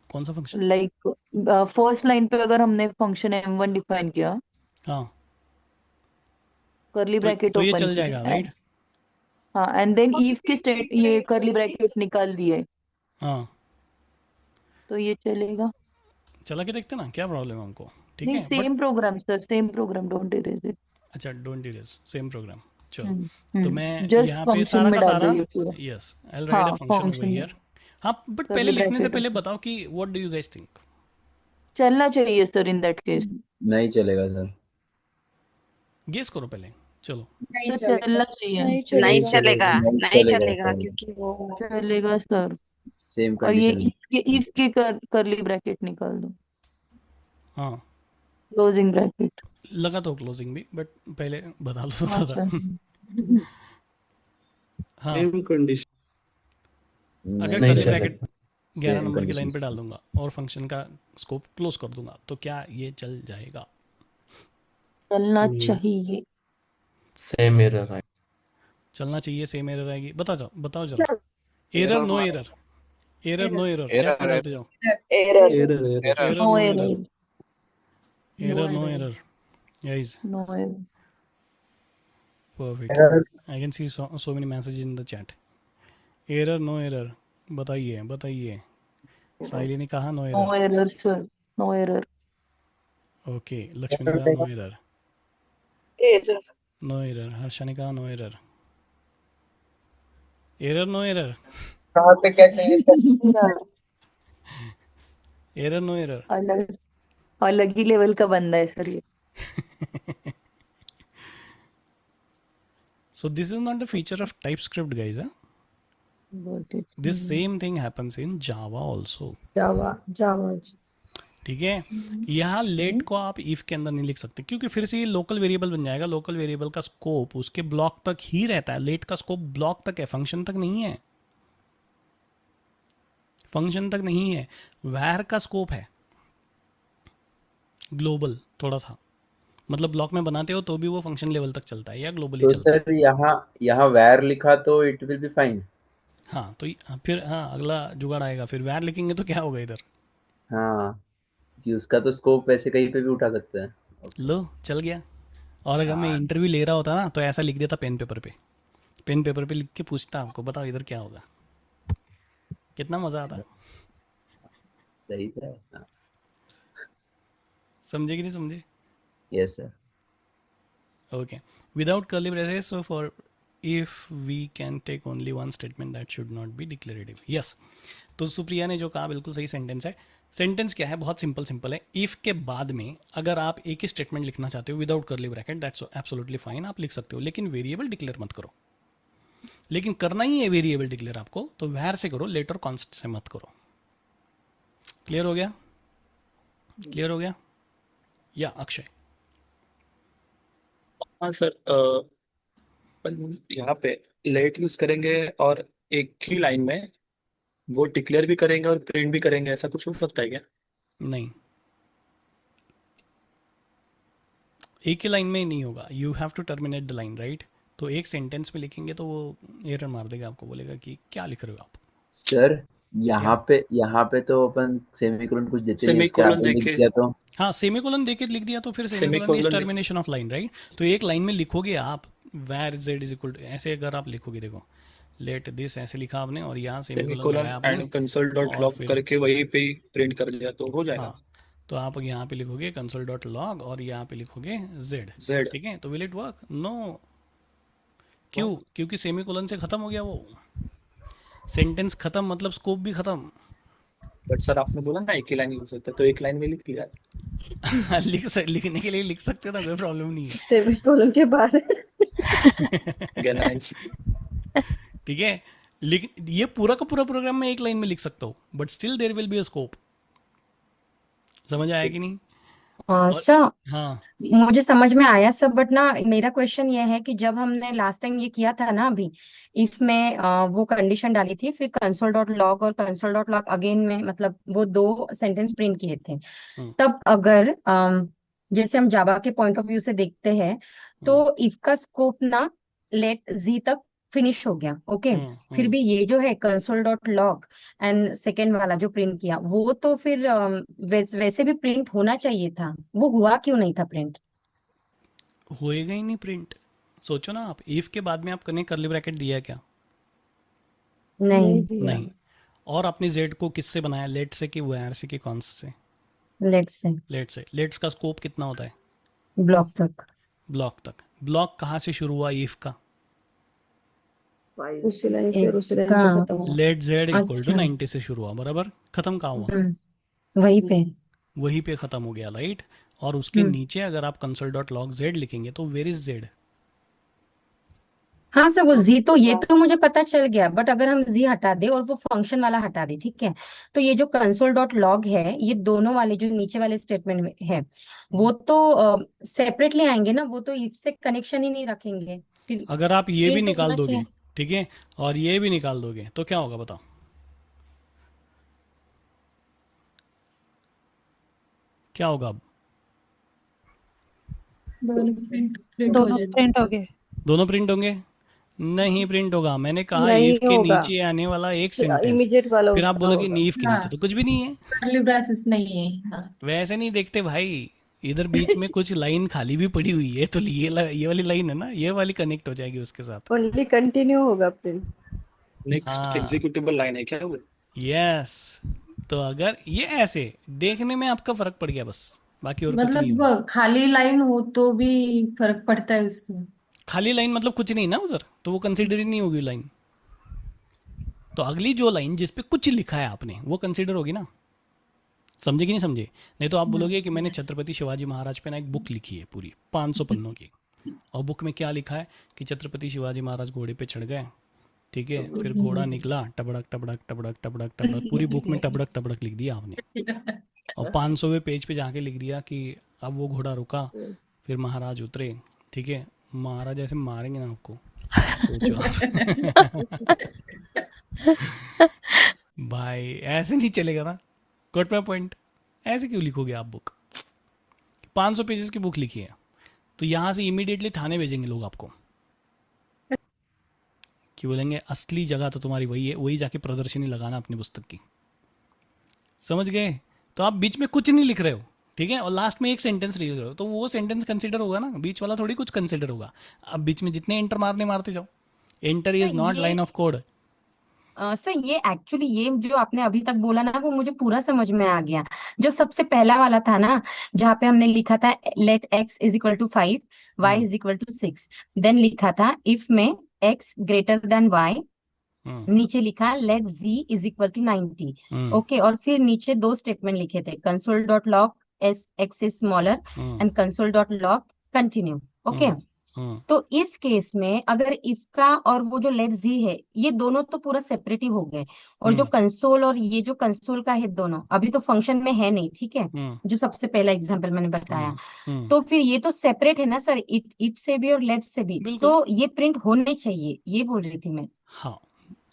कौन सा फंक्शन? लाइक फर्स्ट लाइन पे अगर हमने फंक्शन m1 डिफाइन किया, हाँ, करली ब्रैकेट तो ये ओपन चल की, जाएगा राइट? हाँ एंड देन इफ की स्टेट ये करली ब्रैकेट निकाल दिए हाँ, तो ये चलेगा। चला के देखते ना, क्या प्रॉब्लम है हमको। ठीक नहीं है, but same program sir, same programme, don't erase it. अच्छा, डोंट इरेज, सेम प्रोग्राम। चलो, तो मैं जस्ट यहाँ पे फंक्शन सारा में का डाल सारा, दो ये पूरा। यस, आई विल राइट हाँ अ फंक्शन ओवर फंक्शन में हियर। हाँ, बट करली पहले लिखने से ब्रैकेट पहले बताओ कि what do you guys think? चलना चाहिए सर इन दैट केस। नहीं चलेगा सर। गेस करो पहले। चलो, नहीं तो चलेगा, चलना चाहिए। नहीं नहीं चलेगा। चलेगा, नहीं नहीं चलेगा चलेगा सर। क्योंकि वो चलेगा सर। सेम और ये कंडीशन। इफ के करली ब्रैकेट निकाल दो, हाँ, क्लोजिंग ब्रैकेट। लगा तो क्लोजिंग भी, बट पहले बता लो हाँ थोड़ा सा। सर। हाँ, Same condition. अगर नहीं कर्ली चलेगा। ब्रैकेट 11 सेम नंबर की कंडीशन। लाइन पे डाल दूंगा और फंक्शन का स्कोप क्लोज कर दूंगा तो क्या ये चल जाएगा? चलना नहीं, चाहिए। सेम एरर है। चलना चाहिए, सेम एरर आएगी। बताओ जरा। Error no error, error no error, chat में डालते जाओ। Error error. Error no no error, error, no error no error, error, guys, no error. Perfect. I can see so many message in the chat. Error no error, बताइए। साहिली ने कहा no no error. Error sir, no error. Okay, Lakshmi ने कहा no error, error no error. Harsha ने कहा no error, error no error, कहाँ पे क्या चाहिए? Error no error. अलग ही लेवल का बंदा है सर ये। So this is not the feature of TypeScript, guys. Huh? Got it. This same thing happens in Java also. जावा। ठीक है, यहाँ लेट को आप इफ के अंदर नहीं लिख सकते क्योंकि फिर से ये लोकल वेरिएबल बन जाएगा। लोकल वेरिएबल का स्कोप उसके ब्लॉक तक ही रहता है। लेट का स्कोप ब्लॉक तक है, फंक्शन तक नहीं है। फंक्शन तक नहीं है, वैर का स्कोप है ग्लोबल थोड़ा सा। मतलब ब्लॉक में बनाते हो तो भी वो फंक्शन लेवल तक चलता है या ग्लोबली तो चलता है। सर यहाँ वैर लिखा तो इट विल बी फाइन। हाँ, तो फिर हाँ अगला जुगाड़ आएगा। फिर वैर लिखेंगे तो क्या होगा इधर? हाँ, कि उसका तो स्कोप वैसे कहीं पे भी उठा सकते हैं। लो, चल गया। और अगर मैं इंटरव्यू ले रहा होता ना तो ऐसा लिख देता पेन पेपर पे। पेन पेपर पे लिख के पूछता आपको, बताओ इधर क्या होगा। कितना मजा आता। सही था। हाँ। समझे कि नहीं समझे? Yes sir. Okay. Without curly braces, so for if we can take only one statement that should not be declarative. Yes. तो सुप्रिया ने जो कहा बिल्कुल सही सेंटेंस है। सेंटेंस क्या है? बहुत सिंपल है। इफ के बाद में अगर आप एक ही स्टेटमेंट लिखना चाहते हो without curly bracket, that's absolutely fine, आप लिख सकते हो। लेकिन वेरिएबल डिक्लेयर मत करो। लेकिन करना ही है वेरिएबल डिक्लेयर आपको, तो वैर से करो, लेटर कॉन्स्ट से मत करो। क्लियर हो गया? क्लियर हो गया? या अक्षय? हाँ सर, अपन यहाँ पे लेट यूज करेंगे और एक ही लाइन में वो डिक्लेयर भी करेंगे और प्रिंट भी करेंगे, ऐसा कुछ हो सकता है क्या? नहीं, एक ही लाइन में नहीं होगा। You have to terminate the line, right? तो एक सेंटेंस में लिखेंगे तो वो एरर मार देगा, आपको बोलेगा कि क्या लिख रहे हो आप। सर यहाँ पे तो अपन सेमीकोलन कुछ देते नहीं, उसके सेमीकोलन आगे लिख देके दिया तो हाँ, सेमीकोलन देके लिख दिया तो फिर semicolon is semicolon termination of line, right? तो एक लाइन में लिखोगे आप where z is equal to, ऐसे अगर आप लिखोगे, देखो लेट दिस ऐसे लिखा आपने और यहाँ सेमीकोलन सेमीकोलन लगाया आपने एंड कंसोल डॉट और लॉग फिर करके वहीं पे प्रिंट कर दिया तो हो जाएगा। हाँ, तो आप यहाँ पे लिखोगे कंसोल डॉट लॉग और यहाँ पे लिखोगे z। जेड ठीक है, तो विल इट वर्क? नो। क्यों? क्योंकि सेमीकोलन से खत्म हो गया वो सेंटेंस। खत्म मतलब स्कोप भी खत्म। बट सर आपने बोला ना एक ही लाइन यूज होता है, तो एक लाइन में लिख लिया। लिखने के लिए लिख सकते हो ना, कोई प्रॉब्लम नहीं है। सेमीकोलन के बाद ठीक है, लिख ये पूरा का पूरा प्रोग्राम में एक लाइन में लिख सकता हूँ, but still there will be a scope. समझ आया कि नहीं? और सर हाँ मुझे समझ में आया सर, बट ना मेरा क्वेश्चन ये है कि जब हमने लास्ट टाइम ये किया था ना, अभी इफ में वो कंडीशन डाली थी, फिर कंसोल डॉट लॉग और कंसोल डॉट लॉग अगेन में, मतलब वो दो सेंटेंस प्रिंट किए थे। तब अगर जैसे हम जावा के पॉइंट ऑफ व्यू से देखते हैं, तो इफ का स्कोप ना लेट जी तक फिनिश हो गया, ओके। फिर भी ये जो है console dot log and second वाला जो प्रिंट किया, वो तो फिर वैसे भी प्रिंट होना चाहिए था, वो हुआ क्यों नहीं था प्रिंट? होएगा ही नहीं प्रिंट। सोचो ना आप, इफ के बाद में आपने कर्ली ब्रैकेट दिया है क्या? नहीं, नहीं। और आपने जेड को किससे बनाया, लेट से कि वायर से कि कॉन्स से? Let's say. लेट्स का स्कोप कितना होता है? ब्लॉक तक। ब्लॉक कहाँ से शुरू हुआ इफ का? उसी लाइन से और उसी लाइन पे खत्म हुआ। लेट जेड इक्वल टू अच्छा 90 से शुरू हुआ, बराबर। खत्म कहाँ हुआ? वहीं पे खत्म हो गया, राइट। और उसके नीचे अगर आप कंसोल डॉट लॉग जेड लिखेंगे तो वेयर इज जेड? हाँ सर, वो जी तो ये तो मुझे पता चल गया, बट अगर हम जी हटा दे और वो फंक्शन वाला हटा दे, ठीक है, तो ये जो कंसोल डॉट लॉग है, ये दोनों वाले जो नीचे वाले स्टेटमेंट में है, वो तो सेपरेटली आएंगे ना, वो तो इफ से कनेक्शन ही नहीं रखेंगे। फिर अगर आप ये भी प्रिंट निकाल होना दोगे, चाहिए। ठीक है, और ये भी निकाल दोगे तो क्या होगा बताओ? क्या होगा अब? दोनों प्रिंट हो गए। दोनों प्रिंट होंगे? नहीं प्रिंट होगा। मैंने कहा नहीं ईफ के होगा, नीचे आने वाला एक सेंटेंस, इमीडिएट वाला फिर आप उसका बोलोगे होगा। ईफ के नीचे तो कुछ भी नहीं है। कर्ली ब्रेसेस नहीं है। हाँ। वैसे नहीं देखते भाई, इधर बीच में कुछ लाइन खाली भी पड़ी हुई है, तो ये वाली लाइन है ना, ये वाली कनेक्ट हो जाएगी उसके साथ। ओनली कंटिन्यू होगा प्रिंट। नेक्स्ट एग्जीक्यूटेबल लाइन है क्या वो? यस। तो अगर ये ऐसे देखने में आपका फर्क पड़ गया बस, बाकी और कुछ नहीं होगा। मतलब खाली लाइन हो तो भी फर्क पड़ता है उसमें। खाली लाइन मतलब कुछ नहीं ना उधर, तो वो कंसीडर ही नहीं होगी लाइन। तो अगली जो लाइन जिसपे कुछ लिखा है आपने, वो कंसीडर होगी ना। समझे कि नहीं समझे? नहीं तो आप बोलोगे कि मैंने छत्रपति शिवाजी महाराज पे ना एक बुक लिखी है पूरी 500 पन्नों की, और बुक में क्या लिखा है कि छत्रपति शिवाजी महाराज घोड़े पे चढ़ गए, ठीक है, फिर घोड़ा निकला, टबड़क टबड़क टबड़क टबड़क टबड़क, पूरी बुक में टबड़क टबड़क लिख दिया आपने, और 500वें पेज पे जाके लिख दिया कि अब वो घोड़ा रुका, फिर महाराज उतरे, ठीक है। महाराज ऐसे मारेंगे ना आपको, सोचो भाई ऐसे नहीं चलेगा ना। Got my point? ऐसे क्यों लिखोगे आप बुक? 500 पेजेस की बुक लिखी है, तो यहाँ से इमीडिएटली थाने भेजेंगे लोग आपको, कि बोलेंगे असली जगह तो तुम्हारी वही है, वही जाके प्रदर्शनी लगाना अपनी पुस्तक की। समझ गए? तो आप बीच में कुछ नहीं लिख रहे हो, ठीक है, और लास्ट में एक सेंटेंस लिख रहे हो, तो वो सेंटेंस कंसीडर होगा ना, बीच वाला थोड़ी कुछ कंसीडर होगा। अब बीच में जितने एंटर मारते जाओ। Enter is not line of code. Sir ये एक्चुअली ये जो आपने अभी तक बोला ना, वो मुझे पूरा समझ में आ गया। जो सबसे पहला वाला था ना, जहाँ पे हमने लिखा था let x is equal to 5, y is equal to 6, then लिखा था इफ में x ग्रेटर देन y, नीचे लिखा let z is equal to 90, okay. और फिर नीचे दो स्टेटमेंट लिखे थे, console dot log x is smaller and console dot log continue, okay. तो इस केस में अगर इफ का और वो जो लेट जी है, ये दोनों तो पूरा सेपरेट ही हो गए, और जो कंसोल और ये जो कंसोल का है, दोनों अभी तो फंक्शन में है नहीं, ठीक है, जो सबसे पहला एग्जांपल मैंने बताया। तो फिर ये तो सेपरेट है ना सर, इफ से भी और लेट से भी, तो ये प्रिंट होने चाहिए, ये बोल रही थी मैं। हाँ,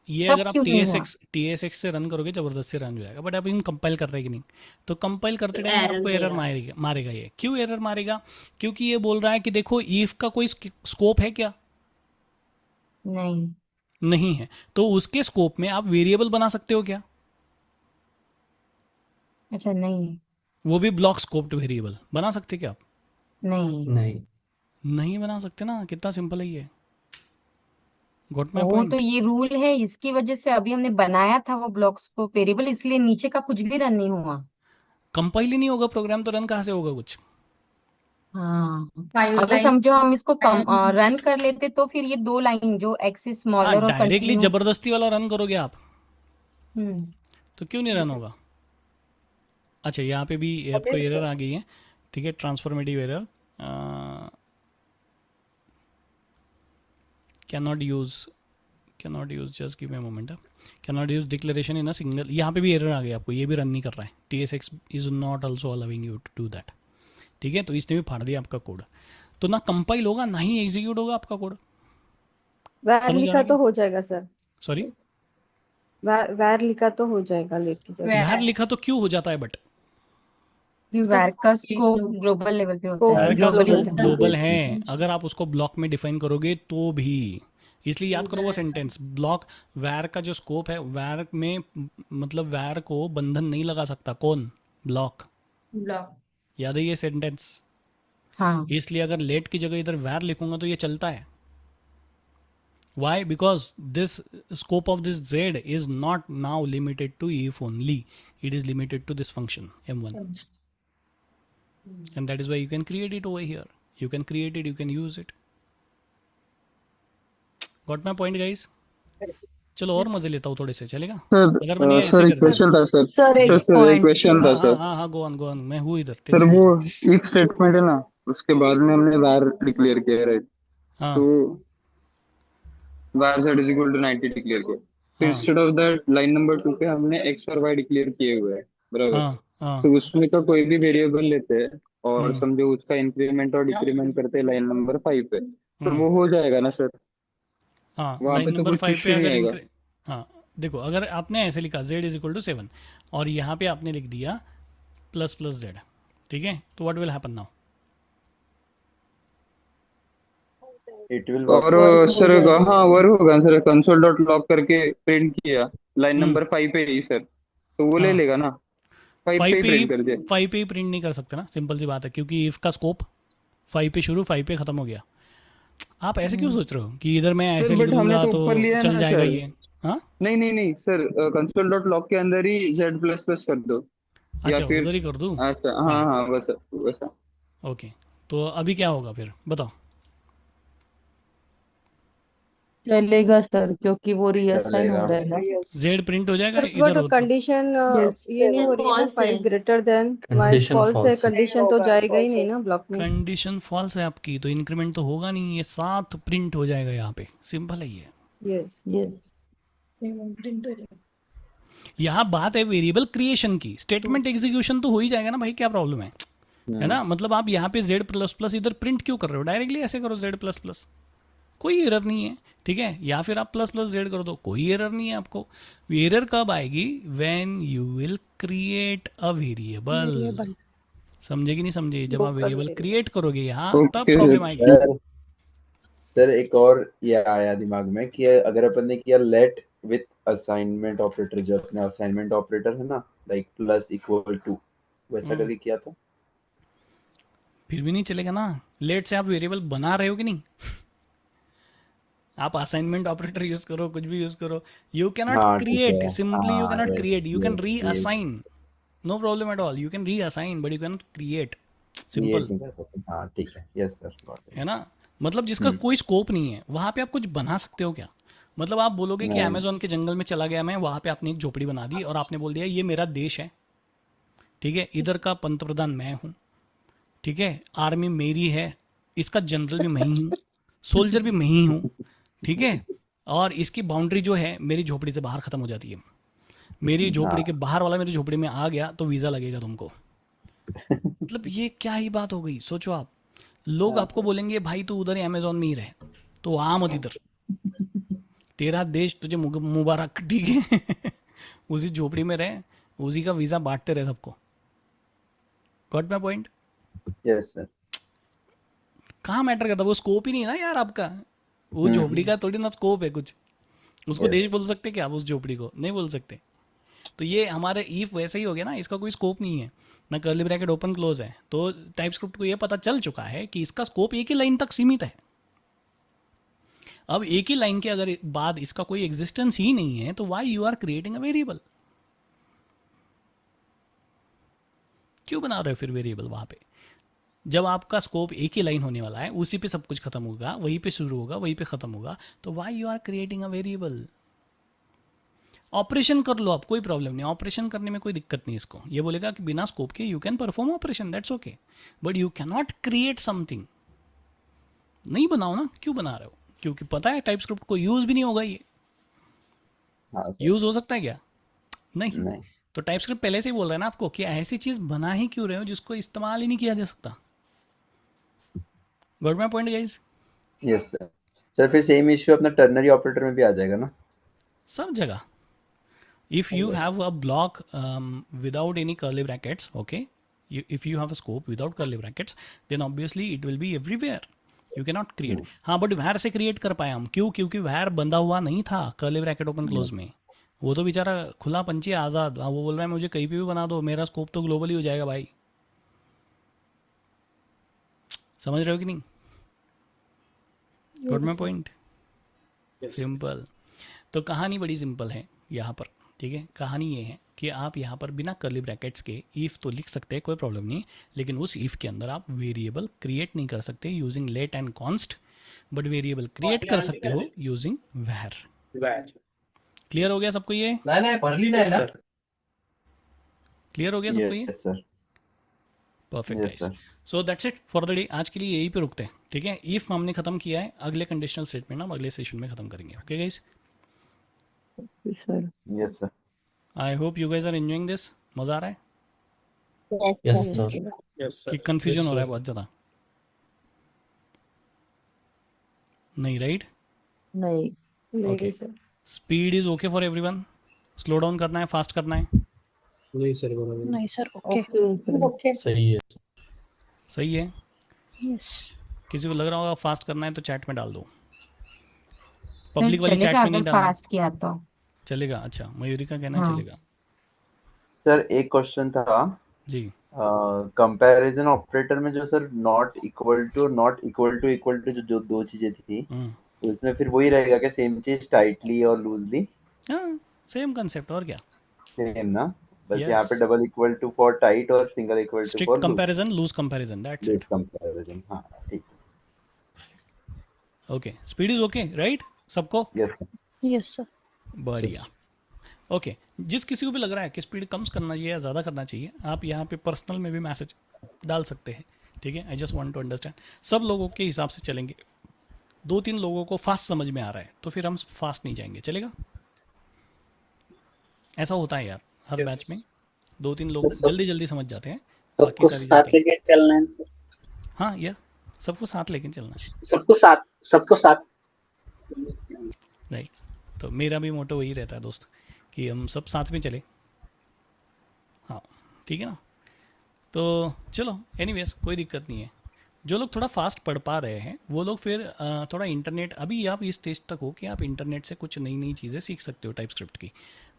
ये तब अगर आप क्यों नहीं हुआ? TSX से रन करोगे जबरदस्ती रन हो जाएगा, बट अभी हम कंपाइल कर रहे हैं कि नहीं, तो कंपाइल करते टाइम आपको एरर मारेगा ये। क्यों एरर मारेगा? क्योंकि ये बोल रहा है कि देखो इफ का कोई स्कोप है क्या? नहीं है। तो उसके स्कोप में आप वेरिएबल बना सकते हो क्या? अच्छा नहीं, वो भी ब्लॉक स्कोप्ड वेरिएबल बना सकते क्या आप? नहीं नहीं बना सकते ना। कितना सिंपल है ये। गॉट माय वो पॉइंट? तो ये रूल है, इसकी वजह से अभी हमने बनाया था वो ब्लॉक्स को वेरिएबल, इसलिए नीचे का कुछ भी रन नहीं हुआ। कंपाइल ही नहीं होगा प्रोग्राम, तो रन कहाँ से होगा कुछ? हाँ, फाइव अगर लाइन समझो हम इसको रन कर लेते, तो फिर ये दो लाइन जो एक्स इज स्मॉलर और डायरेक्टली कंटिन्यू। जबरदस्ती वाला रन करोगे आप, तो क्यों नहीं रन होगा? अच्छा यहाँ पे भी आपको अभी एरर आ गई है, ठीक है, transformative error, can not use just give me a moment, can not use declaration in a single, यहाँ पे भी एरर आ गया आपको, ये भी रन नहीं कर रहा है, TSX is not also allowing you to do that, ठीक है। तो इसने भी फाड़ दिया आपका कोड, तो ना कंपाइल होगा ना ही एग्जीक्यूट होगा आपका कोड, वैर समझ आ लिखा रहा तो है? हो जाएगा सर, सॉरी, वैर लिखा तो हो जाएगा लेट की जगह। वैर लिखा तो क्यों हो जाता है, बट वैर का स्कोप ग्लोबल लेवल पे होता है, वैर का ग्लोबल स्कोप होता है। ग्लोबल है, अगर आप उसको ब्लॉक में डिफाइन करोगे तो भी, इसलिए याद करो वो सेंटेंस, ब्लॉक वैर का जो स्कोप है, वैर में मतलब वैर को बंधन नहीं लगा सकता कौन, ब्लॉक, ब्लॉक। याद है ये सेंटेंस, हाँ इसलिए अगर लेट की जगह इधर वैर लिखूंगा तो ये चलता है। Why? Because this scope of this z is not now limited to if only, it is limited to this function m1, and that is why you can create it over here, you can create it, you can use it. Got my point guys? चलो और मजे लेता हूँ थोड़े से, चलेगा? अगर मैंने ऐसे सर एक कर दिया, क्वेश्चन था सर सर एक सर एक पॉइंट क्वेश्चन था हाँ हाँ सर हाँ हाँ, गो ऑन, मैं हूँ इधर, सर टेंशन वो मत लो। एक स्टेटमेंट है ना, उसके बाद में हमने var डिक्लेयर किया राइट, हाँ तो var z is equal to 90 declare किया, तो हाँ instead of that line number 2 पे हमने x और y डिक्लेयर किए हुए हैं, बराबर। हाँ हाँ, तो उसमें तो कोई भी वेरिएबल लेते हैं और हम्म समझो उसका इंक्रीमेंट और डिक्रीमेंट करते हैं लाइन नंबर 5 पे, तो हम्म, वो हो जाएगा ना सर, हाँ वहां लाइन पे तो नंबर कुछ 5 पे इश्यू नहीं अगर आएगा। हाँ देखो, अगर आपने ऐसे लिखा z इज इक्वल टू 7 और यहाँ पे आपने लिख दिया प्लस प्लस z, ठीक है, तो what will happen now? It will work और वर्क हो सर जाएगा। हाँ वर्क होगा सर, कंसोल डॉट लॉग करके प्रिंट किया लाइन हम्म नंबर 5 पे ही सर, तो वो ले हाँ, लेगा ना, 5 पे 5 ही पे ही प्रिंट कर दे। 5 पे ही प्रिंट नहीं कर सकते ना, सिंपल सी बात है, क्योंकि इफ का स्कोप 5 पे शुरू 5 पे ख़त्म हो गया। आप ऐसे क्यों सोच रहे हो कि इधर मैं सर ऐसे लिख बट हमने दूंगा तो तो ऊपर लिया है चल ना जाएगा सर, ये? हाँ नहीं नहीं नहीं सर, कंसोल डॉट लॉग के अंदर ही z प्लस प्लस कर दो, या अच्छा, फिर उधर ही कर दूँ? ऐसा, हाँ हाँ हाँ वैसा वैसा। ओके, तो अभी क्या होगा फिर बताओ? चलेगा सर, क्योंकि वो रीअसाइन हो चलेगा। रहा है ना। यस z प्रिंट हो जाएगा सर इधर बट हो तो? कंडीशन यस ये नहीं यस हो रही है ना, फॉल्स है। 5 greater than, while condition false है, फॉल्स है। नहीं कंडीशन तो होगा, जाएगा ही फॉल्स नहीं है। ना ब्लॉक में। कंडीशन फॉल्स है आपकी, तो इंक्रीमेंट तो होगा नहीं, ये 7 प्रिंट हो जाएगा यहाँ पे, सिंपल है ये। यस यस प्रिंट हो जाएगा। यहाँ बात है वेरिएबल क्रिएशन की, स्टेटमेंट एग्जीक्यूशन तो हो ही जाएगा ना भाई, क्या प्रॉब्लम है ना? मतलब आप यहाँ पे z प्लस प्लस इधर प्रिंट क्यों कर रहे हो? डायरेक्टली ऐसे करो z प्लस प्लस, कोई एरर नहीं है, ठीक है, या फिर आप प्लस प्लस z कर दो, कोई एरर नहीं है आपको। एरर कब आएगी? When you will create a variable, variable समझे कि नहीं समझे? जब आप लोकल वेरिएबल वेरिएबल। क्रिएट करोगे यहाँ, तब ओके प्रॉब्लम आएगी। सर सर एक और ये आया दिमाग में कि अगर अपन ने किया लेट विथ असाइनमेंट ऑपरेटर, जो अपने असाइनमेंट ऑपरेटर है ना, लाइक प्लस इक्वल टू, वैसा करके किया तो फिर भी नहीं चलेगा ना, लेट से आप वेरिएबल बना रहे हो कि नहीं? आप असाइनमेंट ऑपरेटर यूज करो, कुछ भी यूज करो, यू कैन नॉट हाँ ठीक क्रिएट, है, सिंपली यू हाँ can not yes create, you can yes re yes, assign, no problem at all, you can reassign but you can not create, simple create नहीं कर सकते, हाँ ठीक है, यस सर गॉट है इट। ना? मतलब जिसका कोई स्कोप नहीं है वहां पे आप कुछ बना सकते हो क्या? मतलब आप बोलोगे कि नहीं अमेजोन के जंगल में चला गया मैं, वहां पे आपने एक झोपड़ी बना दी और आपने बोल दिया ये मेरा देश है, ठीक है, इधर का पंतप्रधान मैं हूँ, ठीक है, आर्मी मेरी है, इसका जनरल भी मैं ही हूँ, सोल्जर भी मैं ही हूँ, ठीक है, और इसकी बाउंड्री जो है मेरी झोपड़ी से बाहर खत्म हो जाती है, मेरी झोपड़ी के हाँ बाहर वाला मेरी झोपड़ी में आ गया तो वीज़ा लगेगा तुमको। मतलब ये क्या ही बात हो गई, सोचो आप, लोग हाँ आपको सर बोलेंगे भाई तू उधर अमेजोन में ही रहे, तो आ मत इधर, तेरा देश तुझे मुबारक, ठीक है। उसी झोपड़ी में रहे, उसी का वीज़ा बांटते रहे सबको। Got my point? Yes sir. कहाँ मैटर करता, वो स्कोप ही नहीं है ना यार आपका, वो झोपड़ी का थोड़ी ना स्कोप है कुछ, उसको देश यस बोल सकते क्या आप? उस झोपड़ी को नहीं बोल सकते। तो ये हमारे ईफ वैसे ही हो गया ना, इसका कोई स्कोप नहीं है ना, कर्ली ब्रैकेट ओपन क्लोज है, तो टाइपस्क्रिप्ट को ये पता चल चुका है कि इसका स्कोप एक ही लाइन तक सीमित है। अब एक ही लाइन के अगर बाद इसका कोई एग्जिस्टेंस ही नहीं है तो why you are creating a variable? क्यों बना रहे हो फिर वेरिएबल वहां पे, जब आपका स्कोप एक ही लाइन होने वाला है, उसी पे सब कुछ खत्म होगा, वहीं पे शुरू होगा वहीं पे खत्म होगा, तो why you are creating a variable? Operation कर लो आप, कोई प्रॉब्लम नहीं, ऑपरेशन करने में कोई दिक्कत नहीं इसको। ये बोलेगा कि बिना स्कोप के you can perform operation, that's okay, but you can not create something. नहीं बनाओ ना, क्यों बना रहे हो? क्योंकि पता है टाइप स्क्रिप्ट को यूज भी नहीं होगा ये। हाँ सर। यूज हो सकता है क्या? नहीं। नहीं। तो टाइप स्क्रिप्ट पहले से ही बोल रहा है ना आपको कि ऐसी चीज बना ही क्यों रहे हो जिसको इस्तेमाल ही नहीं किया जा सकता। Got my point guys? Yes sir. Sir फिर सेम इश्यू अपना टर्नरी ऑपरेटर में भी आ जाएगा ना? सब जगह। If you have a block without any curly brackets, okay, if you have a scope without curly brackets, then obviously it will be everywhere. You cannot create. हाँ, बट var से create कर पाए हम, क्यों? क्योंकि var बंधा हुआ नहीं था curly bracket open close में। वो तो बेचारा खुला पंछी आज़ाद, वो बोल रहा है मुझे कहीं पे भी बना दो, मेरा स्कोप तो ग्लोबली हो जाएगा भाई। समझ रहे हो कि नहीं? Got my point? सिंपल। तो कहानी बड़ी सिंपल है यहाँ पर, ठीक है। कहानी ये है कि आप यहाँ पर बिना कर्ली ब्रैकेट्स के इफ़ तो लिख सकते हैं, कोई प्रॉब्लम नहीं, लेकिन उस इफ़ के अंदर आप वेरिएबल क्रिएट नहीं कर सकते using let and const, but variable create कर सकते हो यूजिंग वैर। क्लियर हो गया सबको ये? नहीं पढ़ ली ना सर। क्लियर हो गया सबको ये? Yes sir. Perfect yes guys. Sir. So that's it for the day. आज के लिए यही पे रुकते हैं, ठीक है। इफ़ हमने खत्म किया है, अगले कंडीशनल स्टेटमेंट हम अगले सेशन में खत्म करेंगे। Okay guys? Sir. Yes sir. I hope you guys are enjoying this. मजा आ रहा है? Yes sir. यस कि सर। कंफ्यूजन हो रहा है बहुत ज़्यादा? नहीं, राइट? नहीं ओके। नहीं sir. Speed is okay for everyone? Slow down करना है, फास्ट करना है? नहीं सर बराबर। नहीं सर, ओके ओके सही है। सही है। यस किसी को लग रहा होगा फास्ट करना है तो चैट में डाल दो। सर पब्लिक वाली चैट चलेगा में नहीं अगर डालना। फास्ट किया तो? चलेगा? अच्छा, मयूरी का कहना है हाँ चलेगा। सर एक क्वेश्चन था, जी। कंपैरिजन ऑपरेटर में जो सर नॉट इक्वल टू जो दो चीजें थी, उसमें फिर वही रहेगा क्या? सेम चीज टाइटली और लूजली? हाँ, सेम कंसेप्ट, और क्या। सेम ना, बस यहाँ यस, पे double equal to for tight और single equal to strict for loose. Comparison, loose comparison, that's loose it. Comparison, हाँ ठीक। Okay, speed is okay right सबको? Yes yes sir. बढ़िया। ओके, जिस किसी को भी लग रहा है कि स्पीड कम करना चाहिए या ज़्यादा करना चाहिए, आप यहाँ पे पर्सनल में भी मैसेज डाल सकते हैं, ठीक है। I just want to understand, सब लोगों के हिसाब से चलेंगे। 2-3 लोगों को फास्ट समझ में आ रहा है तो फिर हम फास्ट नहीं जाएंगे, चलेगा? ऐसा होता है यार हर बैच में, 2-3 लोग जल्दी जल्दी समझ जाते हैं, बाकी सबको सारी साथ जाते हैं। लेके चलना है सर। हाँ यार, सबको साथ लेके चलना है, सबको साथ राइट। तो मेरा भी मोटो वही रहता है दोस्त, कि हम सब साथ में चले। हाँ ठीक है ना। तो चलो, एनीवेज कोई दिक्कत नहीं है। जो लोग थोड़ा फास्ट पढ़ पा रहे हैं वो लोग फिर थोड़ा इंटरनेट, अभी आप इस स्टेज तक हो कि आप इंटरनेट से कुछ नई नई चीज़ें सीख सकते हो टाइप स्क्रिप्ट की,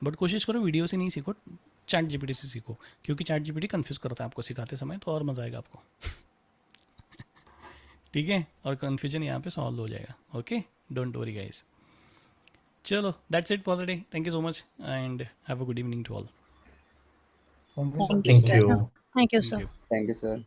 बट कोशिश करो वीडियो से नहीं सीखो, चैट जीपीटी से सीखो, क्योंकि चैट जीपीटी कन्फ्यूज करता है आपको सिखाते समय, तो और मज़ा आएगा आपको। ठीक है, और कन्फ्यूजन यहाँ पे सॉल्व हो जाएगा। Okay, don't worry guys. चलो, that's it for the day. Thank you so much and have a good evening to all. Thank you. Thank you sir. Thank you sir.